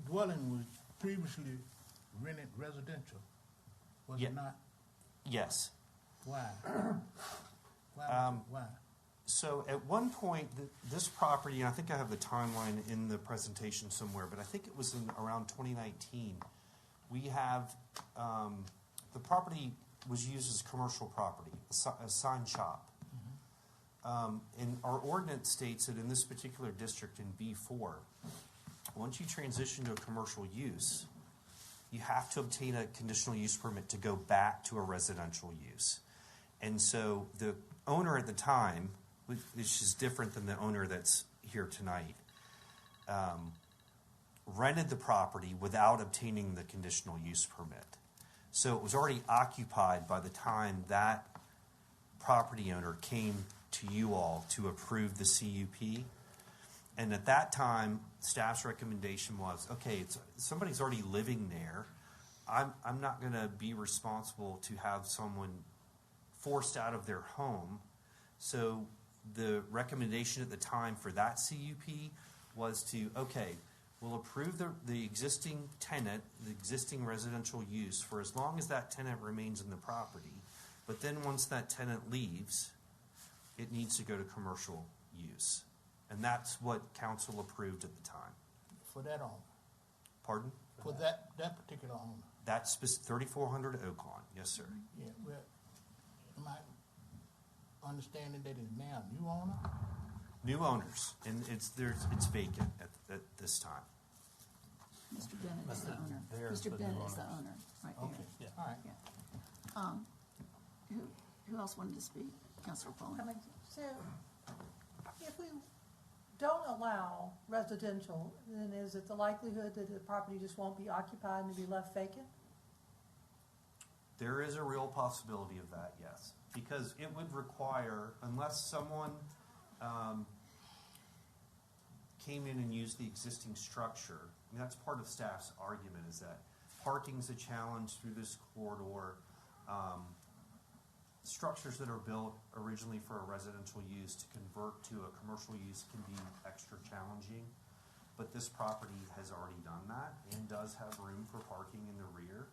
dwelling was previously rented residential, was Yeah. it not? Yes. Why? Why? So at one point, this property, and I think I have the timeline in the presentation somewhere, but I think it was in around 2019. We have, the property was used as commercial property, a sign shop. And our ordinance states that in this particular district in B4, once you transition to a commercial use, you have to obtain a conditional use permit to go back to a residential use. And so the owner at the time, which is different than the owner that's here tonight, rented the property without obtaining the conditional use permit. So it was already occupied by the time that property owner came to you all to approve the CUP. And at that time, staff's recommendation was, okay, somebody's already living there. I'm not going to be responsible to have someone forced out of their home. So the recommendation at the time for that CUP was to, okay, we'll approve the existing tenant, the existing residential use for as long as that tenant remains in the property. But then once that tenant leaves, it needs to go to commercial use. And that's what council approved at the time. For that owner, Pardon? for that particular owner. That's 3400 Oakon, yes, sir. Yeah, well, am I understanding that it's now a new owner? New owners, and it's vacant at this time. Mr. Bennett is the owner. There's Mr. the new Bennett is the owners. owner, right Okay, there. all right. Yeah. Who else wanted to speak? Councilor Foley? I mean, so if we don't allow residential, then is it the likelihood that the property just won't be occupied and be left vacant? There is a real possibility of that, yes. Because it would require, unless someone came in and used the existing structure, I mean, that's part of staff's argument, is that parking's a challenge through this corridor. Structures that are built originally for a residential use to convert to a commercial use can be extra challenging. But this property has already done that and does have room for parking in the rear,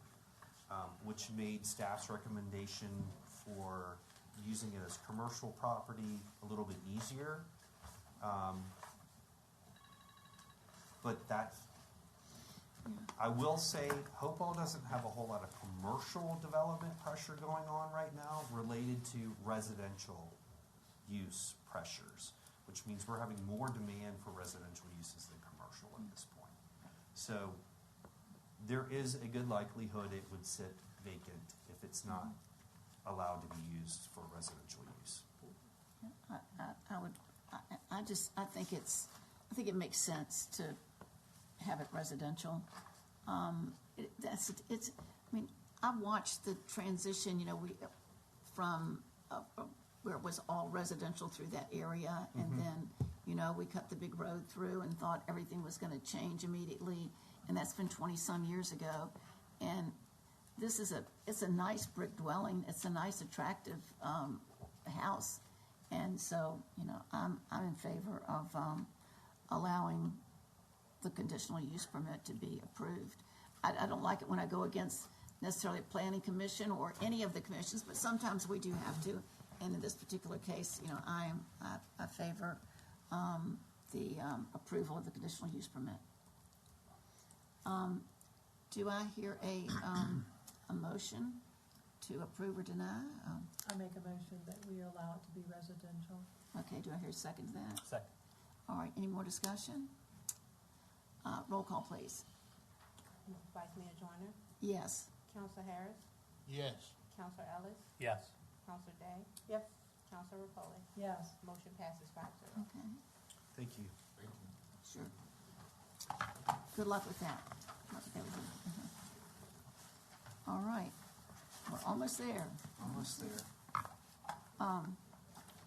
which made staff's recommendation for using it as commercial property a little bit easier. But I will say, Hopewell doesn't have a whole lot of commercial development pressure going on right now related to residential use pressures, which means we're having more demand for residential uses than commercial at this point. So there is a good likelihood it would sit vacant if it's not allowed to be used for residential use. I think it makes sense to have it residential. I mean, I've watched the transition, from where it was all residential through that area, and then, we cut the big road through and thought everything was gonna change immediately, and that's been 20-some years ago. And this is it's a nice brick dwelling, it's a nice, attractive, house. And so, I'm in favor of, allowing the conditional use permit to be approved. I don't like it when I go against necessarily a planning commission or any of the commissions, but sometimes we do have to. And in this particular case, I favor the approval of the conditional use permit. Do I hear a motion to approve or deny? I make a motion that we allow it to be residential. Okay, do I hear a second to that? Second. All right, any more discussion? Roll call, please. Vice Mayor Joyner, Yes. Councilor Harris, Yes. Councilor Ellis, Yes. Councilor Day, Yes. Councilor Rapoli. Yes. Motion passes 5-0. Okay, Thank you. sure. Good luck with that. All right, we're almost there. Almost there.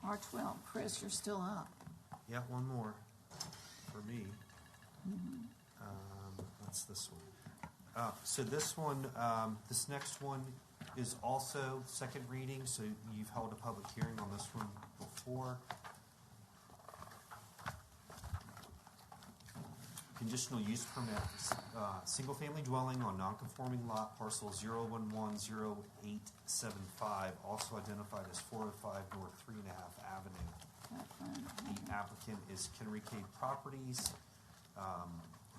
R12, Chris, you're still up. Yeah, one more for me. What's this one? So this one, this next one is also second reading, so you've held a public hearing on this one before. Conditional use permit, single-family dwelling on non-conforming lot parcel 0110875, also identified as 405 North 3.5 Avenue. The applicant is Kenry Cade Properties.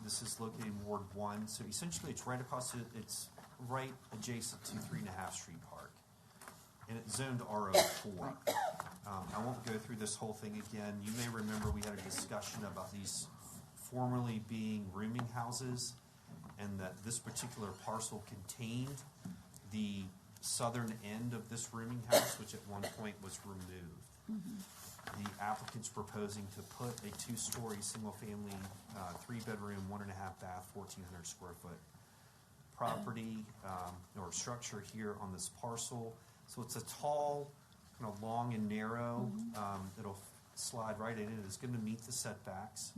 This is located in Ward 1, so essentially it's right across, it's right adjacent to 3.5 Street Park. and it's zoned RO4. I won't go through this whole thing again. You may remember we had a discussion about these formerly being rooming houses, and that this particular parcel contained the southern end of this rooming house, which at one point was removed. The applicant's proposing to put a two-story, single-family, three-bedroom, 1.5 bath, 1,400 square foot property or structure here on this parcel. So it's a tall, kind of long and narrow. It'll slide right in. It is going to meet the setbacks.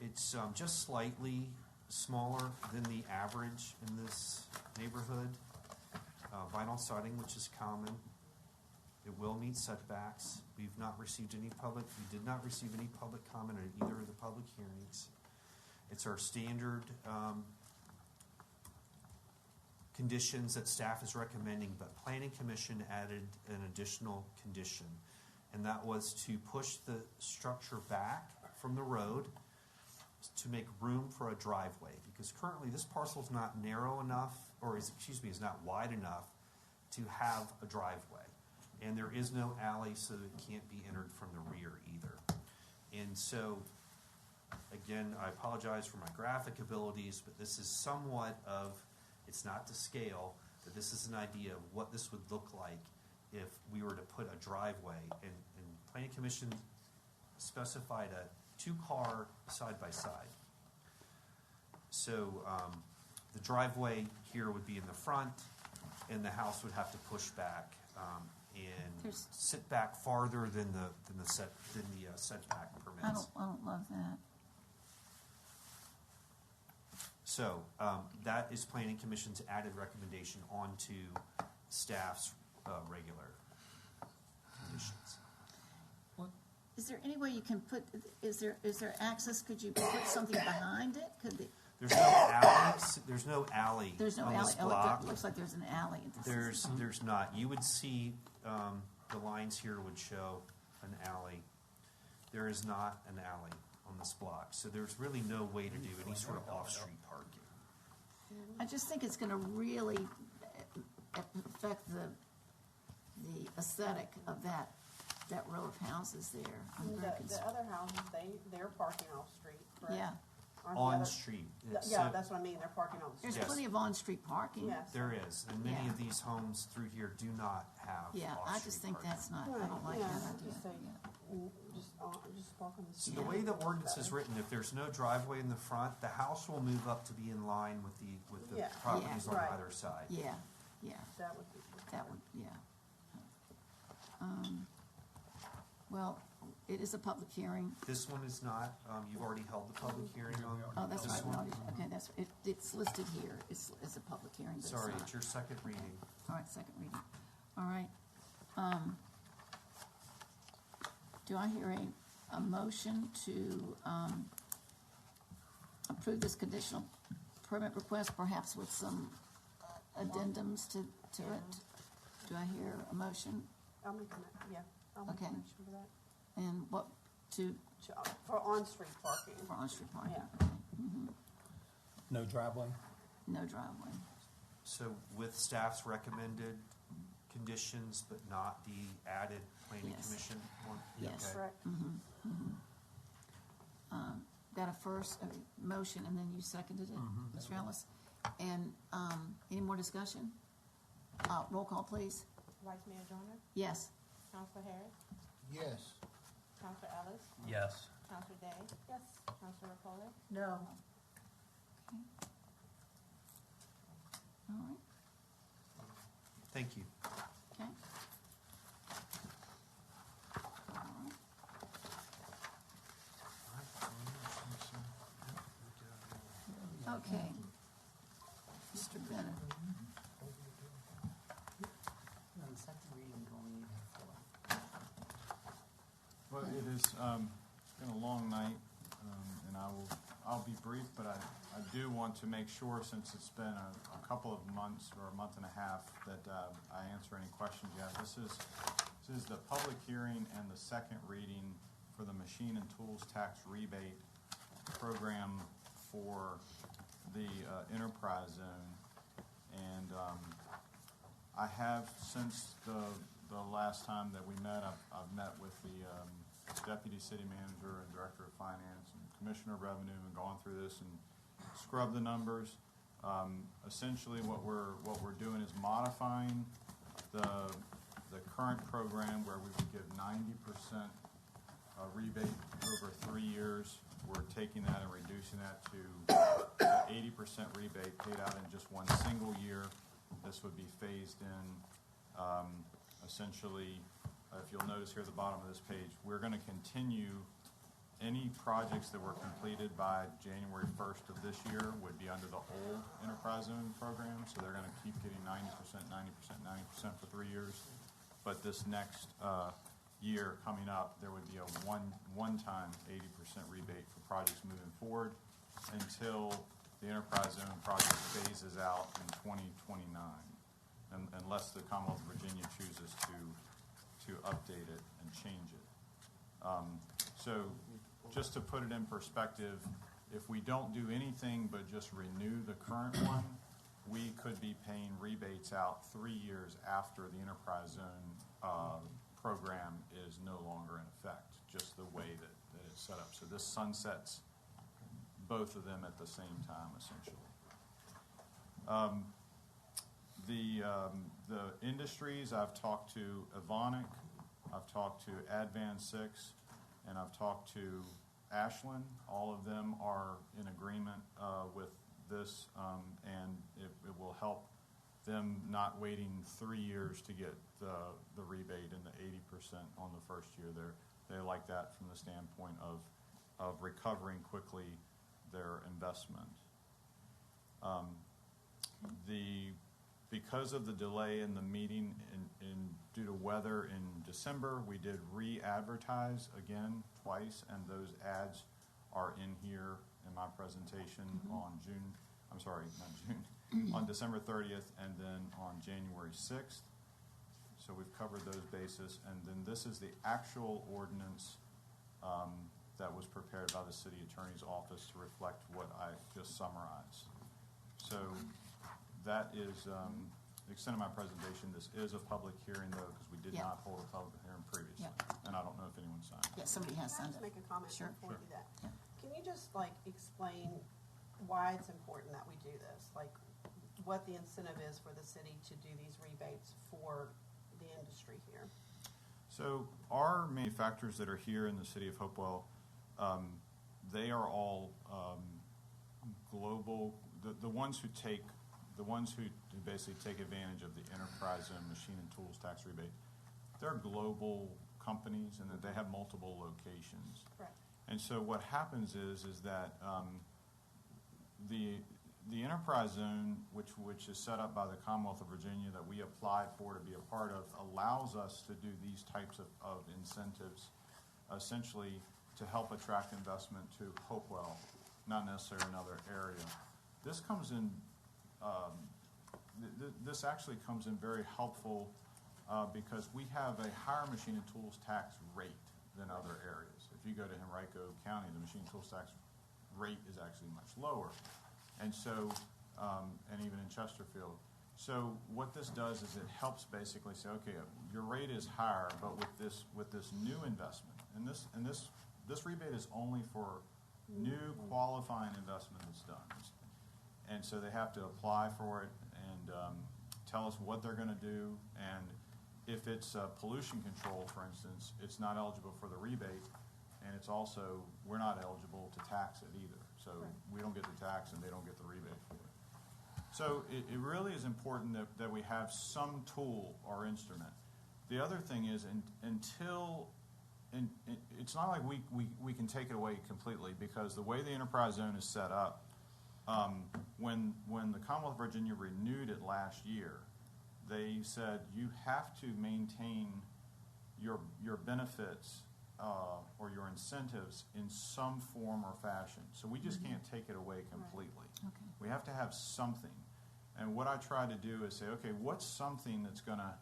It's just slightly smaller than the average in this neighborhood. Vinyl siding, which is common. It will meet setbacks. We did not receive any public comment on either of the public hearings. It's our standard conditions that staff is recommending, but Planning Commission added an additional condition, and that was to push the structure back from the road to make room for a driveway, because currently this parcel is not narrow enough, or is not wide enough to have a driveway. And there is no alley, so it can't be entered from the rear either. And so, again, I apologize for my graphic abilities, but this is somewhat of, it's not to scale, but this is an idea of what this would look like if we were to put a driveway. And Planning Commission specified a 2-car side-by-side. So the driveway here would be in the front, and the house would have to push back and sit back farther than the setback permits. I don't love that. So that is Planning Commission's added recommendation onto staff's regular conditions. Is there any way you can put, is there access, could you put something behind it? Could the, There's no alley. There's no alley. There's no on alley. this Oh, block. it looks like there's an alley. There's not. You would see the lines here would show an alley. There is not an alley on this block, so there's really no way to do any sort of off-street parking. I just think it's gonna really affect the aesthetic of that row of houses there. I'm very The concerned. other houses, they're parking off-street, correct? Yeah. Aren't the On other- street. Yeah, that's what I mean, they're parking on the street. There's plenty of on-street parking. Yes. There is, and many Yeah. of these homes through here do not have Yeah, I just think that's not, I don't like Yeah, that idea. just say, just park on the So street. the way the ordinance is written, if there's no driveway in the front, the house will move up to be in line with the Yeah. properties Yeah, on right. either side. Yeah, That would be. yeah. Well, it is a public hearing. This one is not. You've already held the public hearing on Oh, that's this right, one. okay, it's listed here, it's a public hearing, but it's Sorry, not. it's your second reading. All right, second reading. All right. Do I hear a motion to approve this conditional permit request, perhaps with some addendums to it? Do I hear a motion? I'll make a Okay. motion for that. And what, to, For on-street parking. for on-street parking? Yeah. No driveway? No driveway. So with staff's recommended conditions, but not the added planning Yes. commission one? Yes. Okay. Correct. Got a first motion, and then you seconded it, Mr. Ellis? And any more discussion? Roll call, please. Vice Mayor Joyner, Yes. Councilor Harris, Yes. Councilor Ellis, Yes. Councilor Day. Yes. Councilor Repola. No. All right, Thank you. okay. All right. Okay. Mr. Bennett. Well, it has been a long night, and I'll be brief, but I do want to make sure, since it's been a couple of months or a month and a half, that I answer any questions you have. This is the public hearing and the second reading for the machine and tools tax rebate program for the enterprise zone. And I have, since the last time that we met, I've met with the Deputy City Manager and Director of Finance and Commissioner of Revenue and gone through this and scrubbed the numbers. Essentially, what we're doing is modifying the current program where we would give 90% rebate over 3 years. We're taking that and reducing that to 80% rebate paid out in just one single year. This would be phased in. Essentially, if you'll notice here at the bottom of this page, we're going to continue any projects that were completed by January 1st of this year would be under the old enterprise zone program. So they're going to keep getting 90%, 90%, 90% for 3 years. But this next year coming up, there would be a one-time 80% rebate for projects moving forward until the enterprise zone project phases out in 2029, unless the Commonwealth of Virginia chooses to update it and change it. So just to put it in perspective, if we don't do anything but just renew the current one, we could be paying rebates out 3 years after the enterprise zone program is no longer in effect, just the way that it's set up. So this sunsets both of them at the same time, essentially. The industries, I've talked to Evonik, I've talked to Advan 6, and I've talked to Ashland. All of them are in agreement with this, and it will help them not waiting 3 years to get the rebate and the 80% on the first year. They like that from the standpoint of recovering quickly their investment. Because of the delay in the meeting due to weather in December, we did re-advertise again twice, and those ads are in here in my presentation on on December 30th and then on January 6th. So we've covered those bases, and then this is the actual ordinance that was prepared by the City Attorney's Office to reflect what I just summarized. So that is the extent of my presentation. This is a public hearing, though, because we did not hold a public hearing previously. And I don't know if anyone signed it. Yeah, somebody has Can I signed just it. make a comment Sure. before we do that? Can you just explain why it's important that we do this? What the incentive is for the city to do these rebates for the industry here? So our manufacturers that are here in the city of Hopewell, they are all global. The ones who basically take advantage of the enterprise zone machine and tools tax rebate, they're global companies and that they have multiple locations. Correct. And so what happens is that the enterprise zone, which is set up by the Commonwealth of Virginia that we applied for to be a part of, allows us to do these types of incentives, essentially to help attract investment to Hopewell, not necessarily another area. This comes in. This actually comes in very helpful because we have a higher machine and tools tax rate than other areas. If you go to Henrico County, the machine and tools tax rate is actually much lower. And so, and even in Chesterfield. So what this does is it helps basically say, okay, your rate is higher, but with this new investment, and this rebate is only for new qualifying investment that's done. And so they have to apply for it and tell us what they're going to do. And if it's pollution control, for instance, it's not eligible for the rebate, and it's also, we're not eligible to tax it either. So we don't get the tax and they don't get the rebate for it. So it really is important that we have some tool or instrument. The other thing is it's not like we can take it away completely, because the way the enterprise zone is set up, when the Commonwealth of Virginia renewed it last year, they said you have to maintain your benefits or your incentives in some form or fashion. So we just can't take it away completely. Right. Okay. We have to have something. And what I try to do is say, okay, what's something that's going to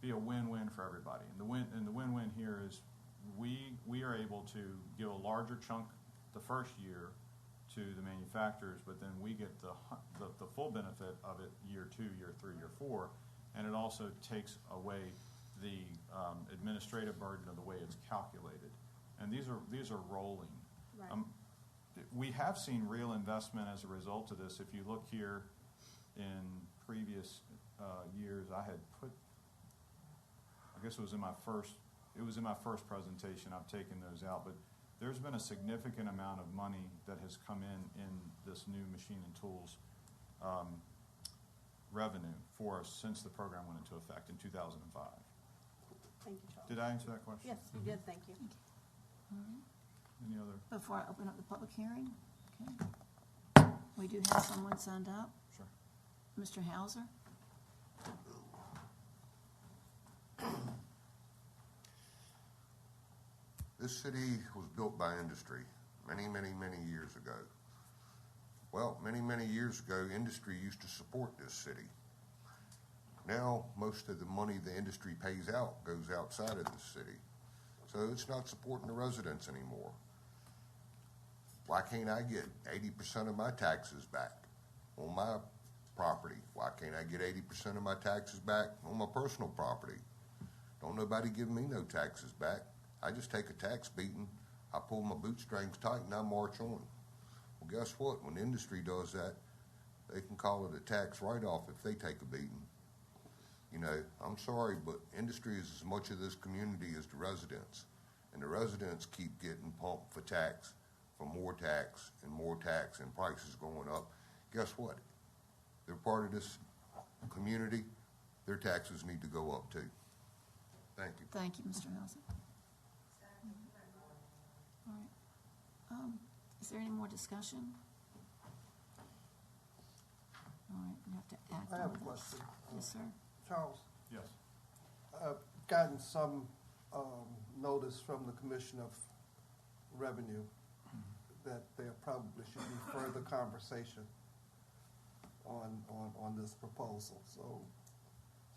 be a win-win for everybody? And the win-win here is we are able to give a larger chunk the first year to the manufacturers, but then we get the full benefit of it year 2, year 3, year 4, and it also takes away the administrative burden of the way it's calculated. And these are rolling. Right. We have seen real investment as a result of this. If you look here in previous years, I had put, I guess it was in my first presentation, I've taken those out, but there's been a significant amount of money that has come in this new machine and tools revenue for us since the program went into effect in 2005. Thank you, Charles. Did I answer that question? Yes, you did, thank you. All right. Any other? Before I open up the public hearing, okay. We do have someone signed up. Sure. Mr. Hauser? This city was built by industry many, many, many years ago. Well, many, many years ago, industry used to support this city. Now, most of the money the industry pays out goes outside of the city. So it's not supporting the residents anymore. Why can't I get 80% of my taxes back on my property? Why can't I get 80% of my taxes back on my personal property? Don't nobody give me no taxes back. I just take a tax beating, I pull my bootstrings tight, and I march on. Well, guess what? When industry does that, they can call it a tax write-off if they take a beating. You know, I'm sorry, but industry is as much of this community as the residents. And the residents keep getting pumped for tax, for more tax, and prices going up. Guess what? They're part of this community. Their taxes need to go up too. Thank you. Thank you, Mr. Hauser. All right. Is there any more discussion? All right, we have to act on I have a this. question. Yes, sir. Charles, Yes. I've gotten some notice from the Commission of Revenue that there probably should be further conversation on this proposal. So,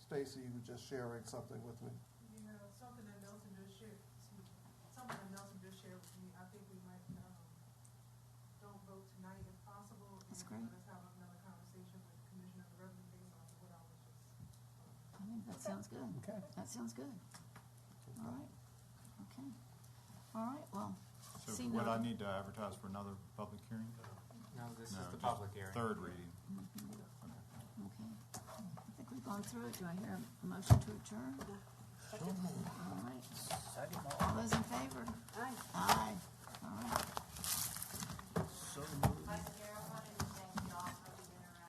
Stacy, you were just sharing something with me. Yeah, something that Nelson just shared, something that Nelson just shared with me. I think we might, don't vote tonight if possible. That's and great. Let's have another conversation with the Commissioner of Revenue based off of what I was just. I think that sounds good. Okay. That sounds good. All right. Okay. All right, well, So see would no- I need to advertise for another public hearing? No, this is No, the just public hearing. Third reading. Okay. I think we've gone through it. Do I hear a motion to adjourn? All right.